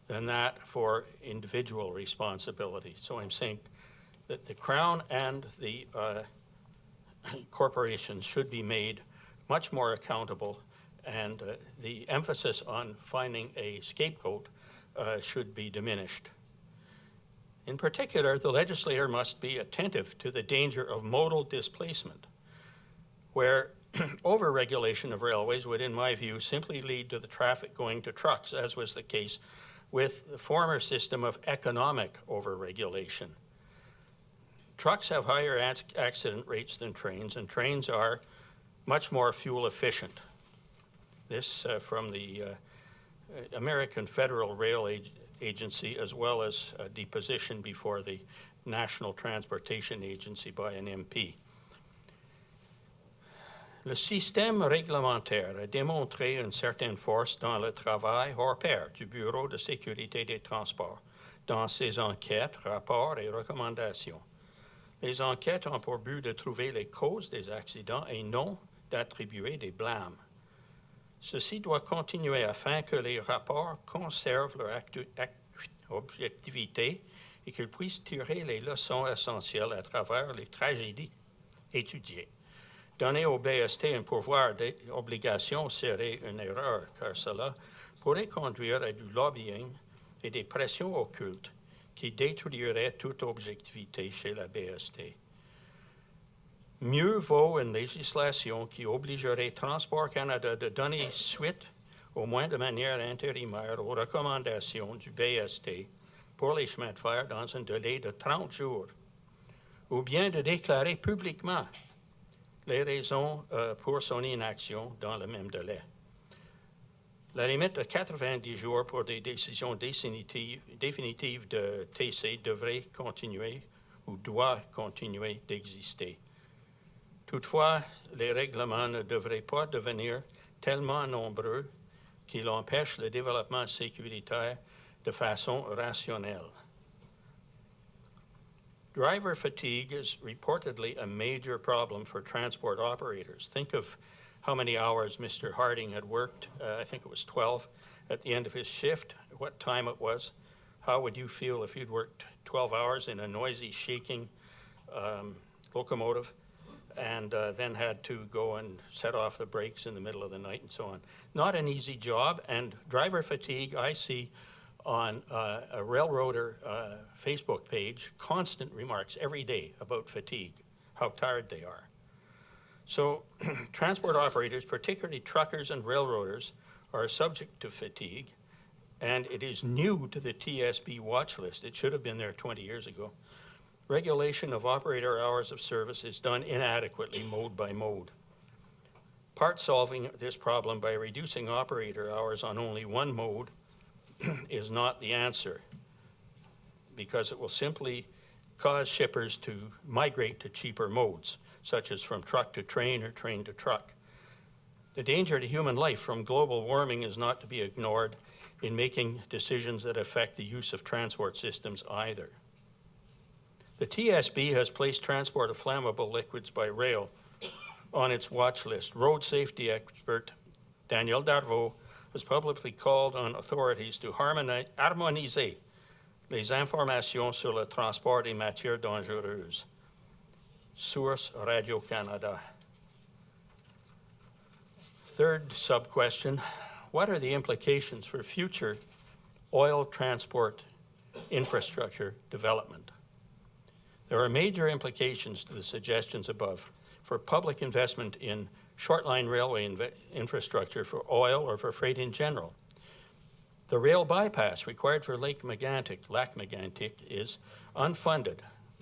than that for individual responsibility. So I'm saying that the Crown and the corporations should be made much more accountable, and the emphasis on finding a scapegoat should be diminished. In particular, the legislator must be attentive to the danger of modal displacement, where over-regulation of railways would, in my view, simply lead to the traffic going to trucks, as was the case with the former system of economic over-regulation. Trucks have higher accident rates than trains, and trains are much more fuel efficient. This from the American Federal Rail Agency, as well as a deposition before the National Transportation Agency by an MP. Le système réglementaire a démontré une certaine force dans le travail hors pair du Bureau de sécurité des transports, dans ses enquêtes, rapports et recommandations. Les enquêtes ont pour but de trouver les causes des accidents et non d'attribuer des blâmes. Ceci doit continuer afin que les rapports conservent leur objectivité et qu'ils puissent tirer les leçons essentielles à travers les tragédies étudiées. Donner au BST un pouvoir d'obligation serait une erreur, car cela pourrait conduire à du lobbying et des pressions occultes qui détruiraient toute objectivité chez la BST. Mieux vaut une législation qui obligerait Transport Canada de donner suite, au moins de manière intérimaire, aux recommandations du BST pour les chemins de fer dans un délai de 30 jours, ou bien de déclarer publiquement les raisons pour son inaction dans le même délai. La limite de 90 jours pour des décisions définitives de TC devrait continuer ou doit continuer d'exister. Toutefois, les règlements ne devraient pas devenir tellement nombreux qu'ils empêchent le développement sécuritaire de façon rationnelle. Driver fatigue is reportedly a major problem for transport operators. Think of how many hours Mr. Harding had worked. I think it was 12 at the end of his shift, what time it was. How would you feel if you'd worked 12 hours in a noisy, shaking locomotive and then had to go and set off the brakes in the middle of the night and so on? Not an easy job, and driver fatigue, I see on a railroader Facebook page, constant remarks every day about fatigue, how tired they are. So transport operators, particularly truckers and railroaders, are subject to fatigue, and it is new to the TSB watch list. It should have been there 20 years ago. Regulation of operator hours of service is done inadequately, mode by mode. Part solving this problem by reducing operator hours on only one mode is not the answer, because it will simply cause shippers to migrate to cheaper modes, such as from truck to train or train to truck. The danger to human life from global warming is not to be ignored in making decisions that affect the use of transport systems either. The TSB has placed transport of flammable liquids by rail on its watch list. Road safety expert Daniel Darvaux has publicly called on authorities to harmoniser les informations sur le transport des matières dangereuses. Source Radio-Canada. Third sub-question, what are the implications for future oil transport infrastructure development? There are major implications to the suggestions above for public investment in short-line railway infrastructure for oil or for freight in general. The rail bypass required for Lac-Mégantic is unfunded,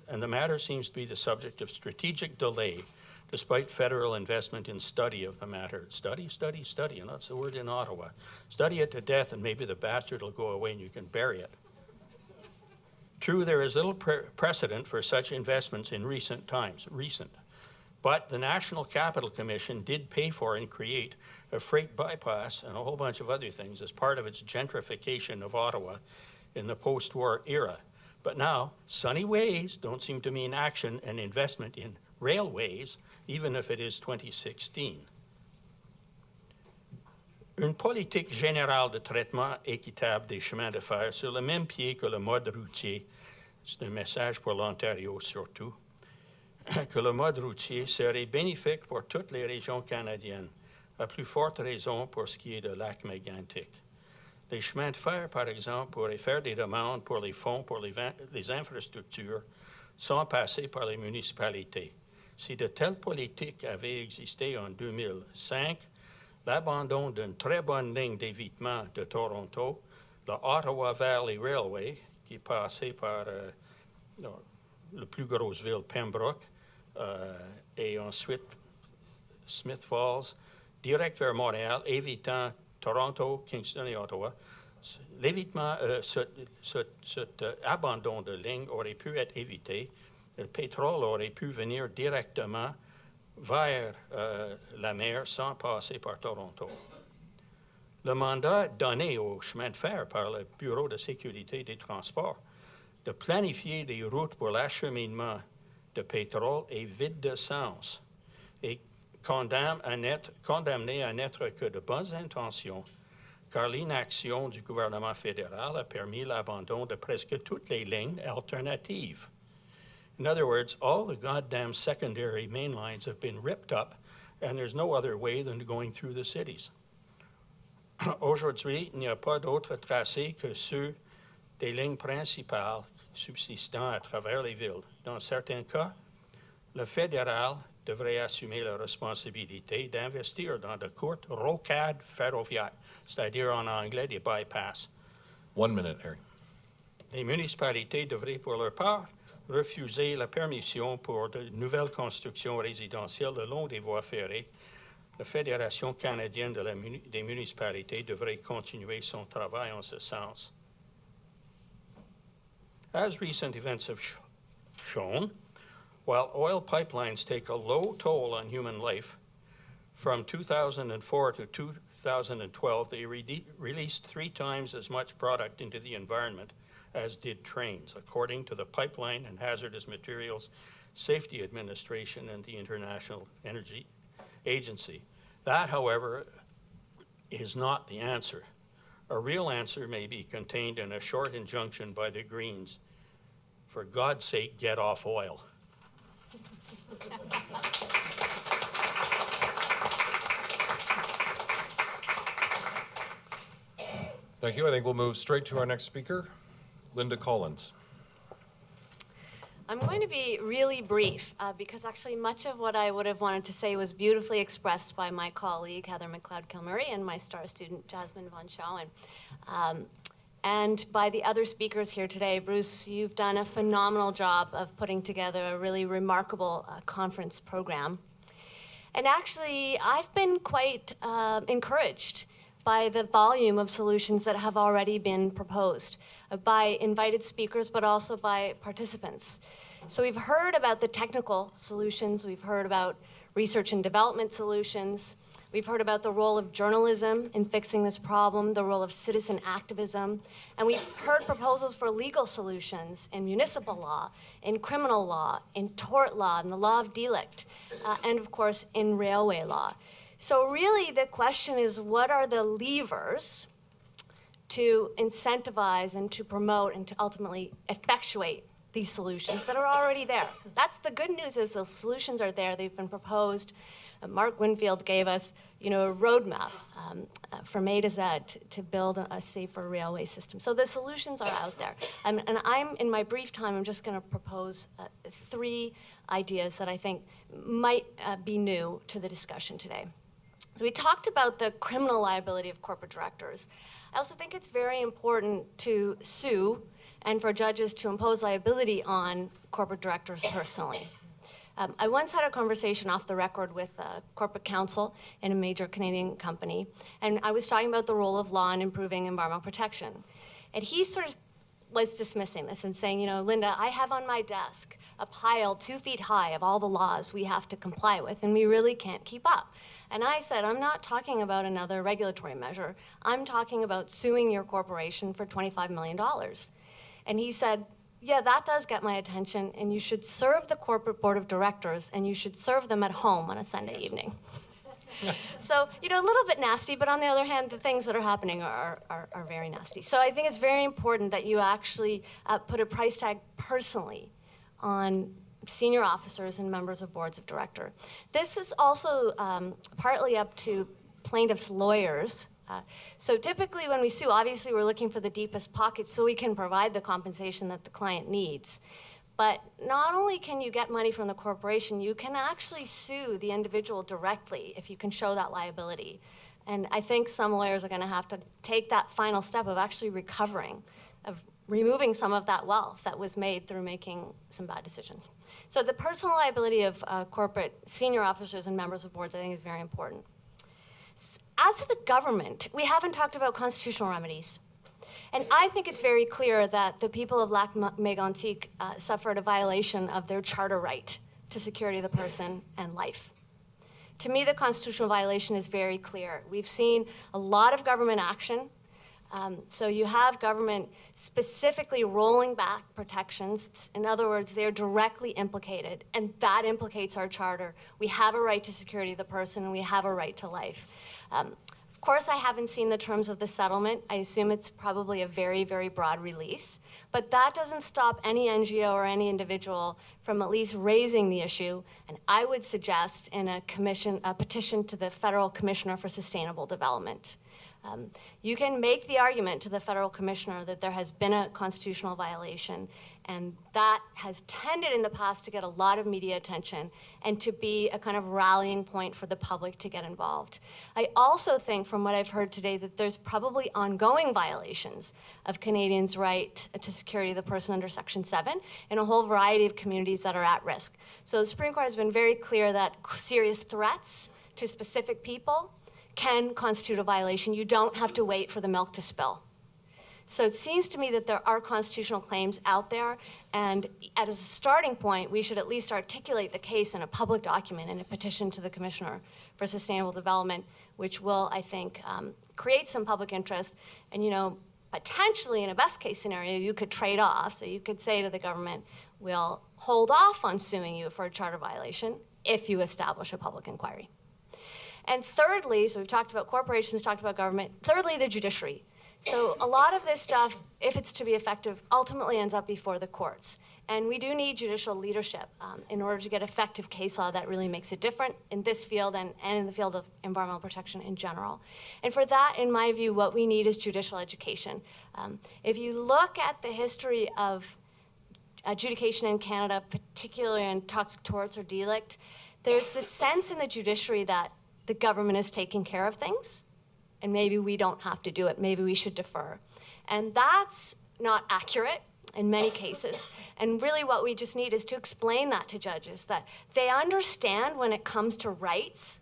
and the matter seems to be the subject of strategic delay despite federal investment in study of the matter. Study, study, study, and that's the word in Ottawa. Study it to death and maybe the bastard will go away and you can bury it. True, there is little precedent for such investments in recent times, but the National Capital Commission did pay for and create a freight bypass and a whole bunch of other things as part of its gentrification of Ottawa in the post-war era. But now, sunny ways don't seem to mean action and investment in railways, even if it is 2016. Une politique générale de traitement équitable des chemins de fer sur le même pied que le mode routier, c'est un message pour l'Ontario surtout, que le mode routier serait bénéfique pour toutes les régions canadiennes, à plus forte raison pour ce qui est de Lac-Mégantic. Les chemins de fer, par exemple, pourraient faire des demandes pour les fonds pour les infrastructures sans passer par les municipalités. Si de telles politiques avaient existé en 2005, l'abandon d'une très bonne ligne d'évitement de Toronto, la Ottawa Valley Railway, qui passait par la plus grosse ville, Pembroke, et ensuite Smith Falls, direct vers Montréal, évitant Toronto, Kingston et Ottawa, l'évitement, cet abandon de ligne aurait pu être évité. Le pétrole aurait pu venir directement vers la mer sans passer par Toronto. Le mandat donné au chemin de fer par le Bureau de sécurité des transports de planifier des routes pour l'acheminement de pétrole est vide de sens et condamné à n'être que de bonnes intentions, car l'inaction du gouvernement fédéral a permis l'abandon de presque toutes les lignes alternatives. In other words, all the goddamn secondary main lines have been ripped up, and there's no other way than going through the cities. Aujourd'hui, il n'y a pas d'autre tracé que ceux des lignes principales subsistant à travers les villes. Dans certains cas, le fédéral devrait assumer la responsabilité d'investir dans de courtes rocades ferroviaires, c'est-à-dire en anglais des bypass. 1 minute, Harry. Les municipalités devraient, pour leur part, refuser la permission pour de nouvelles constructions résidentielles le long des voies ferrées. La Fédération canadienne des municipalités devrait continuer son travail en ce sens. As recent events have shown, while oil pipelines take a low toll on human life, from 2004 to 2012, they released 3 times as much product into the environment as did trains, according to the Pipeline and Hazardous Materials Safety Administration and the International Energy Agency. That, however, is not the answer. A real answer may be contained in a short injunction by the Greens. For God's sake, get off oil. Thank you. I think we'll move straight to our next speaker, Linda Collins. I'm going to be really brief because actually much of what I would have wanted to say was beautifully expressed by my colleague, Heather McLeod-Kilmurray, and my star student, Jasmine Von Schauen. And by the other speakers here today. Bruce, you've done a phenomenal job of putting together a really remarkable conference program. And actually, I've been quite encouraged by the volume of solutions that have already been proposed by invited speakers, but also by participants. So we've heard about the technical solutions, we've heard about research and development solutions, we've heard about the role of journalism in fixing this problem, the role of citizen activism, and we've heard proposals for legal solutions in municipal law, in criminal law, in tort law, in the law of delict, and of course in railway law. So really the question is, what are the levers to incentivize and to promote and to ultimately effectuate these solutions that are already there? That's the good news, is the solutions are there. They've been proposed. Mark Winfield gave us, a roadmap from A to Z to build a safer railway system. So the solutions are out there. And in my brief time, I'm just going to propose 3 ideas that I think might be new to the discussion today. So we talked about the criminal liability of corporate directors. I also think it's very important to sue and for judges to impose liability on corporate directors personally. I once had a conversation off the record with a corporate counsel in a major Canadian company, and I was talking about the role of law in improving environmental protection. And he sort of was dismissing this and saying, Linda, I have on my desk a pile 2 feet high of all the laws we have to comply with, and we really can't keep up. And I said, I'm not talking about another regulatory measure. I'm talking about suing your corporation for $25 million. And he said, yeah, that does get my attention, and you should serve the corporate board of directors, and you should serve them at home on a Sunday evening. So, a little bit nasty, but on the other hand, the things that are happening are very nasty. So I think it's very important that you actually put a price tag personally on senior officers and members of boards of director. This is also partly up to plaintiffs' lawyers. So typically when we sue, obviously we're looking for the deepest pockets so we can provide the compensation that the client needs. But not only can you get money from the corporation, you can actually sue the individual directly if you can show that liability. And I think some lawyers are going to have to take that final step of actually recovering, of removing some of that wealth that was made through making some bad decisions. So the personal liability of corporate senior officers and members of boards, I think, is very important. As to the government, we haven't talked about constitutional remedies. And I think it's very clear that the people of Lac-Mégantic suffered a violation of their charter right to security of the person and life. To me, the constitutional violation is very clear. We've seen a lot of government action. So you have government specifically rolling back protections. In other words, they're directly implicated, and that implicates our charter. We have a right to security of the person, and we have a right to life. Of course, I haven't seen the terms of the settlement. I assume it's probably a very, very broad release. But that doesn't stop any NGO or any individual from at least raising the issue. And I would suggest in a petition to the Federal Commissioner for Sustainable Development. You can make the argument to the federal commissioner that there has been a constitutional violation, and that has tended in the past to get a lot of media attention and to be a kind of rallying point for the public to get involved. I also think, from what I've heard today, that there's probably ongoing violations of Canadians' right to security of the person under Section 7 in a whole variety of communities that are at risk. So the Supreme Court has been very clear that serious threats to specific people can constitute a violation. You don't have to wait for the milk to spill. So it seems to me that there are constitutional claims out there, and as a starting point, we should at least articulate the case in a public document, in a petition to the Commissioner for Sustainable Development, which will, I think, create some public interest. And, you know, potentially in a best case scenario, you could trade off. So you could say to the government, we'll hold off on suing you for a charter violation if you establish a public inquiry. And thirdly, so we've talked about corporations, talked about government. Thirdly, the judiciary. So a lot of this stuff, if it's to be effective, ultimately ends up before the courts. And we do need judicial leadership in order to get effective case law that really makes it different in this field and in the field of environmental protection in general. And for that, in my view, what we need is judicial education. If you look at the history of adjudication in Canada, particularly in toxic torts or delict, there's this sense in the judiciary that the government is taking care of things, and maybe we don't have to do it. Maybe we should defer. And that's not accurate in many cases. And really what we just need is to explain that to judges, that they understand when it comes to rights,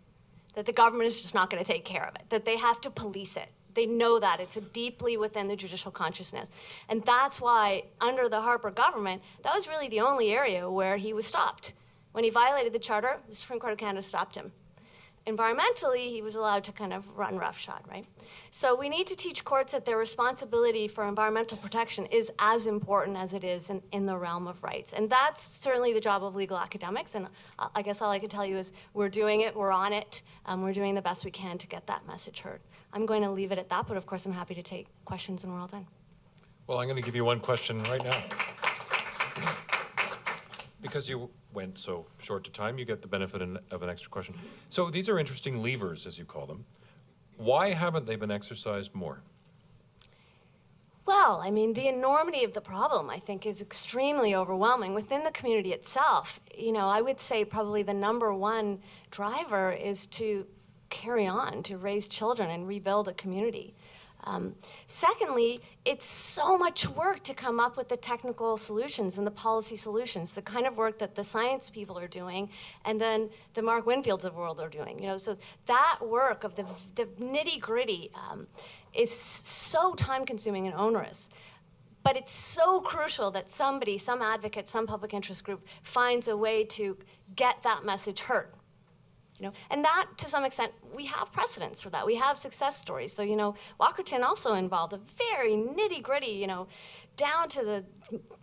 that the government is just not going to take care of it, that they have to police it. They know that. It's deeply within the judicial consciousness. And that's why, under the Harper government, that was really the only area where he was stopped. When he violated the Charter, the Supreme Court of Canada stopped him. Environmentally, he was allowed to kind of run roughshod, right? So we need to teach courts that their responsibility for environmental protection is as important as it is in the realm of rights. And that's certainly the job of legal academics. And I guess all I can tell you is we're doing it, we're on it, we're doing the best we can to get that message heard. I'm going to leave it at that, but of course I'm happy to take questions when we're all done. Well, I'm going to give you one question right now. Because you went so short to time, you get the benefit of an extra question. So these are interesting levers, as you call them. Why haven't they been exercised more? Well, I mean, the enormity of the problem, I think, is extremely overwhelming within the community itself. You know, I would say probably the number one driver is to carry on, to raise children and rebuild a community. Secondly, it's so much work to come up with the technical solutions and the policy solutions, the kind of work that the science people are doing and then the Mark Winfields of the world are doing. You know, so that work of the nitty-gritty is so time-consuming and onerous. But it's so crucial that somebody, some advocate, some public interest group finds a way to get that message heard. You know, and that, to some extent, we have precedents for that. We have success stories. So, you know, Walkerton also involved a very nitty-gritty, you know, down to the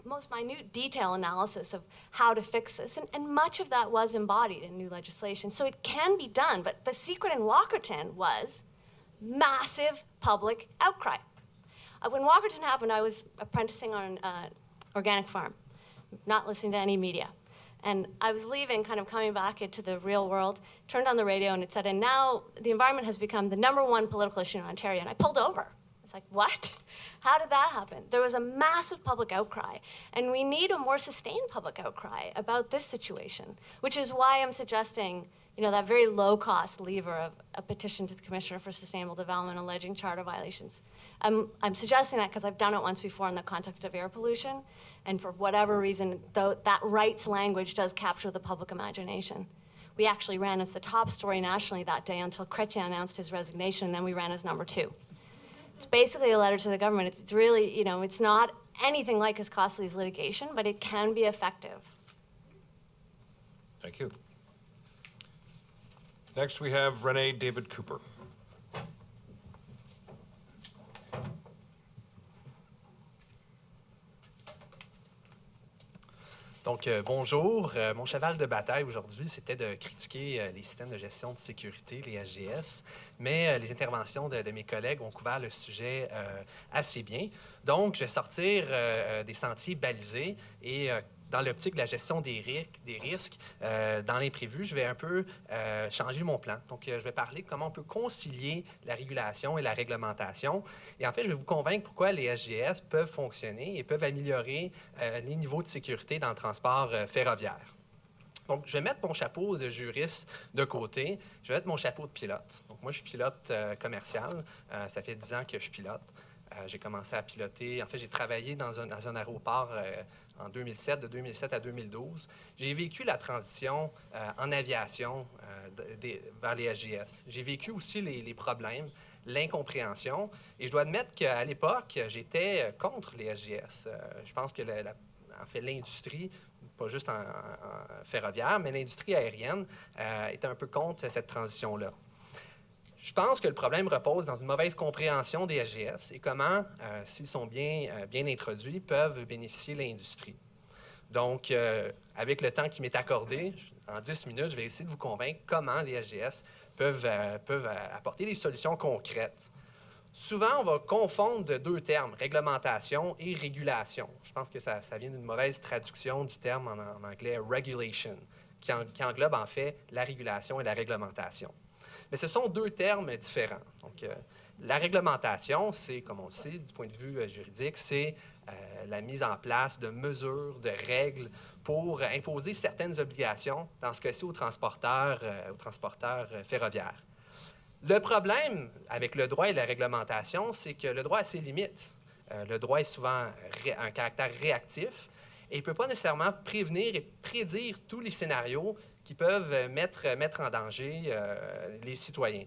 most minute detail analysis of how to fix this. And much of that was embodied in new legislation. So it can be done. But the secret in Walkerton was massive public outcry. When Walkerton happened, I was apprenticing on an organic farm, not listening to any media. And I was leaving, kind of coming back into the real world, turned on the radio, and it said, and now the environment has become the #1 political issue in Ontario. And I pulled over. It's like, what? How did that happen? There was a massive public outcry. And we need a more sustained public outcry about this situation, which is why I'm suggesting, you know, that very low-cost lever of a petition to the Commissioner for Sustainable Development alleging charter violations. I'm suggesting that because I've done it once before in the context of air pollution. And for whatever reason, though, that rights language does capture the public imagination. We actually ran as the top story nationally that day until Chrétien announced his resignation, and then we ran as number 2. It's basically a letter to the government. It's really, you know, it's not anything like as costly as litigation, but it can be effective. Thank you. Next, we have Renee David Cooper. Donc, bonjour. Mon cheval de bataille aujourd'hui, c'était de critiquer les systèmes de gestion de sécurité, les SGS, mais les interventions de mes collègues ont couvert le sujet assez bien. Donc, je vais sortir des sentiers balisés et dans l'optique de la gestion des risques, dans l'imprévu, je vais un peu changer mon plan. Donc, je vais parler de comment on peut concilier la régulation et la réglementation. Et en fait, je vais vous convaincre pourquoi les SGS peuvent fonctionner et peuvent améliorer les niveaux de sécurité dans le transport ferroviaire. Donc, je vais mettre mon chapeau de juriste de côté. Je vais mettre mon chapeau de pilote. Donc, moi, je suis pilote commercial. Ça fait 10 ans que je pilote. J'ai commencé à piloter. En fait, j'ai travaillé dans un aéroport en 2007, de 2007 à 2012. J'ai vécu la transition en aviation vers les SGS. J'ai vécu aussi les problèmes, l'incompréhension. Et je dois admettre qu'à l'époque, j'étais contre les SGS. Je pense que en fait, l'industrie, pas juste en ferroviaire, mais l'industrie aérienne était un peu contre cette transition-là. Je pense que le problème repose dans une mauvaise compréhension des SGS et comment, s'ils sont bien introduits, peuvent bénéficier l'industrie. Donc, avec le temps qui m'est accordé, en 10 minutes, je vais essayer de vous convaincre comment les SGS peuvent apporter des solutions concrètes. Souvent, on va confondre deux termes, réglementation et régulation. Je pense que ça vient d'une mauvaise traduction du terme en anglais « regulation », qui englobe en fait la régulation et la réglementation. Mais ce sont deux termes différents. Donc, la réglementation, c'est, comme on le sait, du point de vue juridique, c'est la mise en place de mesures, de règles pour imposer certaines obligations, dans ce cas-ci aux transporteurs ferroviaires. Le problème avec le droit et la réglementation, c'est que le droit a ses limites. Le droit est souvent un caractère réactif et il ne peut pas nécessairement prévenir et prédire tous les scénarios qui peuvent mettre en danger les citoyens.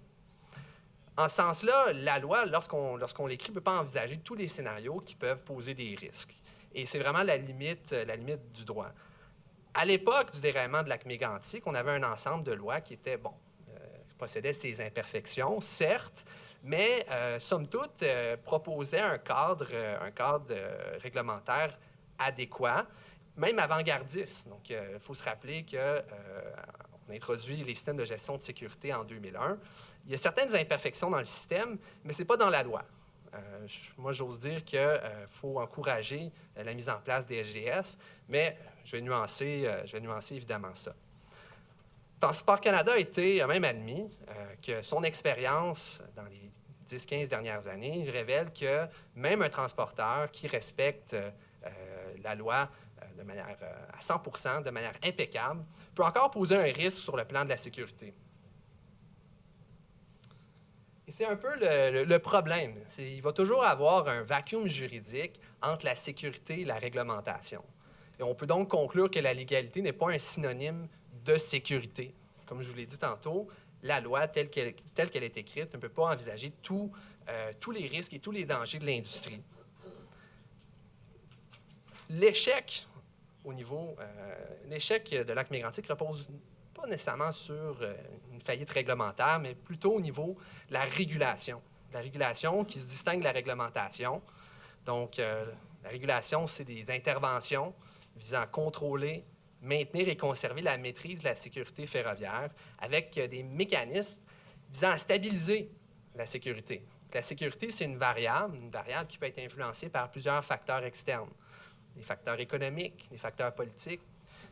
En ce sens-là, la loi, lorsqu'on l'écrit, ne peut pas envisager tous les scénarios qui peuvent poser des risques. Et c'est vraiment la limite du droit. À l'époque du déraillement de Lac-Mégantic, on avait un ensemble de lois qui étaient, possédaient ses imperfections, certes, mais somme toute, proposait un cadre réglementaire adéquat, même avant-gardiste. Donc, il faut se rappeler qu'on a introduit les systèmes de gestion de sécurité en 2001. Il y a certaines imperfections dans le système, mais ce n'est pas dans la loi. Moi, j'ose dire qu'il faut encourager la mise en place des SGS, mais je vais nuancer évidemment ça. Transport Canada a même admis que son expérience dans les 10-15 dernières années révèle que même un transporteur qui respecte la loi de manière à 100%, de manière impeccable, peut encore poser un risque sur le plan de la sécurité. Et c'est un peu le problème. Il va toujours avoir un vacuum juridique entre la sécurité et la réglementation. Et on peut donc conclure que la légalité n'est pas un synonyme de sécurité. Comme je vous l'ai dit tantôt, la loi telle qu'elle est écrite ne peut pas envisager tous les risques et tous les dangers de l'industrie. L'échec de Lac-Mégantic repose pas nécessairement sur une faillite réglementaire, mais plutôt au niveau de la régulation. La régulation qui se distingue de la réglementation. Donc, la régulation, c'est des interventions visant à contrôler, maintenir et conserver la maîtrise de la sécurité ferroviaire avec des mécanismes visant à stabiliser la sécurité. La sécurité, c'est une variable qui peut être influencée par plusieurs facteurs externes. Des facteurs économiques, des facteurs politiques,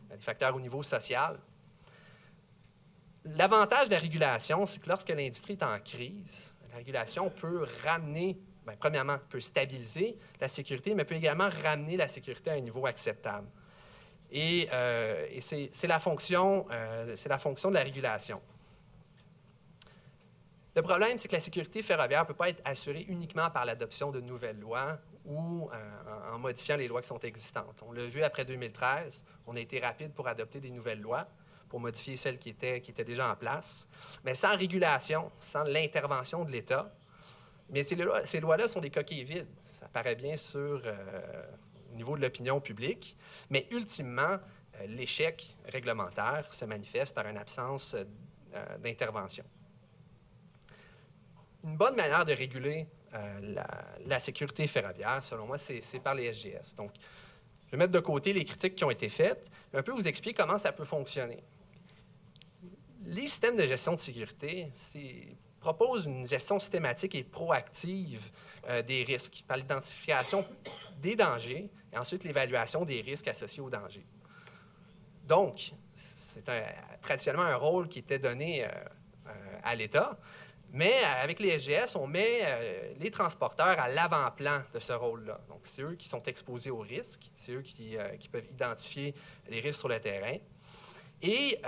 des facteurs au niveau social. L'avantage de la régulation, c'est que lorsque l'industrie est en crise, la régulation peut ramener, premièrement, peut stabiliser la sécurité, mais peut également ramener la sécurité à un niveau acceptable. Et c'est la fonction de la régulation. Le problème, c'est que la sécurité ferroviaire ne peut pas être assurée uniquement par l'adoption de nouvelles lois ou en modifiant les lois qui sont existantes. On l'a vu après 2013, on a été rapide pour adopter des nouvelles lois pour modifier celles qui étaient déjà en place. Mais sans régulation, sans l'intervention de l'État, mais ces lois-là sont des coquilles vides. Ça paraît bien sûr au niveau de l'opinion publique, mais ultimement, l'échec réglementaire se manifeste par une absence d'intervention. Une bonne manière de réguler la sécurité ferroviaire, selon moi, c'est par les SGS. Donc, je vais mettre de côté les critiques qui ont été faites, et un peu vous expliquer comment ça peut fonctionner. Les systèmes de gestion de sécurité proposent une gestion systématique et proactive des risques par l'identification des dangers et ensuite l'évaluation des risques associés aux dangers. Donc, c'est traditionnellement un rôle qui était donné à l'État, mais avec les SGS, on met les transporteurs à l'avant-plan de ce rôle-là. Donc, c'est eux qui sont exposés aux risques, c'est eux qui peuvent identifier les risques sur le terrain. Et,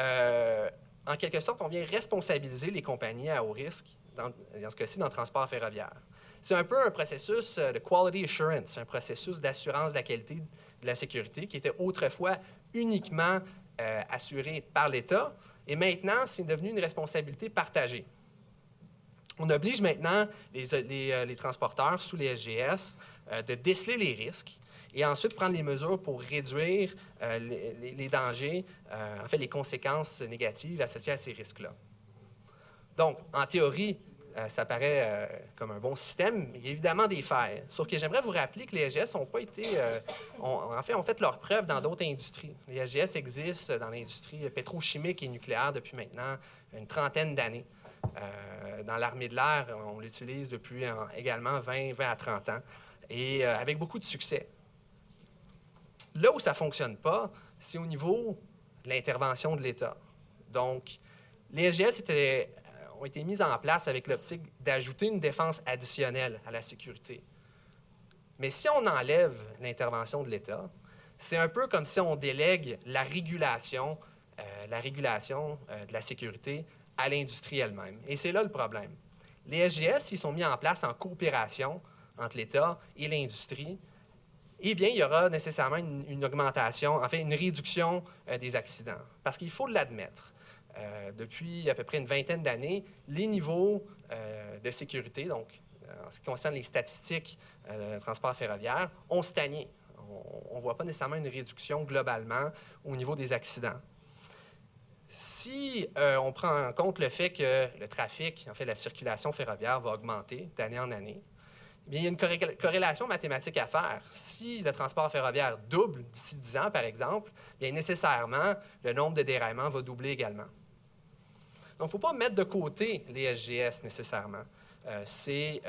en quelque sorte, on vient responsabiliser les compagnies à haut risque, dans ce cas-ci, dans le transport ferroviaire. C'est un peu un processus de quality assurance, un processus d'assurance de la qualité de la sécurité qui était autrefois uniquement assuré par l'État, et maintenant, c'est devenu une responsabilité partagée. On oblige maintenant les transporteurs sous les SGS de déceler les risques et ensuite prendre les mesures pour réduire les dangers, en fait, les conséquences négatives associées à ces risques-là. Donc, en théorie, ça paraît comme un bon système, mais il y a évidemment des failles. Sauf que j'aimerais vous rappeler que les SGS n'ont pas été... ont fait leurs preuves dans d'autres industries. Les SGS existent dans l'industrie pétrochimique et nucléaire depuis maintenant une trentaine d'années. Dans l'armée de l'air, on l'utilise depuis également 20 à 30 ans, et avec beaucoup de succès. Là où ça ne fonctionne pas, c'est au niveau de l'intervention de l'État. Donc, les SGS ont été mises en place avec l'optique d'ajouter une défense additionnelle à la sécurité. Mais si on enlève l'intervention de l'État, c'est un peu comme si on délègue la régulation de la sécurité à l'industrie elle-même. Et c'est là le problème. Les SGS, s'ils sont mis en place en coopération entre l'État et l'industrie, eh bien, il y aura nécessairement une augmentation, en fait, une réduction des accidents. Parce qu'il faut l'admettre. Depuis à peu près une vingtaine d'années, les niveaux de sécurité, donc en ce qui concerne les statistiques de transport ferroviaire, ont stagné. On ne voit pas nécessairement une réduction globalement au niveau des accidents. Si on prend en compte le fait que le trafic, en fait, la circulation ferroviaire va augmenter d'année en année, bien, il y a une corrélation mathématique à faire. Si le transport ferroviaire double d'ici 10 ans, par exemple, bien, nécessairement, le nombre de déraillements va doubler également. Donc, il ne faut pas mettre de côté les SGS nécessairement. C'est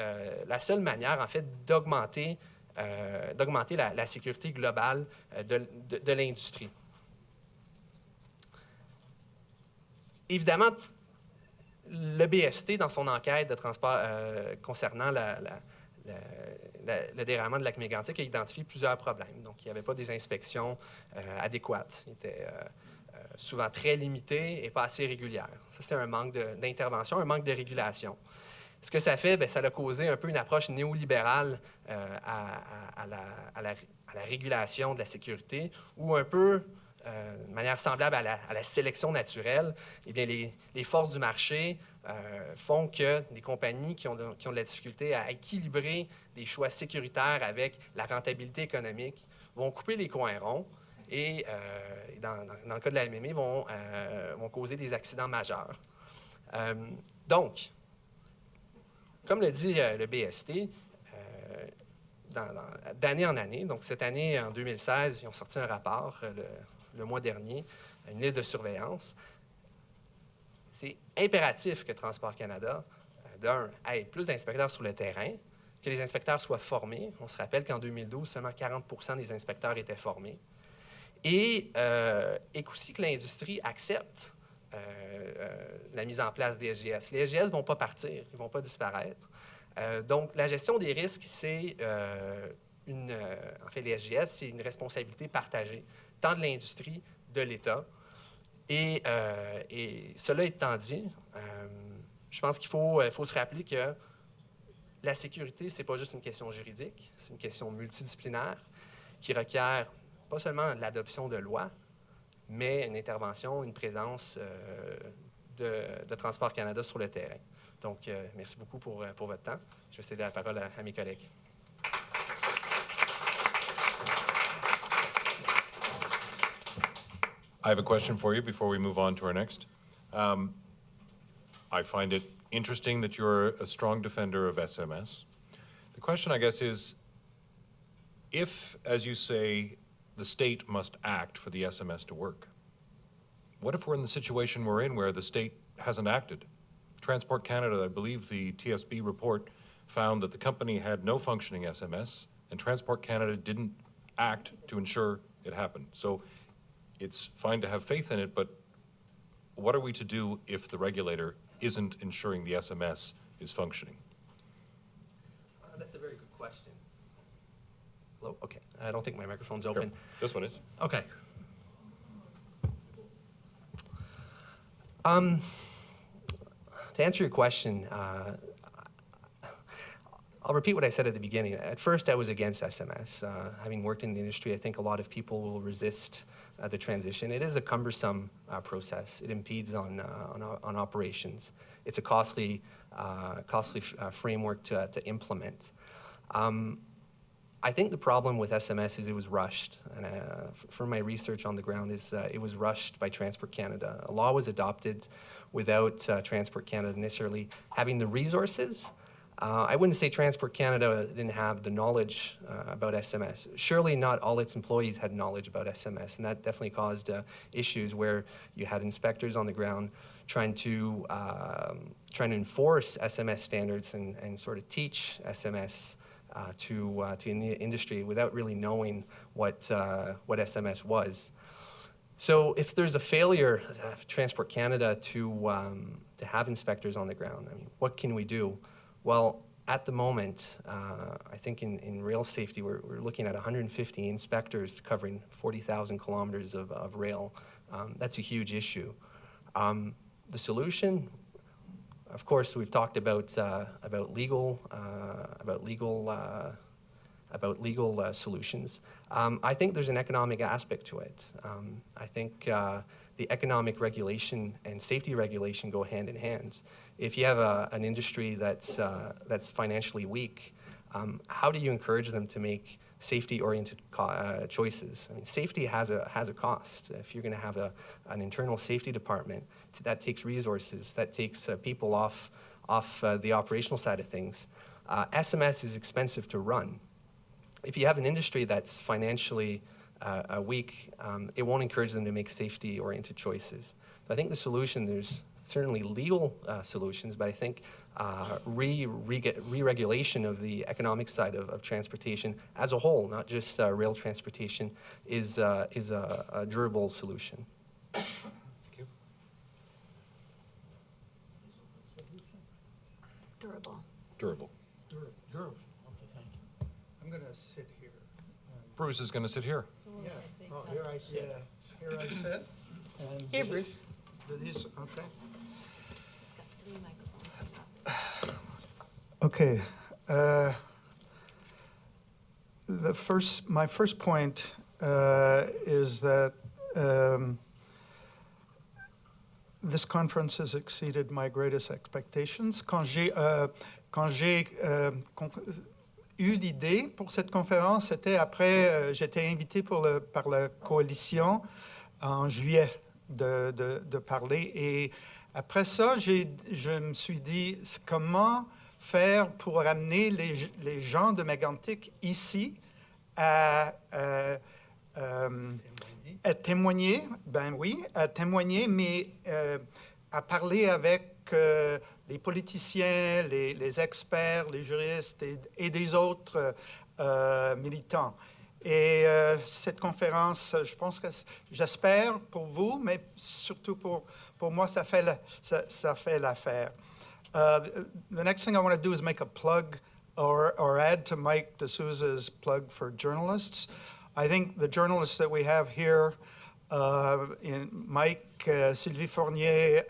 la seule manière, en fait, d'augmenter la sécurité globale de l'industrie. Évidemment, le BST, dans son enquête de transport concernant le déraillement de Lac-Mégantic, a identifié plusieurs problèmes. Donc, il n'y avait pas des inspections adéquates. Il était souvent très limité et pas assez régulière. Ça, c'est un manque d'intervention, un manque de régulation. Ce que ça fait, bien, ça a causé un peu une approche néolibérale à la régulation de la sécurité, ou un peu de manière semblable à la sélection naturelle. Eh bien, les forces du marché font que des compagnies qui ont de la difficulté à équilibrer des choix sécuritaires avec la rentabilité économique vont couper les coins ronds et, dans le cas de la MME, vont causer des accidents majeurs. Donc, comme le dit le BST, d'année en année, donc cette année, en 2016, ils ont sorti un rapport le mois dernier, une liste de surveillance. C'est impératif que Transport Canada, ait plus d'inspecteurs sur le terrain, que les inspecteurs soient formés. On se rappelle qu'en 2012, seulement 40% des inspecteurs étaient formés. Et aussi que l'industrie accepte la mise en place des SGS. Les SGS ne vont pas partir, ils ne vont pas disparaître. Donc, la gestion des risques, c'est en fait, les SGS, c'est une responsabilité partagée, tant de l'industrie, de l'État. Et cela étant dit, je pense qu'il faut se rappeler que la sécurité, ce n'est pas juste une question juridique, c'est une question multidisciplinaire qui requiert pas seulement l'adoption de lois, mais une intervention, une présence de Transport Canada sur le terrain. Donc, merci beaucoup pour votre temps. Je vais céder la parole à mes collègues. I have a question for you before we move on to our next. I find it interesting that you're a strong defender of SMS. The question, I guess, is if, as you say, the state must act for the SMS to work, what if we're in the situation we're in where the state hasn't acted? Transport Canada, I believe the TSB report found that the company had no functioning SMS, and Transport Canada didn't act to ensure it happened. So it's fine to have faith in it, but what are we to do if the regulator isn't ensuring the SMS is functioning? That's a very good question. Hello? Okay. I don't think my microphone's open. Here, this one is. Okay. To answer your question, I'll repeat what I said at the beginning. At first, I was against SMS. Having worked in the industry, I think a lot of people will resist the transition. It is a cumbersome process. It impedes on operations. It's a costly framework to implement. I think the problem with SMS is it was rushed. And from my research on the ground is it was rushed by Transport Canada. A law was adopted without Transport Canada necessarily having the resources. I wouldn't say Transport Canada didn't have the knowledge about SMS. Surely not all its employees had knowledge about SMS, and that definitely caused issues where you had inspectors on the ground trying to enforce SMS standards and sort of teach SMS to the industry without really knowing what SMS was. So if there's a failure of Transport Canada to have inspectors on the ground, I mean, what can we do? Well, at the moment, I think in rail safety, we're looking at 150 inspectors covering 40,000 kilometers of rail. That's a huge issue. The solution, of course, we've talked about legal solutions. I think there's an economic aspect to it. I think the economic regulation and safety regulation go hand in hand. If you have an industry that's financially weak, how do you encourage them to make safety-oriented choices? I mean, safety has a cost. If you're going to have an internal safety department, that takes resources, that takes people off the operational side of things. SMS is expensive to run. If you have an industry that's financially weak, it won't encourage them to make safety-oriented choices. So I think the solution, there's certainly legal solutions, but I think re-regulation of the economic side of transportation as a whole, not just rail transportation, is a durable solution. Thank you. Durable. Durable. Durable. Okay, thank you. I'm going to sit here. Bruce is going to sit here. Yeah. Oh, here I sit. Here I sit. And Here, Bruce. These, okay. Three microphones. Okay. My first point is that this conference has exceeded my greatest expectations. Quand j'ai eu l'idée pour cette conférence, c'était après, j'étais invité par la coalition en juillet de parler. Et après ça, je me suis dit, comment faire pour amener les gens de Mégantic ici à témoigner, ben oui, à témoigner, mais à parler avec les politiciens, les experts, les juristes et des autres militants. Et cette conférence, j'espère pour vous, mais surtout pour moi, ça fait l'affaire. The next thing I want to do is make a plug or add to Mike D'Souza's plug for journalists. I think the journalists that we have here, Mike, Sylvie Fournier,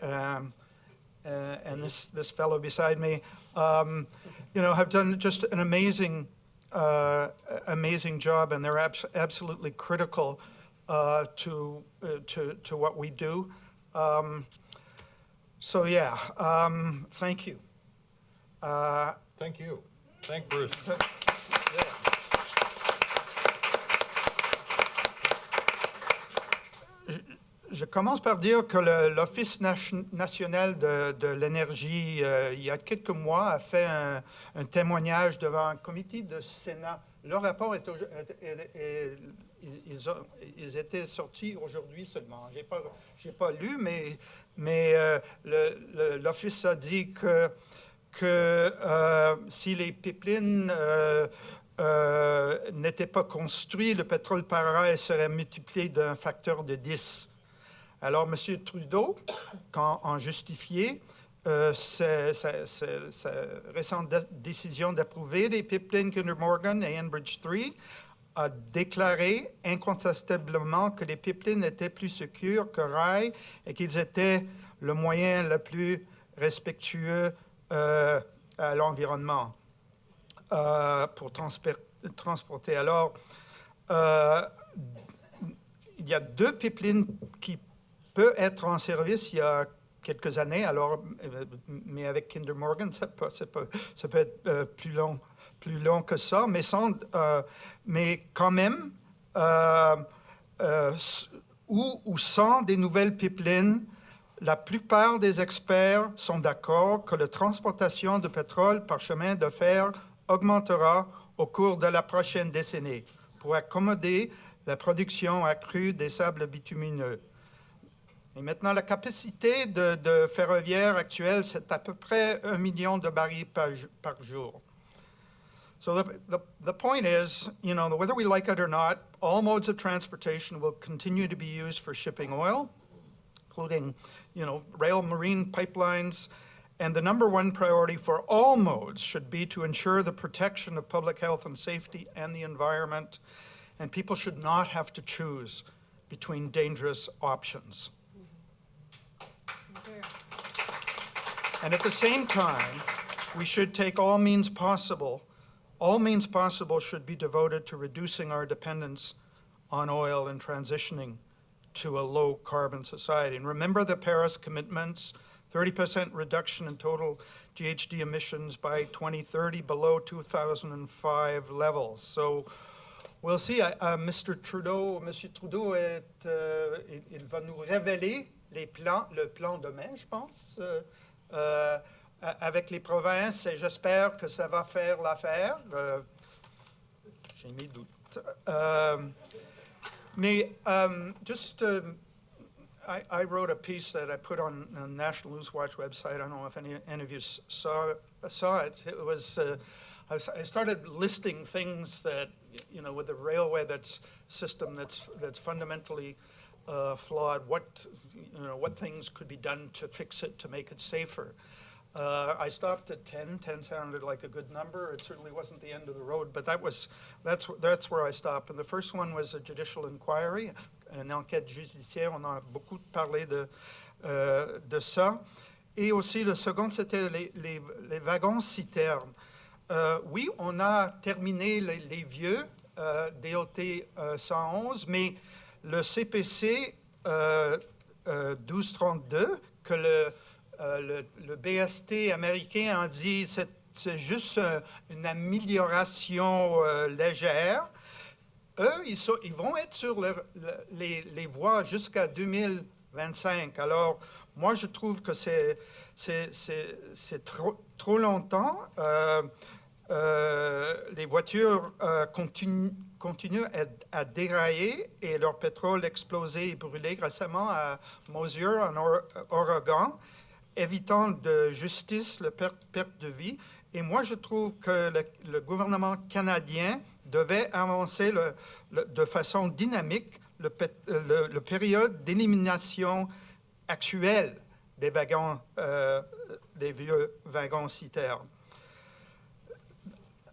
and this fellow beside me, have done just an amazing job, and they're absolutely critical to what we do. So yeah, thank you. Thank you. Thank Bruce. Je commence par dire que l'Office national de l'énergie, il y a quelques mois, a fait un témoignage devant un comité de Sénat. Leur rapport ils étaient sortis aujourd'hui seulement. J'ai pas lu, mais l'Office a dit que si les pipelines n'étaient pas construits, le pétrole par rail serait multiplié d'un facteur de 10. Alors, M. Trudeau, quand en justifié sa récente décision d'approuver les pipelines Kinder Morgan et Enbridge 3, a déclaré incontestablement que les pipelines étaient plus sûrs que rail et qu'ils étaient le moyen le plus respectueux à l'environnement pour transporter. Alors, il y a 2 pipelines qui peuvent être en service il y a quelques années, alors, mais avec Kinder Morgan, ça peut être plus long que ça, mais quand même, ou sans des nouvelles pipelines, la plupart des experts sont d'accord que la transportation de pétrole par chemin de fer augmentera au cours de la prochaine décennie pour accommoder la production accrue des sables bitumineux. Et maintenant, la capacité de ferroviaire actuelle, c'est à peu près 1 million de barils par jour. So the point is, whether we like it or not, all modes of transportation will continue to be used for shipping oil, including, rail, marine, pipelines, and the number one priority for all modes should be to ensure the protection of public health and safety and the environment, and people should not have to choose between dangerous options. And at the same time, we should take all means possible should be devoted to reducing our dependence on oil and transitioning to a low-carbon society. And remember the Paris commitments, 30% reduction in total GHG emissions by 2030 below 2005 levels. So we'll see. Monsieur Trudeau, il va nous révéler le plan demain, je pense, avec les provinces, et j'espère que ça va faire l'affaire. J'ai mes doutes. I wrote a piece that I put on the National Newswatch website. I don't know if any of you saw it. It was I started listing things that, with the railway system that's fundamentally flawed. What things could be done to fix it, to make it safer. I stopped at 10. 10 sounded like a good number. It certainly wasn't the end of the road, but that's where I stopped. And the first one was a judicial inquiry, une enquête judiciaire. On a beaucoup parlé de ça. Et aussi, le second, c'était les wagons citernes. Oui, on a terminé les vieux DOT 111, mais le CPC 1232, que le BST américain a dit c'est juste une amélioration légère. Eux, ils vont être sur les voies jusqu'à 2025. Alors, moi, je trouve que c'est trop longtemps. Les voitures continuent à dérailler et leur pétrole explosé et brûlé récemment à Mosier, en Oregon, évitant de justice la perte de vie. Et moi, je trouve que le gouvernement canadien devait avancer de façon dynamique le période d'élimination actuelle des wagons, des vieux wagons citernes.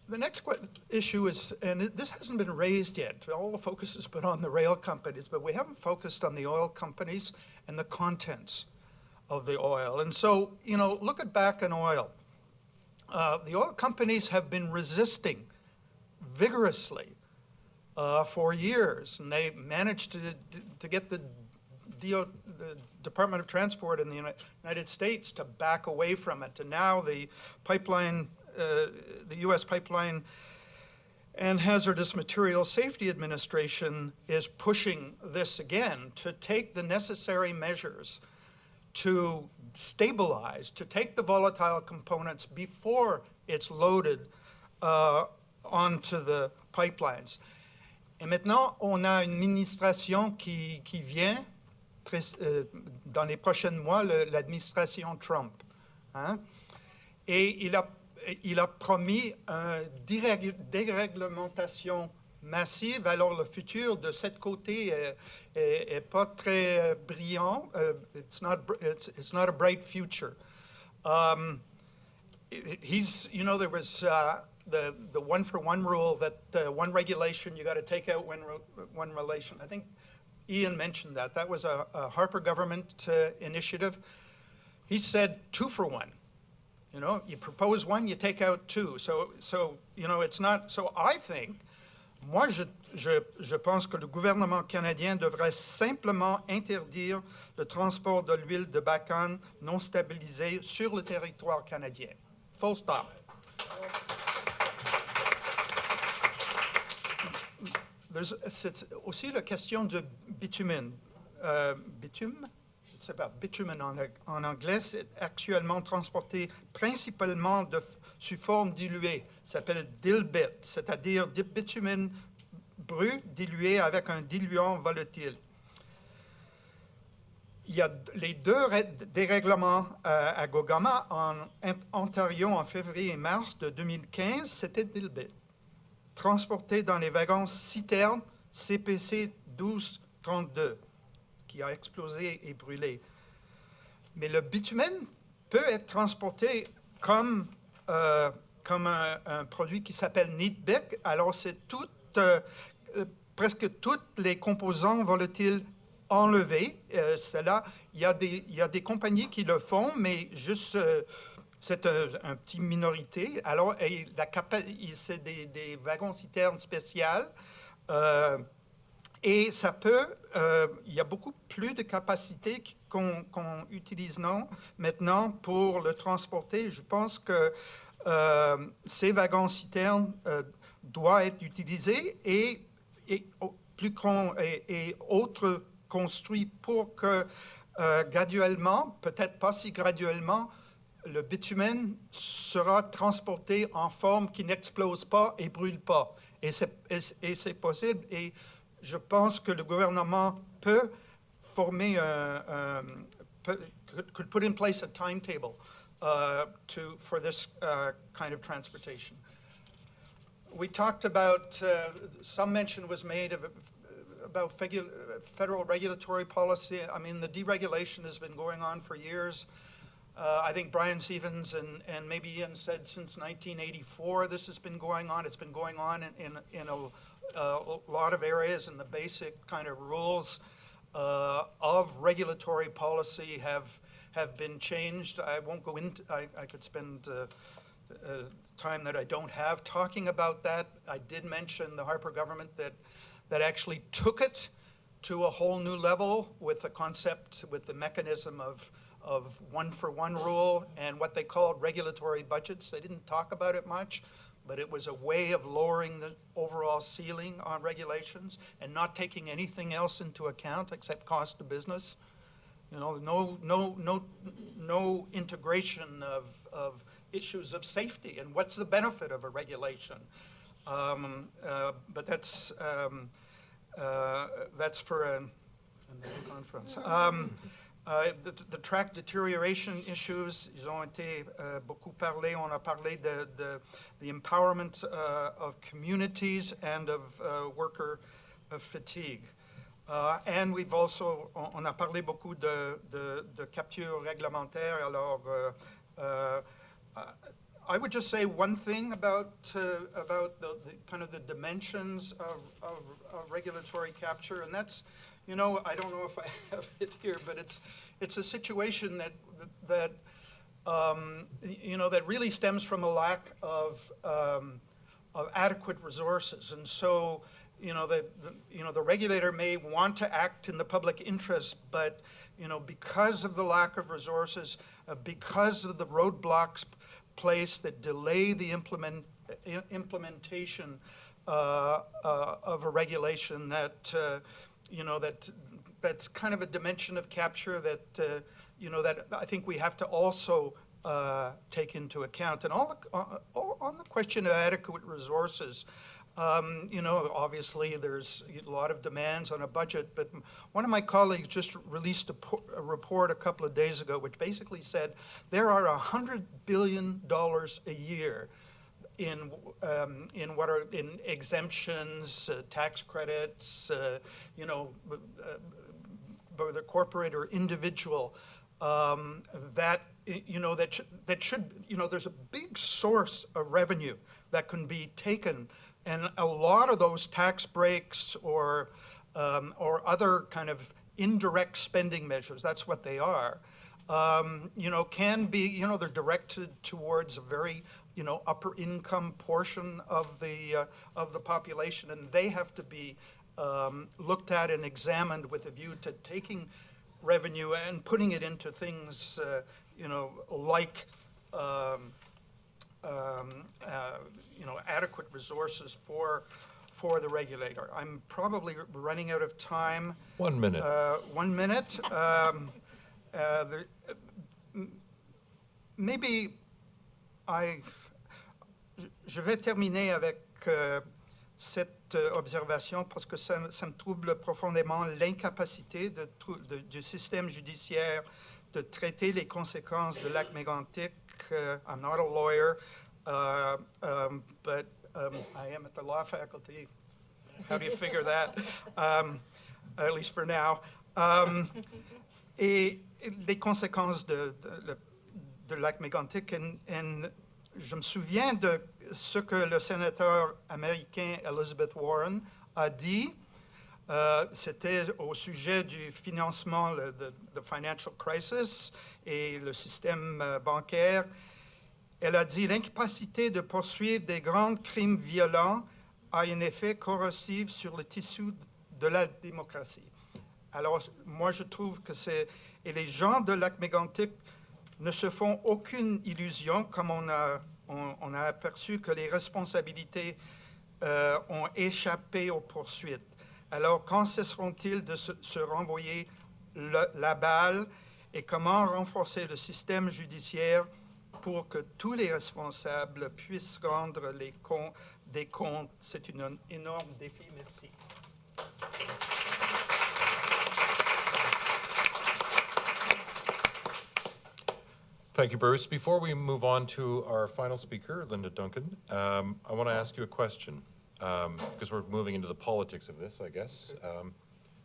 The next issue is, and this hasn't been raised yet, all the focus has been on the rail companies, but we haven't focused on the oil companies and the contents of the oil. And so, look back on oil. The oil companies have been resisting vigorously for years, and they managed to get the Department of Transport in the United States to back away from it. And now the pipeline, the U.S. Pipeline and Hazardous Materials Safety Administration is pushing this again to take the necessary measures to stabilize, to take the volatile components before it's loaded onto the pipelines. Et maintenant, on a une administration qui vient dans les prochains mois, l'administration Trump. Hein? Et il a promis une déréglementation massive. Alors, le futur de ce côté est pas très brillant. It's not a bright future. You know, there was the one-for-one rule that one regulation, you got to take out one relation. I think Ian mentioned that. That was a Harper government initiative. He said 2-for-1. You know, you propose one, you take out two. So you know, it's not. So I think, moi, je pense que le gouvernement canadien devrait simplement interdire le transport de l'huile de bacane non stabilisée sur le territoire canadien. Full stop. C'est aussi la question de bitumen. Bitume? Je ne sais pas. Bitumen en anglais, c'est actuellement transporté principalement sous forme diluée. Ça s'appelle dilbit, c'est-à-dire bitumen brut dilué avec un diluant volatile. Il y a les deux dérèglements à Gogama en Ontario en février et mars de 2015, c'était dilbit. Transporté dans les wagons citernes CPC 1232, qui a explosé et brûlé. Mais le bitumen peut être transporté comme un produit qui s'appelle NEATBIC. Alors, c'est presque tous les composants volatiles enlevés. Il y a des compagnies qui le font, mais juste... c'est une petite minorité. Alors, c'est des wagons-citernes spéciales. Et ça peut... il y a beaucoup plus de capacité qu'on utilise maintenant pour le transporter. Je pense que ces wagons-citernes doivent être utilisés et autres construits pour que graduellement, peut-être pas si graduellement, le bitumen sera transporté en forme qui n'explose pas et brûle pas. Et c'est possible. Et je pense que le gouvernement peut former could put in place a timetable for this kind of transportation. We talked about, some mention was made about federal regulatory policy. I mean, the deregulation has been going on for years. I think Brian Stevens and maybe Ian said since 1984 this has been going on. It's been going on in a lot of areas, and the basic kind of rules of regulatory policy have been changed. I won't go into, I could spend time that I don't have talking about that. I did mention the Harper government that actually took it to a whole new level with the concept, with the mechanism of one-for-one rule and what they called regulatory budgets. They didn't talk about it much, but it was a way of lowering the overall ceiling on regulations and not taking anything else into account except cost of business. You know, no integration of issues of safety and what's the benefit of a regulation. But that's for another conference. The track deterioration issues, ils ont été beaucoup parlé. On a parlé de the empowerment of communities and of worker fatigue. And we've also, on a parlé beaucoup de capture réglementaire. Alors, I would just say one thing about the kind of the dimensions of regulatory capture, and that's, you know, I don't know if I have it here, but it's a situation that you know, that really stems from a lack of adequate resources, and so the regulator may want to act in the public interest, but because of the lack of resources, because of the roadblocks placed that delay the implementation of a regulation, that's kind of a dimension of capture that that I think we have to also take into account. And on the question of adequate resources, obviously there's a lot of demands on a budget, but one of my colleagues just released a report a couple of days ago which basically said there are $100 billion a year in exemptions, tax credits, whether corporate or individual, that should there's a big source of revenue that can be taken, and a lot of those tax breaks or other kind of indirect spending measures, that's what they are, can be they're directed towards a very upper income portion of the population, and they have to be looked at and examined with a view to taking revenue and putting it into things like adequate resources for the regulator. I'm probably running out of time. 1 minute. 1 minute. Maybe je vais terminer avec cette observation parce que ça me trouble profondément l'incapacité du système judiciaire de traiter les conséquences de Lac-Mégantic. I'm not a lawyer, but I am at the law faculty. How do you figure that? At least for now. Et les conséquences de Lac-Mégantic, je me souviens de ce que le sénateur américain Elizabeth Warren a dit. C'était au sujet du financement de financial crisis et le système bancaire. Elle a dit: l'incapacité de poursuivre des grands crimes violents a un effet corrosif sur le tissu de la démocratie. Alors, moi, je trouve que et les gens de Lac-Mégantic ne se font aucune illusion, comme on a aperçu que les responsabilités ont échappé aux poursuites. Alors, quand cesseront-ils de se renvoyer la balle, et comment renforcer le système judiciaire pour que tous les responsables puissent rendre des comptes? C'est un énorme défi. Merci. Thank you, Bruce. Before we move on to our final speaker, Linda Duncan, I want to ask you a question, because we're moving into the politics of this, I guess.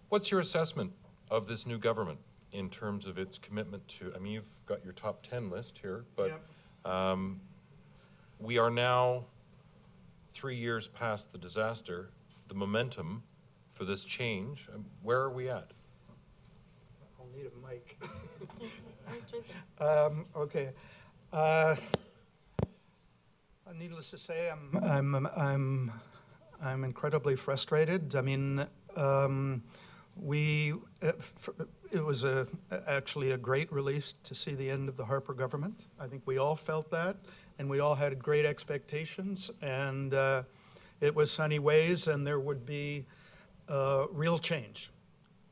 What's your assessment of this new government in terms of its commitment to, I mean, you've got your top 10 list here, but we are now 3 years past the disaster. The momentum for this change, where are we at? I'll need a mic. Okay. Needless to say, I'm incredibly frustrated. I mean, it was actually a great relief to see the end of the Harper government. I think we all felt that, and we all had great expectations, and it was sunny ways, and there would be real change.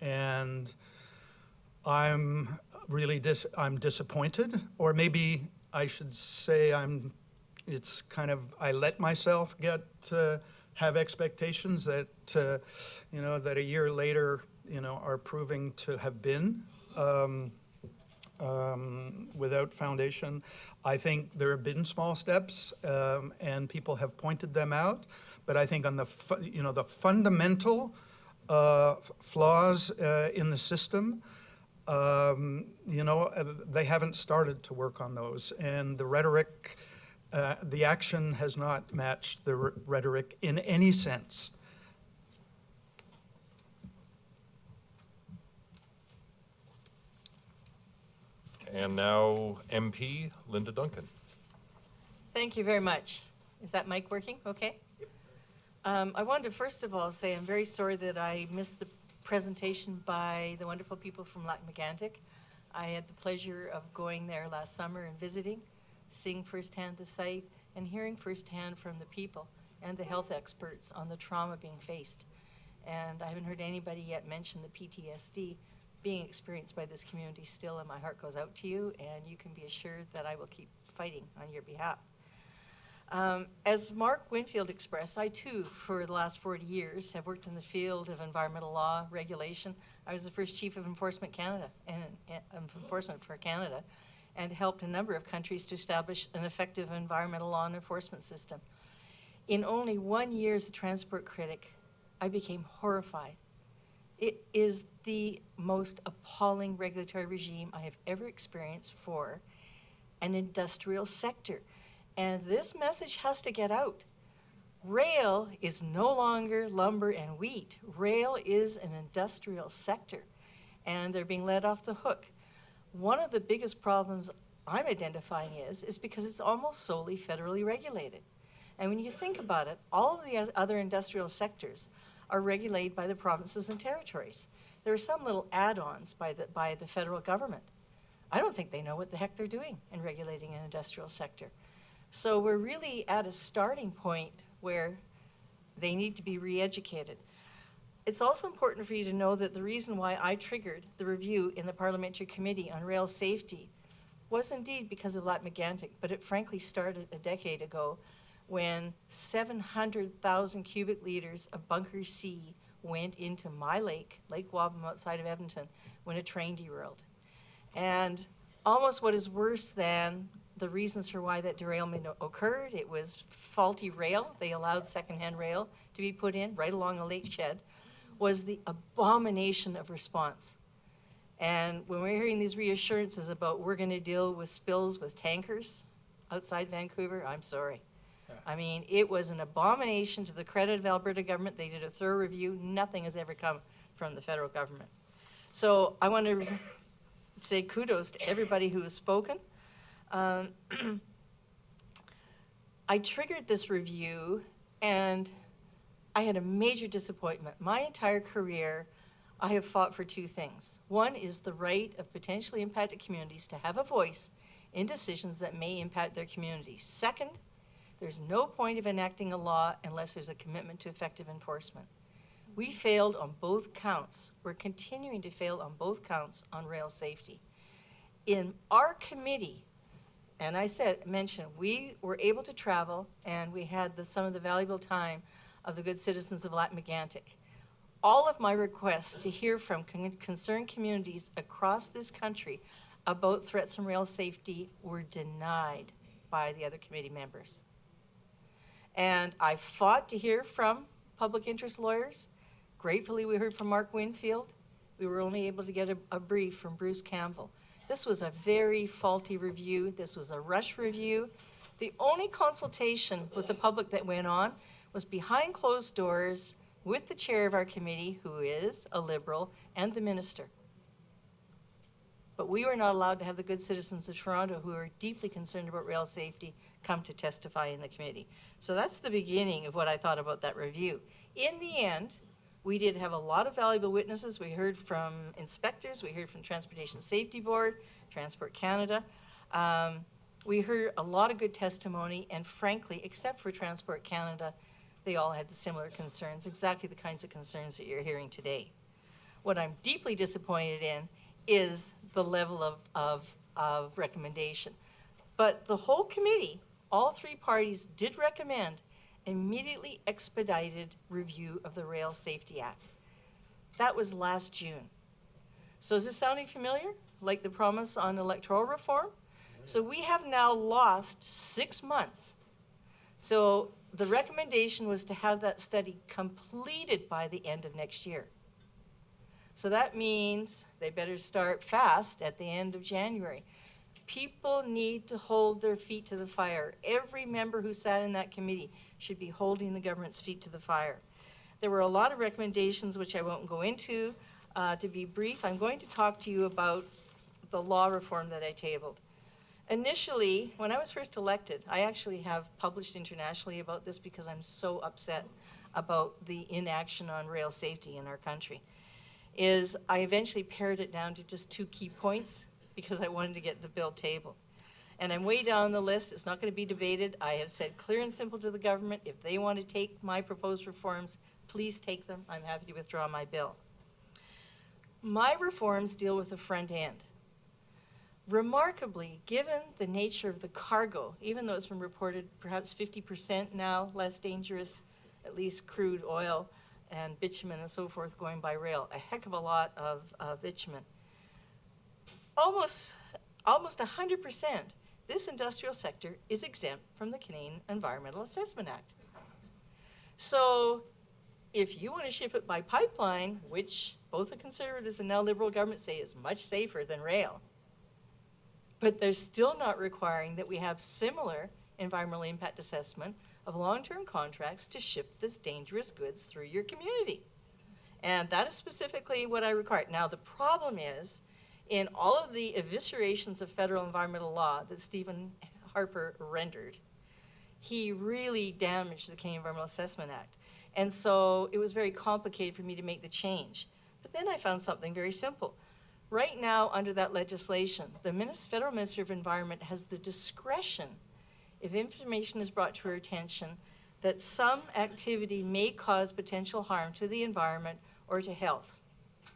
And I'm really I'm disappointed, or maybe I should say it's kind of, I let myself have expectations that, that a year later, are proving to have been without foundation. I think there have been small steps, and people have pointed them out, but I think on the fundamental flaws in the system, they haven't started to work on those, and the rhetoric, the action has not matched the rhetoric in any sense. And now MP Linda Duncan. Thank you very much. Is that mic working? Okay. I wanted to first of all say I'm very sorry that I missed the presentation by the wonderful people from Lac-Mégantic. I had the pleasure of going there last summer and visiting, seeing firsthand the site, and hearing firsthand from the people and the health experts on the trauma being faced. And I haven't heard anybody yet mention the PTSD being experienced by this community still, and my heart goes out to you, and you can be assured that I will keep fighting on your behalf. As Mark Winfield expressed, I too, for the last 40 years, have worked in the field of environmental law regulation. I was the first Chief of Enforcement Canada, and Enforcement for Canada, and helped a number of countries to establish an effective environmental law and enforcement system. In only 1 year as a transport critic, I became horrified. It is the most appalling regulatory regime I have ever experienced for an industrial sector. And this message has to get out. Rail is no longer lumber and wheat. Rail is an industrial sector, and they're being let off the hook. One of the biggest problems I'm identifying is because it's almost solely federally regulated. And when you think about it, all of the other industrial sectors are regulated by the provinces and territories. There are some little add-ons by the federal government. I don't think they know what the heck they're doing in regulating an industrial sector. So we're really at a starting point where they need to be re-educated. It's also important for you to know that the reason why I triggered the review in the Parliamentary Committee on Rail Safety was indeed because of Lac-Mégantic, but it frankly started a decade ago when 700,000 cubic liters of bunker C went into my lake, Lake Wabam outside of Edmonton, when a train derailed. And almost what is worse than the reasons for why that derailment occurred, it was faulty rail. They allowed secondhand rail to be put in right along the lake shed, was the abomination of response. And when we're hearing these reassurances about we're going to deal with spills with tankers outside Vancouver, I'm sorry. I mean, it was an abomination to the credit of Alberta government. They did a thorough review. Nothing has ever come from the federal government. So I want to say kudos to everybody who has spoken. I triggered this review, and I had a major disappointment. My entire career, I have fought for two things. One is the right of potentially impacted communities to have a voice in decisions that may impact their communities. Second, there's no point of enacting a law unless there's a commitment to effective enforcement. We failed on both counts. We're continuing to fail on both counts on rail safety. In our committee, and I mentioned, we were able to travel, and we had some of the valuable time of the good citizens of Lac-Mégantic. All of my requests to hear from concerned communities across this country about threats from rail safety were denied by the other committee members. And I fought to hear from public interest lawyers. Gratefully, we heard from Mark Winfield. We were only able to get a brief from Bruce Campbell. This was a very faulty review. This was a rush review. The only consultation with the public that went on was behind closed doors with the chair of our committee, who is a Liberal, and the minister. But we were not allowed to have the good citizens of Toronto, who are deeply concerned about rail safety, come to testify in the committee. So that's the beginning of what I thought about that review. In the end, we did have a lot of valuable witnesses. We heard from inspectors, we heard from Transportation Safety Board, Transport Canada. We heard a lot of good testimony, and frankly, except for Transport Canada, they all had similar concerns, exactly the kinds of concerns that you're hearing today. What I'm deeply disappointed in is the level of recommendation. But the whole committee, all three parties, did recommend immediately expedited review of the Rail Safety Act. That was last June. So is this sounding familiar? Like the promise on electoral reform? So we have now lost 6 months. So the recommendation was to have that study completed by the end of next year. So that means they better start fast at the end of January. People need to hold their feet to the fire. Every member who sat in that committee should be holding the government's feet to the fire. There were a lot of recommendations, which I won't go into. To be brief, I'm going to talk to you about the law reform that I tabled. Initially, when I was first elected, I actually have published internationally about this because I'm so upset about the inaction on rail safety in our country is I eventually pared it down to just 2 key points because I wanted to get the bill tabled. And I'm way down the list. It's not going to be debated. I have said clear and simple to the government, if they want to take my proposed reforms, please take them. I'm happy to withdraw my bill. My reforms deal with the front end. Remarkably, given the nature of the cargo, even though it's been reported perhaps 50% now less dangerous, at least crude oil and bitumen and so forth going by rail, a heck of a lot of bitumen. Almost 100%, this industrial sector is exempt from the Canadian Environmental Assessment Act. So if you want to ship it by pipeline, which both the Conservatives and now Liberal government say is much safer than rail, but they're still not requiring that we have similar environmental impact assessment of long-term contracts to ship this dangerous goods through your community. And that is specifically what I require. Now, the problem is, in all of the eviscerations of federal environmental law that Stephen Harper rendered, he really damaged the Canadian Environmental Assessment Act. And so it was very complicated for me to make the change. But then I found something very simple. Right now, under that legislation, the Federal Minister of Environment has the discretion, if information is brought to her attention, that some activity may cause potential harm to the environment or to health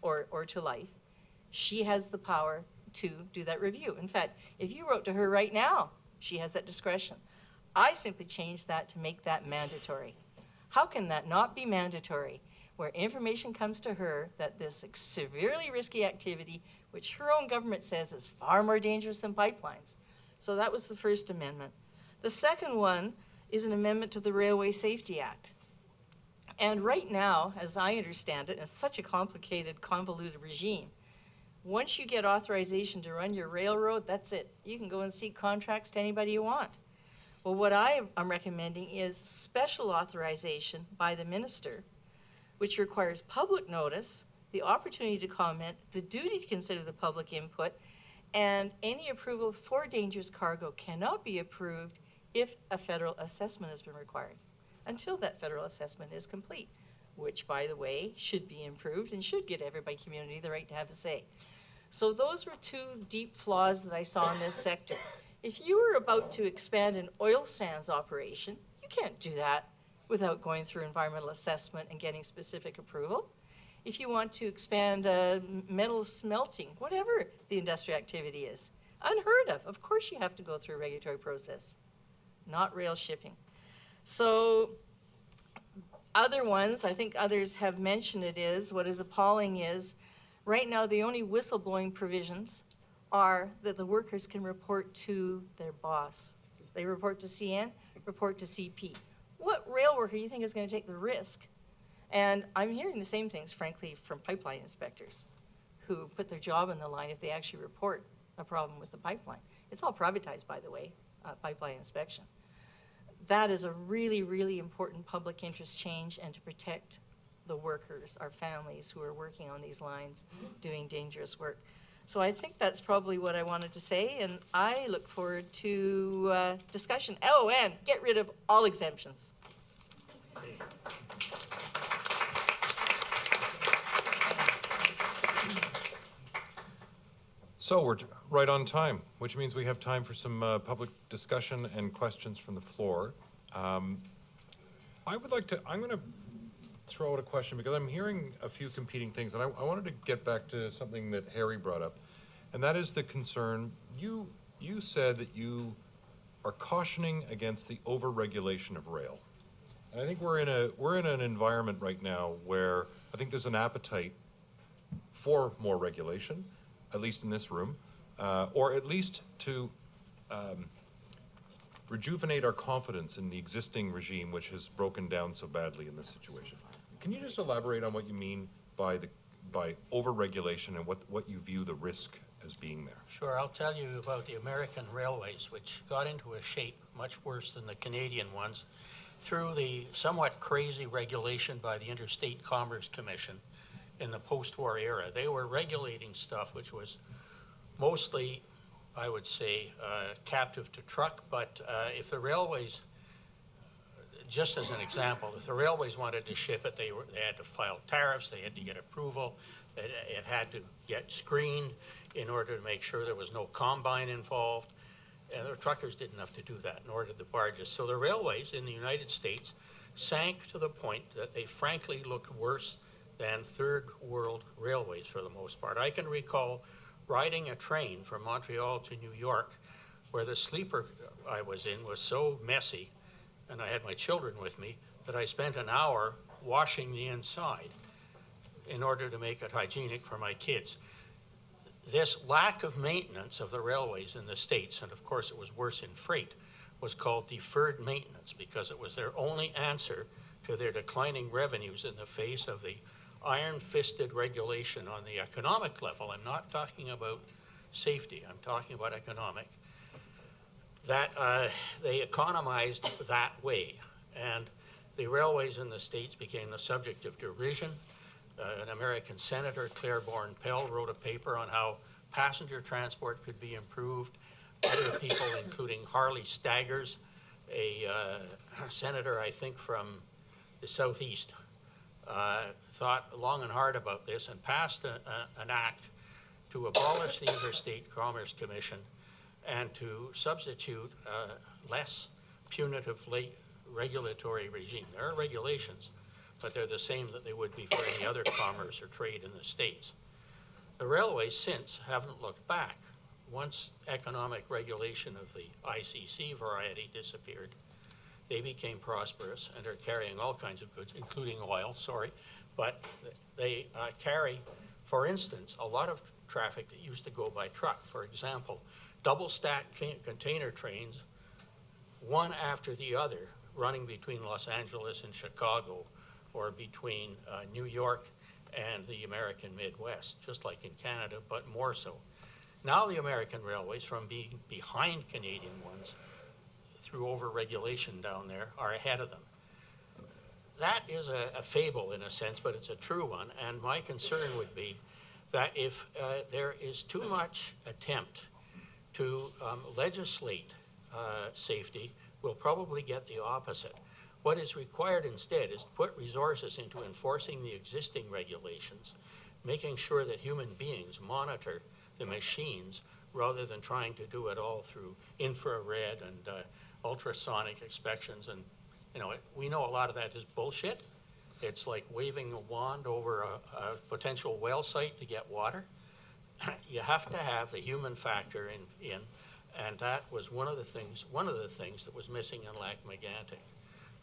or to life. She has the power to do that review. In fact, if you wrote to her right now, she has that discretion. I simply changed that to make that mandatory. How can that not be mandatory, where information comes to her that this severely risky activity, which her own government says is far more dangerous than pipelines? So that was the first amendment. The second one is an amendment to the Railway Safety Act. And right now, as I understand it, it's such a complicated, convoluted regime. Once you get authorization to run your railroad, that's it. You can go and seek contracts to anybody you want. Well, what I'm recommending is special authorization by the minister, which requires public notice, the opportunity to comment, the duty to consider the public input, and any approval for dangerous cargo cannot be approved if a federal assessment has been required, until that federal assessment is complete, which, by the way, should be improved and should get everybody community the right to have a say. So those were 2 deep flaws that I saw in this sector. If you were about to expand an oil sands operation, you can't do that without going through environmental assessment and getting specific approval. If you want to expand metal smelting, whatever the industrial activity is, unheard of course you have to go through a regulatory process, not rail shipping. So other ones, I think others have mentioned it, is what is appalling is right now the only whistleblowing provisions are that the workers can report to their boss. They report to CN, report to CP. What rail worker do you think is going to take the risk? And I'm hearing the same things, frankly, from pipeline inspectors who put their job on the line if they actually report a problem with the pipeline. It's all privatized, by the way, pipeline inspection. That is a really, really important public interest change, and to protect the workers, our families who are working on these lines, doing dangerous work. So I think that's probably what I wanted to say, and I look forward to discussion. Oh, and get rid of all exemptions. So we're right on time, which means we have time for some public discussion and questions from the floor. I'm going to throw out a question because I'm hearing a few competing things, and I wanted to get back to something that Harry brought up, and that is the concern. You said that you are cautioning against the over-regulation of rail. And I think we're in an environment right now where I think there's an appetite for more regulation, at least in this room, or at least to rejuvenate our confidence in the existing regime, which has broken down so badly in this situation. Can you just elaborate on what you mean by over-regulation and what you view the risk as being there? Sure, I'll tell you about the American railways, which got into a shape much worse than the Canadian ones through the somewhat crazy regulation by the Interstate Commerce Commission in the post-war era. They were regulating stuff which was mostly, I would say, captive to truck, but if the railways just as an example, if the railways wanted to ship it, they had to file tariffs, they had to get approval, it had to get screened in order to make sure there was no combine involved. And the truckers didn't have to do that, nor did the barges. So the railways in the United States sank to the point that they frankly looked worse than third world railways for the most part. I can recall riding a train from Montreal to New York where the sleeper I was in was so messy, and I had my children with me, that I spent an hour washing the inside in order to make it hygienic for my kids. This lack of maintenance of the railways in the States, and of course it was worse in freight, was called deferred maintenance because it was their only answer to their declining revenues in the face of the iron-fisted regulation on the economic level. I'm not talking about safety, I'm talking about economic. That they economized that way, and the railways in the States became the subject of derision. An American senator, Claiborne Pell, wrote a paper on how passenger transport could be improved. Other people, including Harley Staggers, a senator, I think, from the Southeast, thought long and hard about this and passed an act to abolish the Interstate Commerce Commission and to substitute a less punitive regulatory regime. There are regulations, but they're the same that they would be for any other commerce or trade in the States. The railways since haven't looked back. Once economic regulation of the ICC variety disappeared, they became prosperous and are carrying all kinds of goods, including oil, but they carry, for instance, a lot of traffic that used to go by truck. For example, double-stacked container trains, one after the other, running between Los Angeles and Chicago, or between New York and the American Midwest, just like in Canada, but more so. Now the American railways, from being behind Canadian ones through over-regulation down there, are ahead of them. That is a fable in a sense, but it's a true one, and my concern would be that if there is too much attempt to legislate safety, we'll probably get the opposite. What is required instead is to put resources into enforcing the existing regulations, making sure that human beings monitor the machines rather than trying to do it all through infrared and ultrasonic inspections. And we know a lot of that is bullshit. It's like waving a wand over a potential well site to get water. You have to have the human factor in, and that was one of the things that was missing in Lac-Mégantic.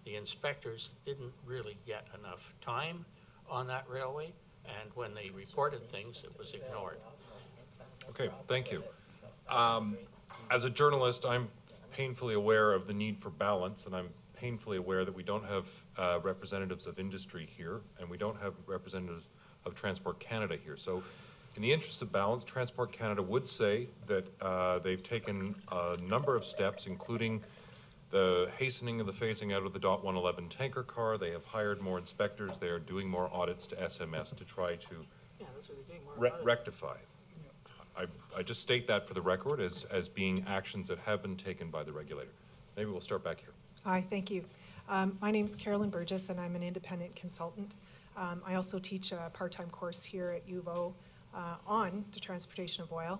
The inspectors didn't really get enough time on that railway, and when they reported things, it was ignored. Okay, thank you. As a journalist, I'm painfully aware of the need for balance, and I'm painfully aware that we don't have representatives of industry here, and we don't have representatives of Transport Canada here. So in the interest of balance, Transport Canada would say that they've taken a number of steps, including the hastening of the phasing out of the DOT 111 tanker car. They have hired more inspectors. They are doing more audits to SMS to try to rectify. I just state that for the record as being actions that have been taken by the regulator. Maybe we'll start back here. Hi, thank you. My name's Carolyn Burgess, and I'm an independent consultant. I also teach a part-time course here at UVO on the transportation of oil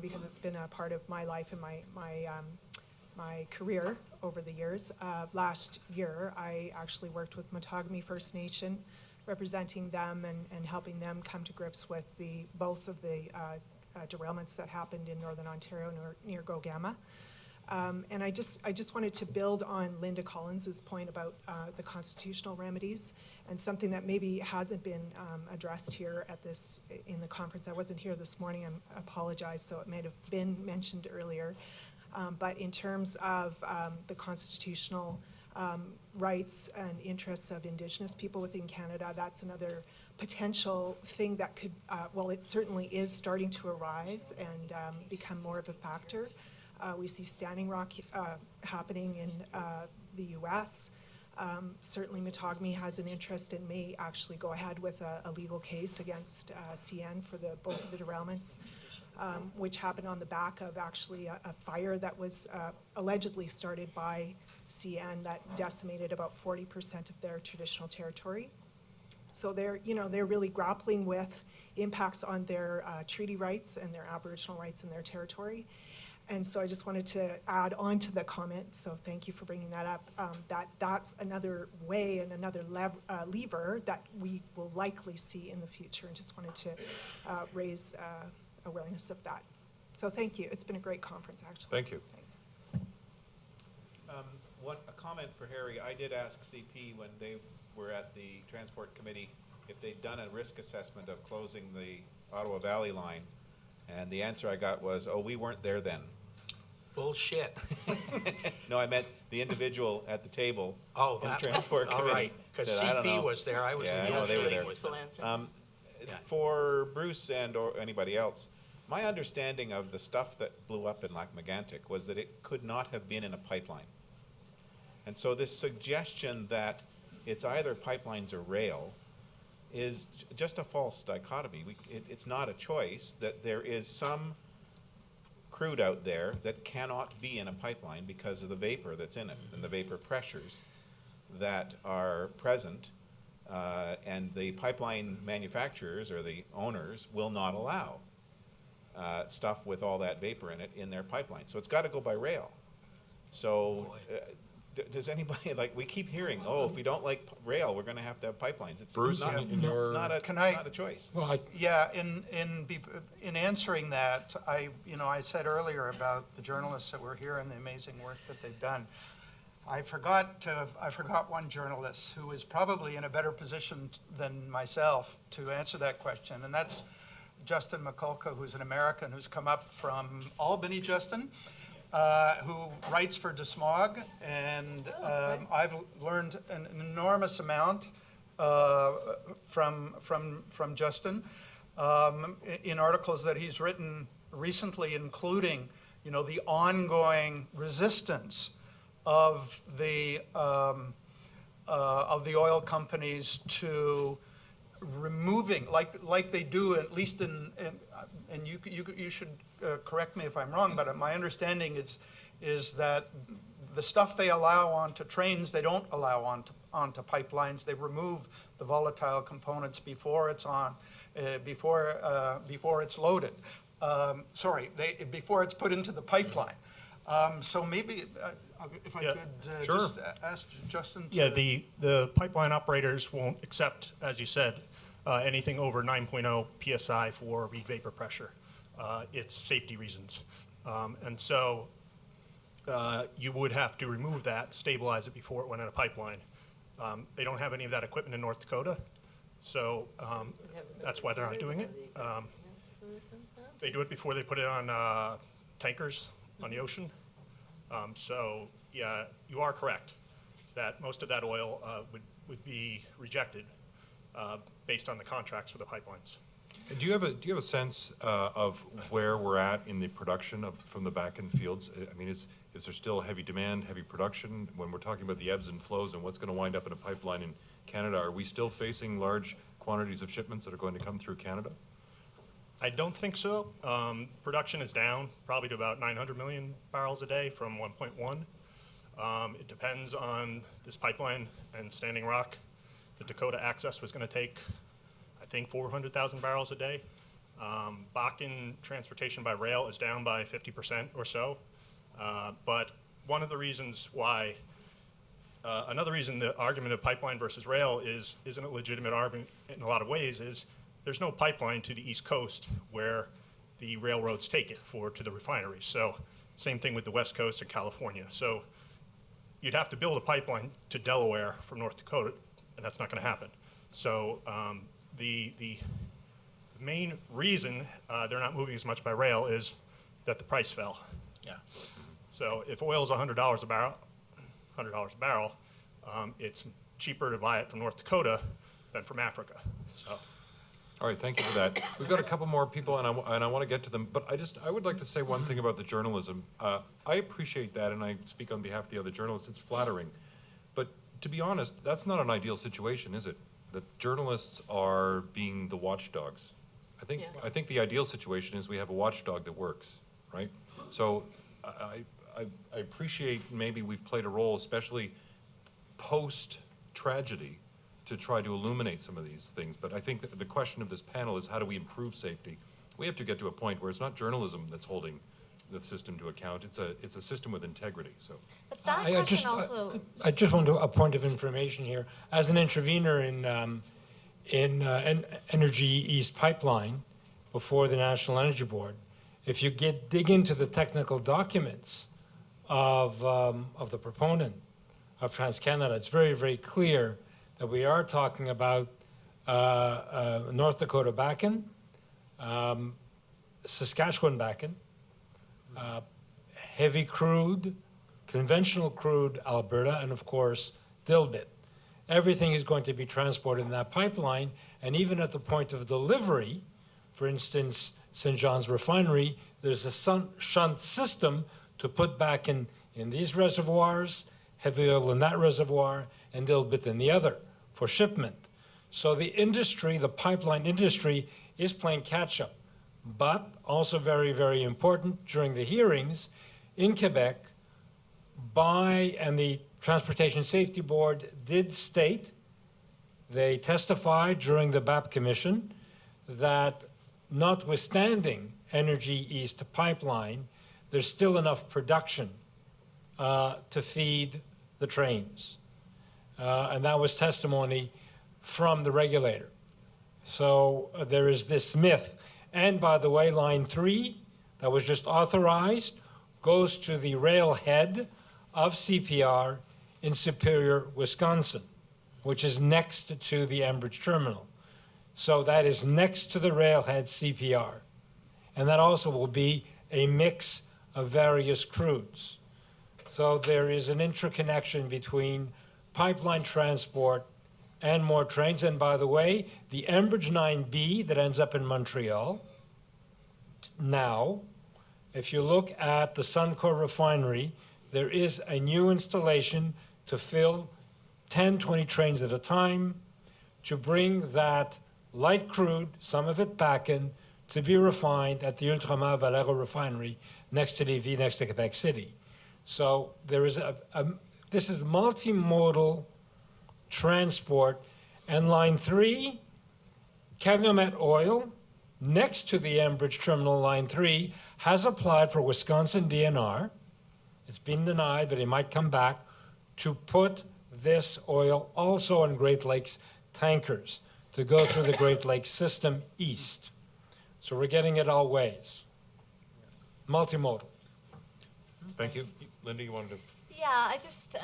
because it's been a part of my life and my career over the years. Last year, I actually worked with Matagami First Nation, representing them and helping them come to grips with both of the derailments that happened in Northern Ontario near Gogama. And I just wanted to build on Linda Collins's point about the constitutional remedies, and something that maybe hasn't been addressed here in the conference. I wasn't here this morning, I apologize, so it may have been mentioned earlier. But in terms of the constitutional rights and interests of Indigenous people within Canada, that's another potential thing that could, well, it certainly is starting to arise and become more of a factor. We see Standing Rock happening in the U.S. Certainly Matagami has an interest and may actually go ahead with a legal case against CN for both of the derailments. which happened on the back of actually a fire that was allegedly started by CN that decimated about 40% of their traditional territory. So they're really grappling with impacts on their treaty rights and their Aboriginal rights in their territory. And so I just wanted to add on to the comment, so thank you for bringing that up, that's another way and another lever that we will likely see in the future, and just wanted to raise awareness of that. So thank you. It's been a great conference, actually. Thank you. Thanks. A comment for Harry. I did ask CP when they were at the Transport Committee if they'd done a risk assessment of closing the Ottawa Valley line, and the answer I got was, oh, we weren't there then. Bullshit. No, I meant the individual at the table Oh, in the that, Transport all Committee. right, because said, "I don't CP know." was there, I was Yeah, in I know they were there. Useful answer. Yeah. For Bruce and or anybody else, my understanding of the stuff that blew up in Lac-Mégantic was that it could not have been in a pipeline. And so this suggestion that it's either pipelines or rail is just a false dichotomy. It's not a choice, that there is some crude out there that cannot be in a pipeline because of the vapor that's in it and the vapor pressures that are present, and the pipeline manufacturers or the owners will not allow stuff with all that vapor in it in their pipeline. So it's got to go by rail. So does anybody, like, we keep hearing, oh, if we don't like rail, we're going to have pipelines. Bruce, not, in your- it's not a choice. Well, yeah, in answering that, I said earlier about the journalists that were here and the amazing work that they've done. I forgot one journalist who is probably in a better position than myself to answer that question, and that's Justin McCullough, who's an American who's come up from Albany, Justin, who writes for DeSmog, and I've learned an enormous amount from Justin in articles that he's written recently, including, the ongoing resistance of the oil companies to removing, like they do, at least and you should correct me if I'm wrong, but my understanding is that the stuff they allow onto trains, they don't allow onto pipelines. They remove the volatile components before it's on, before it's loaded. Before it's put into the pipeline. So maybe if I could Sure. just ask Justin to... Yeah, the pipeline operators won't accept, as you said, anything over 9.0 PSI for reed vapor pressure. It's safety reasons. And so you would have to remove that, stabilize it before it went in a pipeline. They don't have any of that equipment in North Dakota, so that's why they're not doing it. They do it before they put it on tankers on the ocean. So yeah, you are correct that most of that oil would be rejected based on the contracts with the pipelines. Do you have a sense of where we're at in the production from the back end fields? I mean, is there still heavy demand, heavy production? When we're talking about the ebbs and flows and what's going to wind up in a pipeline in Canada, are we still facing large quantities of shipments that are going to come through Canada? I don't think so. Production is down probably to about 900 million barrels a day from 1.1. It depends on this pipeline and Standing Rock. The Dakota access was going to take, I think, 400,000 barrels a day. Bakken transportation by rail is down by 50% or so. But one of the reasons why, another reason the argument of pipeline versus rail isn't a legitimate argument in a lot of ways is there's no pipeline to the East Coast where the railroads take it to the refineries. So same thing with the West Coast and California. So you'd have to build a pipeline to Delaware from North Dakota, and that's not going to happen. So the main reason they're not moving as much by rail is that the price fell. Yeah. So if oil is $100 a barrel, it's cheaper to buy it from North Dakota than from Africa. So. All right, thank you for that. We've got a couple more people, and I want to get to them, but I would like to say one thing about the journalism. I appreciate that, and I speak on behalf of the other journalists. It's flattering. But to be honest, that's not an ideal situation, is it? That journalists are being the watchdogs. I think the ideal situation is we have a watchdog that works, right? So I appreciate maybe we've played a role, especially post-tragedy, to try to illuminate some of these things. But I think that the question of this panel is, how do we improve safety? We have to get to a point where it's not journalism that's holding the system to account. It's a system with integrity. So But that question also... I just want a point of information here. As an intervener in Energy East Pipeline before the National Energy Board, if you dig into the technical documents of the proponent of TransCanada, it's very, very clear that we are talking about North Dakota Bakken, Saskatchewan Bakken, heavy crude, conventional crude Alberta, and of course, Dilbit. Everything is going to be transported in that pipeline, and even at the point of delivery, for instance, St. John's Refinery, there's a shunt system to put back in these reservoirs, heavy oil in that reservoir, and Dilbit in the other for shipment. So the industry, the pipeline industry, is playing catch-up. But also very, very important during the hearings in Quebec, and the Transportation Safety Board did state, they testified during the BAP Commission, that notwithstanding Energy East Pipeline, there's still enough production to feed the trains. And that was testimony from the regulator. So there is this myth. And by the way, Line 3, that was just authorized, goes to the railhead of CPR in Superior, Wisconsin, which is next to the Enbridge terminal. So that is next to the railhead CPR. And that also will be a mix of various crudes. So there is an interconnection between pipeline transport and more trains. And by the way, the Enbridge 9B that ends up in Montreal now, if you look at the Suncor refinery, there is a new installation to fill 10, 20 trains at a time to bring that light crude, some of it back in, to be refined at the Ultramar Valero refinery next to Lévis, next to Quebec City. So there is this is multimodal transport. And Line 3, Calumet Oil, next to the Enbridge Terminal, Line 3, has applied for Wisconsin DNR. It's been denied, but it might come back to put this oil also on Great Lakes tankers to go through the Great Lakes system east. So we're getting it all ways. Multimodal. thank you. Linda, you wanted to? Yeah, I just,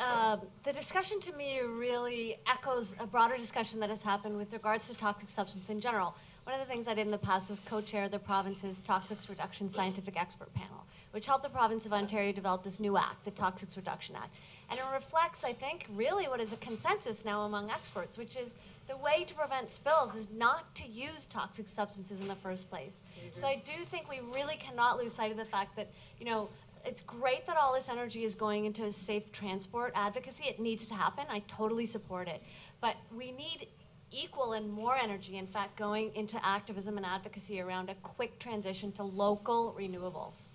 the discussion to me really echoes a broader discussion that has happened with regards to toxic substance in general. One of the things I did in the past was co-chair the province's Toxics Reduction Scientific Expert Panel, which helped the province of Ontario develop this new act, the Toxics Reduction Act. And it reflects, I think, really what is a consensus now among experts, which is the way to prevent spills is not to use toxic substances in the first place. So I do think we really cannot lose sight of the fact that, you know, it's great that all this energy is going into safe transport advocacy. It needs to happen. I totally support it. But we need equal and more energy, in fact, going into activism and advocacy around a quick transition to local renewables.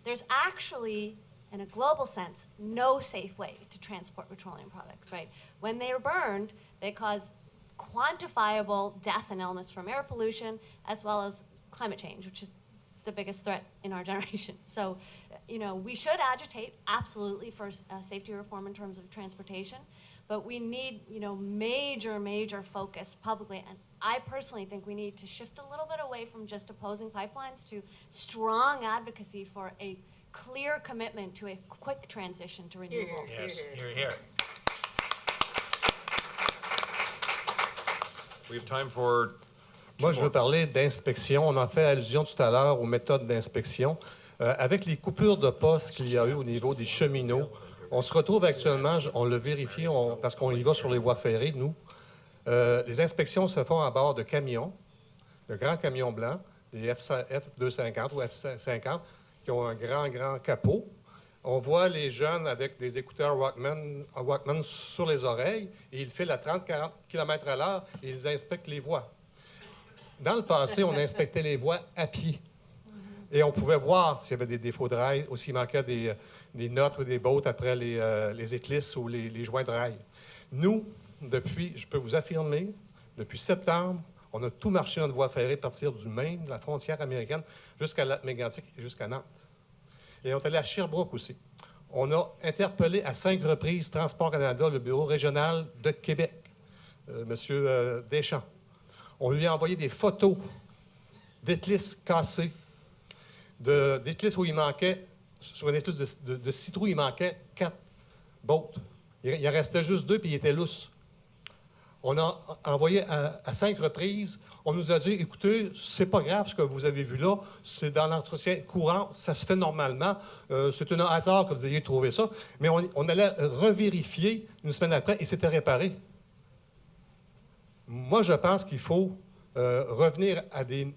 There's actually, in a global sense, no safe way to transport petroleum products, right? When they are burned, they cause quantifiable death and illness from air pollution, as well as climate change, which is the biggest threat in our generation. So, you know, we should agitate, absolutely, for safety reform in terms of transportation, but we need, you know, major focus publicly. And I personally think we need to shift a little bit away from just opposing pipelines to strong advocacy for a clear commitment to a quick transition to renewables. Yes, here. We have time for... Moi, je veux parler d'inspection. On a fait allusion tout à l'heure aux méthodes d'inspection. Avec les coupures de postes qu'il y a eu au niveau des cheminots, on se retrouve actuellement, on le vérifie, parce qu'on y va sur les voies ferrées, nous. Les inspections se font à bord de camions, de grands camions blancs, des F250 ou F50, qui ont un grand capot. On voit les jeunes avec des écouteurs Walkman sur les oreilles, et ils filent à 30-40 km à l'heure et ils inspectent les voies. Dans le passé, on inspectait les voies à pied. Et on pouvait voir s'il y avait des défauts de rail ou s'il manquait des notes ou des bottes après les éclisses ou les joints de rail. Nous, depuis, je peux vous affirmer, depuis septembre, on a tout marché notre voie ferrée à partir du Maine, de la frontière américaine, jusqu'à Lac-Mégantic et jusqu'à Nantes. Et on est allé à Sherbrooke aussi. On a interpellé à 5 reprises Transport Canada, le bureau régional de Québec, M. Deschamps. On lui a envoyé des photos d'éclisses cassées, d'éclisses où il manquait, sur une éclisse de citrouille, il manquait 4 bottes. Il en restait juste 2, puis il était lousse. On a envoyé à 5 reprises. On nous a dit, écoutez, c'est pas grave ce que vous avez vu là, c'est dans l'entretien courant, ça se fait normalement. C'est un hasard que vous ayez trouvé ça. Mais on allait revérifier une semaine après et c'était réparé. Moi, je pense qu'il faut revenir à des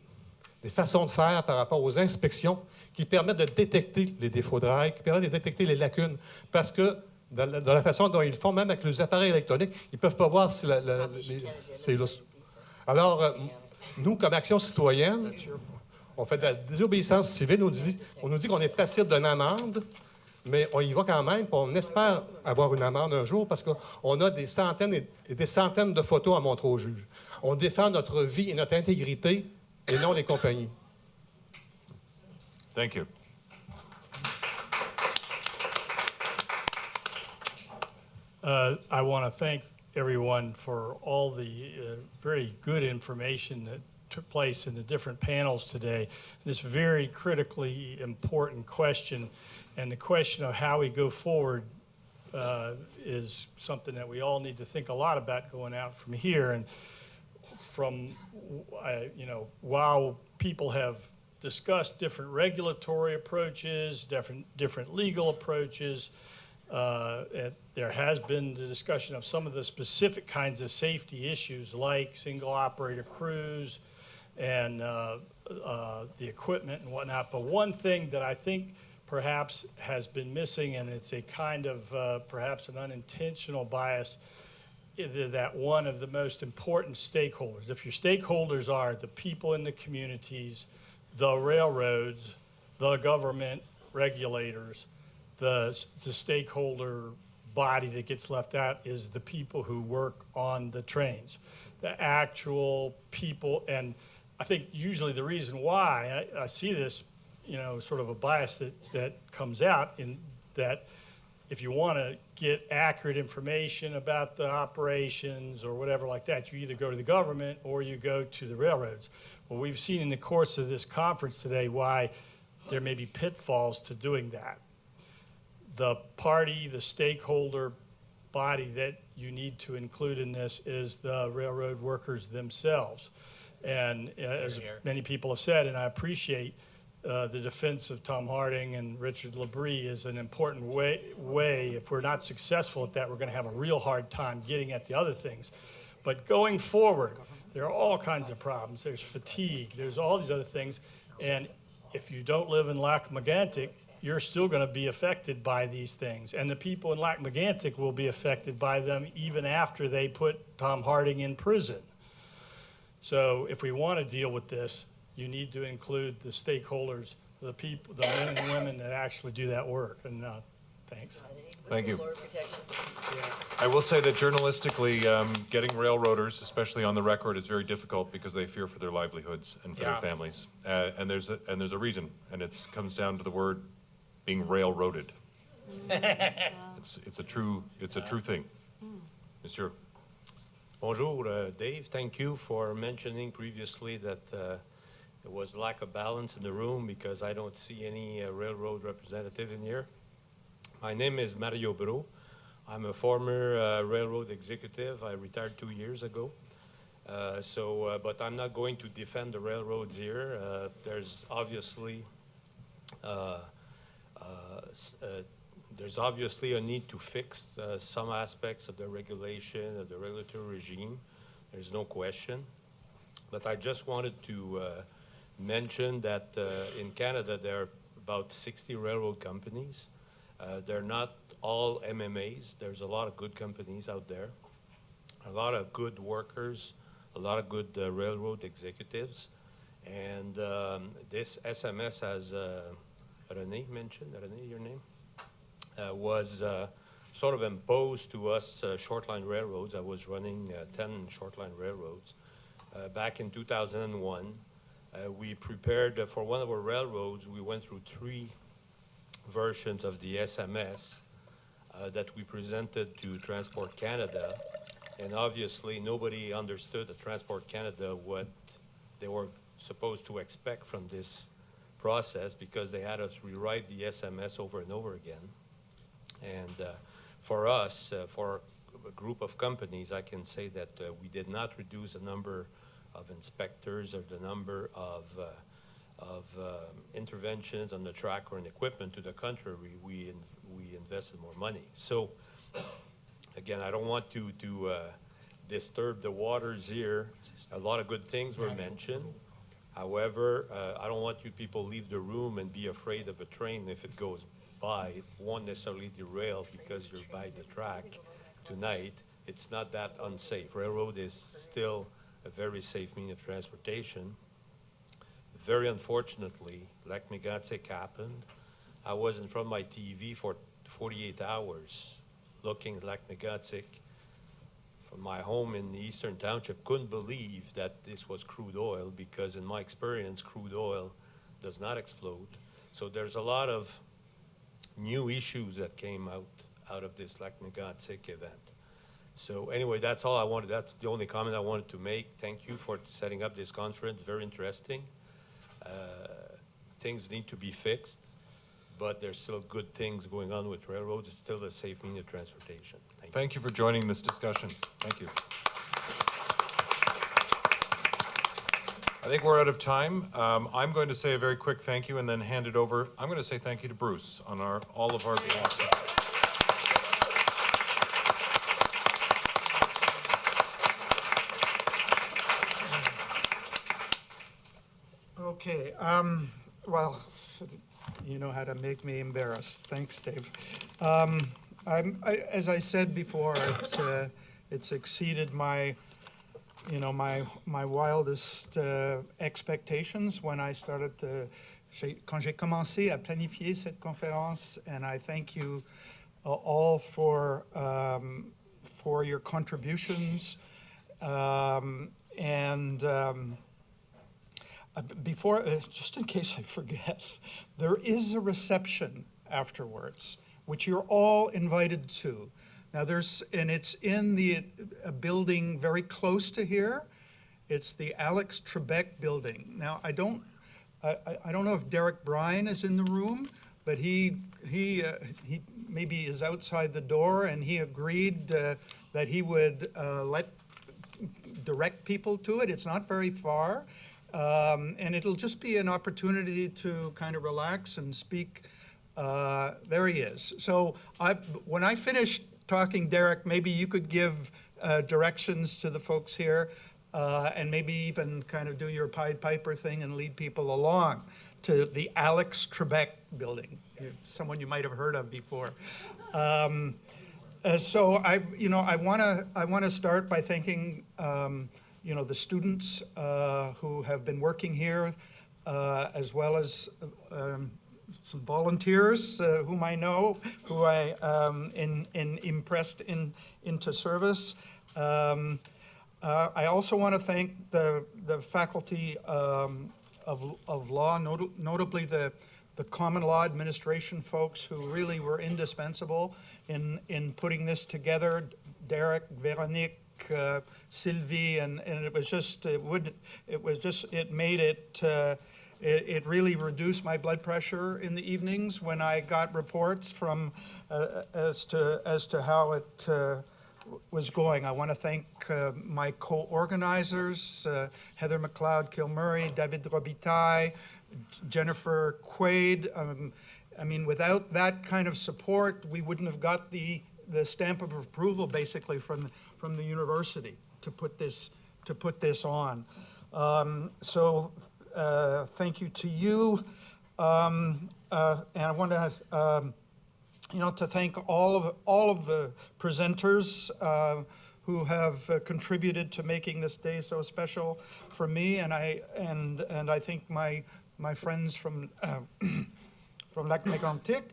façons de faire par rapport aux inspections qui permettent de détecter les défauts de rail, qui permettent de détecter les lacunes. Parce que dans la façon dont ils le font, même avec les appareils électroniques, ils ne peuvent pas voir si c'est lousse. Alors, nous, comme Action citoyenne, on fait de la désobéissance civile. On nous dit qu'on est passible d'une amende, mais on y va quand même, puis on espère avoir une amende un jour parce qu'on a des centaines et des centaines de photos à montrer au juge. On défend notre vie et notre intégrité et non les compagnies. Thank you. I want to thank everyone for all the very good information that took place in the different panels today. This very critically important question, and the question of how we go forward is something that we all need to think a lot about going out from here. And from, while people have discussed different regulatory approaches, different legal approaches, there has been the discussion of some of the specific kinds of safety issues like single operator crews and the equipment and whatnot. But one thing that I think perhaps has been missing, and it's a kind of perhaps an unintentional bias, that one of the most important stakeholders, if your stakeholders are the people in the communities, the railroads, the government regulators, the stakeholder body that gets left out is the people who work on the trains, the actual people. And I think usually the reason why I see this, sort of a bias that comes out in that if you want to get accurate information about the operations or whatever like that, you either go to the government or you go to the railroads. Well, we've seen in the course of this conference today why there may be pitfalls to doing that. The party, the stakeholder body that you need to include in this is the railroad workers themselves. And as many people have said, and I appreciate the defense of Tom Harding and Richard Labrie is an important way. If we're not successful at that, we're going to have a real hard time getting at the other things. But going forward, there are all kinds of problems. There's fatigue. There's all these other things. And if you don't live in Lac-Mégantic, you're still going to be affected by these things. And the people in Lac-Mégantic will be affected by them even after they put Tom Harding in prison. So if we want to deal with this, you need to include the stakeholders, the people, the men and women that actually do that work. And thanks. Thank you. I will say that journalistically, getting railroaders, especially on the record, is very difficult because they fear for their livelihoods and for their families. And there's a reason, and it comes down to the word being railroaded. It's a true thing. Monsieur. Bonjour, Dave. Thank you for mentioning previously that there was lack of balance in the room because I don't see any railroad representative in here. My name is Mario Bro. I'm a former railroad executive. I retired 2 years ago. But I'm not going to defend the railroads here. There's obviously a need to fix some aspects of the regulation, of the regulatory regime. There's no question. But I just wanted to mention that in Canada there are about 60 railroad companies. They're not all MMAs. There's a lot of good companies out there, a lot of good workers, a lot of good railroad executives. And this SMS, as René mentioned, René, your name, was sort of imposed to us short-line railroads. I was running 10 short-line railroads. Back in 2001, we prepared for one of our railroads, we went through 3 versions of the SMS that we presented to Transport Canada. And obviously, nobody understood at Transport Canada what they were supposed to expect from this process, because they had us rewrite the SMS over and over again. And for us, for a group of companies, I can say that we did not reduce the number of inspectors or the number of interventions on the track or in equipment. To the contrary, we invested more money. So again, I don't want to disturb the waters here. A lot of good things were mentioned. However, I don't want you people leave the room and be afraid of a train if it goes by. It won't necessarily derail because you're by the track tonight. It's not that unsafe. Railroad is still a very safe means of transportation. Very unfortunately, Lac-Mégantic happened. I was in front of my TV for 48 hours looking at Lac-Mégantic from my home in the Eastern Township. Couldn't believe that this was crude oil, because in my experience, crude oil does not explode. So there's a lot of new issues that came out of this Lac-Mégantic event. So anyway, that's all I wanted. That's the only comment I wanted to make. Thank you for setting up this conference. Very interesting. Things need to be fixed, but there's still good things going on with railroads. It's still a safe means of transportation. Thank you for joining this discussion. Thank you. I think we're out of time. I'm going to say a very quick thank you and then hand it over. I'm going to say thank you to Bruce on all of our behalf. Okay, well, you know how to make me embarrassed. Thanks, Dave. As I said before, it's exceeded my wildest expectations when I started quand j'ai commencé à planifier cette conférence, and I thank you all for your contributions. Before, just in case I forget, there is a reception afterwards, which you're all invited to. Now and it's in a building very close to here. It's the Alex Trebek building. Now I don't know if Derek Bryan is in the room, but he maybe is outside the door, and he agreed that he would direct people to it. It's not very far. And it'll just be an opportunity to kind of relax and speak. There he is. So when I finish talking, Derek, maybe you could give directions to the folks here, and maybe even kind of do your Pied Piper thing and lead people along to the Alex Trebek building, someone you might have heard of before. So I want to start by thanking the students who have been working here, as well as some volunteers whom I know, who I impressed into service. I also want to thank the faculty of law, notably the common law administration folks who really were indispensable in putting this together. Derek, Veronique, Sylvie, and it was just it really reduced my blood pressure in the evenings when I got reports from as to how it was going. I want to thank my co-organizers, Heather McLeod-Kilmurray, David Robitaille, Jennifer Quaid. I mean, without that kind of support, we wouldn't have got the stamp of approval basically from the university to put this on. So thank you to you, and I want to to thank all of the presenters who have contributed to making this day so special for me, and I think my friends from from Lac-Mégantic.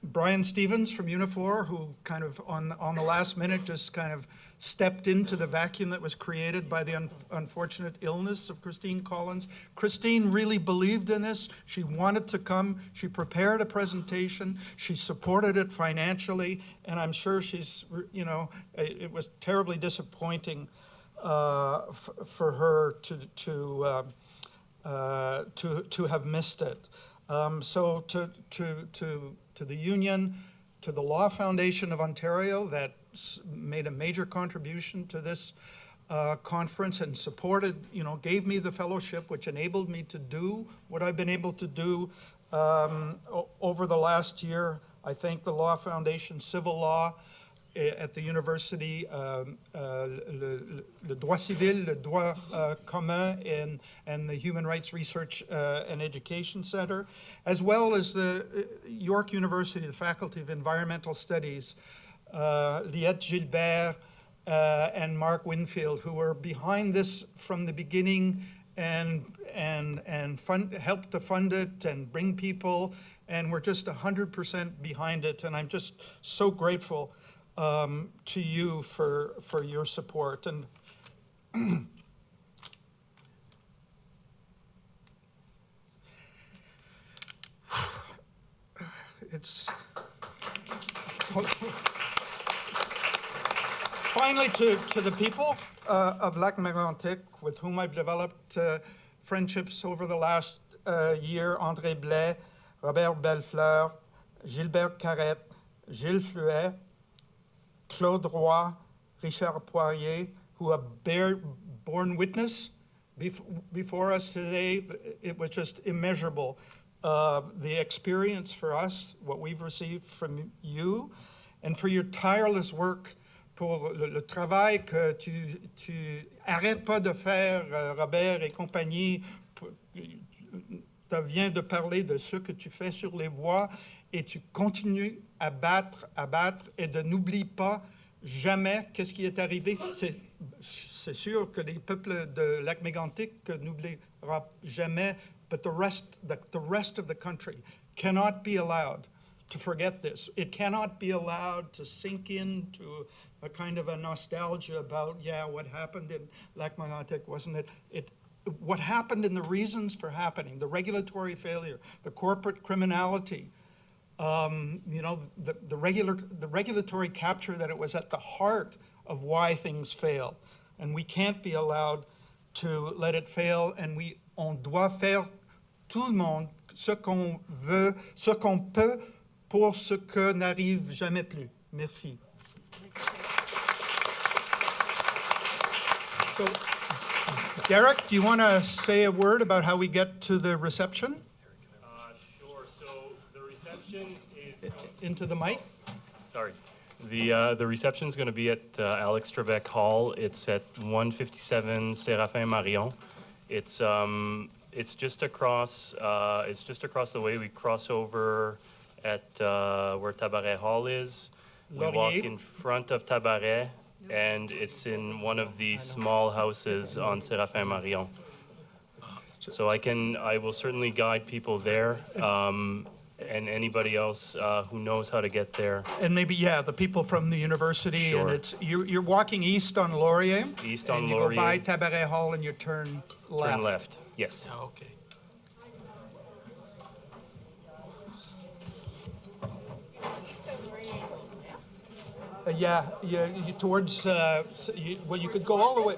Brian Stevens from Unifor, who kind of on the last minute just kind of stepped into the vacuum that was created by the unfortunate illness of Christine Collins. Christine really believed in this. She wanted to come. She prepared a presentation. She supported it financially, and I'm sure she's, you know, it was terribly disappointing for her to have missed it. So to the union, to the Law Foundation of Ontario that made a major contribution to this conference and supported, you know, gave me the fellowship, which enabled me to do what I've been able to do over the last year. I thank the Law Foundation, Civil Law at the university, le droit civil, le droit commun, and the Human Rights Research and Education Center, as well as the York University, the Faculty of Environmental Studies, Liette Gilbert and Mark Winfield, who were behind this from the beginning and helped to fund it and bring people, and we're just 100% behind it, and I'm just so grateful to you for your support. And it's finally to the people of Lac-Mégantic, with whom I've developed friendships over the last year: André Blais, Robert Bellefleur, Gilbert Carrette, Gilles Fluet, Claude Roy, Richard Poirier, who have borne witness before us today. It was just immeasurable. The experience for us, what we've received from you, and for your tireless work, pour le travail que tu arrêtes pas de faire, Robert et compagnie. Tu viens de parler de ce que tu fais sur les voies, et tu continues à battre, et n'oublie pas jamais qu'est-ce qui est arrivé. C'est sûr que les peuples de Lac-Mégantic n'oubliera jamais, but the rest of the country cannot be allowed to forget this. It cannot be allowed to sink into a kind of a nostalgia about, yeah, what happened in Lac-Mégantic, wasn't it? What happened and the reasons for happening, the regulatory failure, the corporate criminality, you know, the regulatory capture, that it was at the heart of why things fail. And we can't be allowed to let it fail, and on doit faire tout le monde ce qu'on veut, ce qu'on peut pour ce que n'arrive jamais plus. Merci. So, Derek, do you want to say a word about how we get to the reception? Sure. So the reception is into the mic. Sorry. The reception is going to be at Alex Trebek Hall. It's at 157 Séraphin Marion. It's just across. It's just across the way. We cross over at where Tabaret Hall is. We walk in front of Tabaret, and it's in one of the small houses on Séraphin Marion. So I will certainly guide people there, and anybody else who knows how to get there. And maybe, yeah, the people from the university. Sure. And you're walking east on Laurier. East on and Laurier. You go by Tabaret Hall and you turn left. Turn left, yes. Okay. Yeah, towards, well, you could go all the way.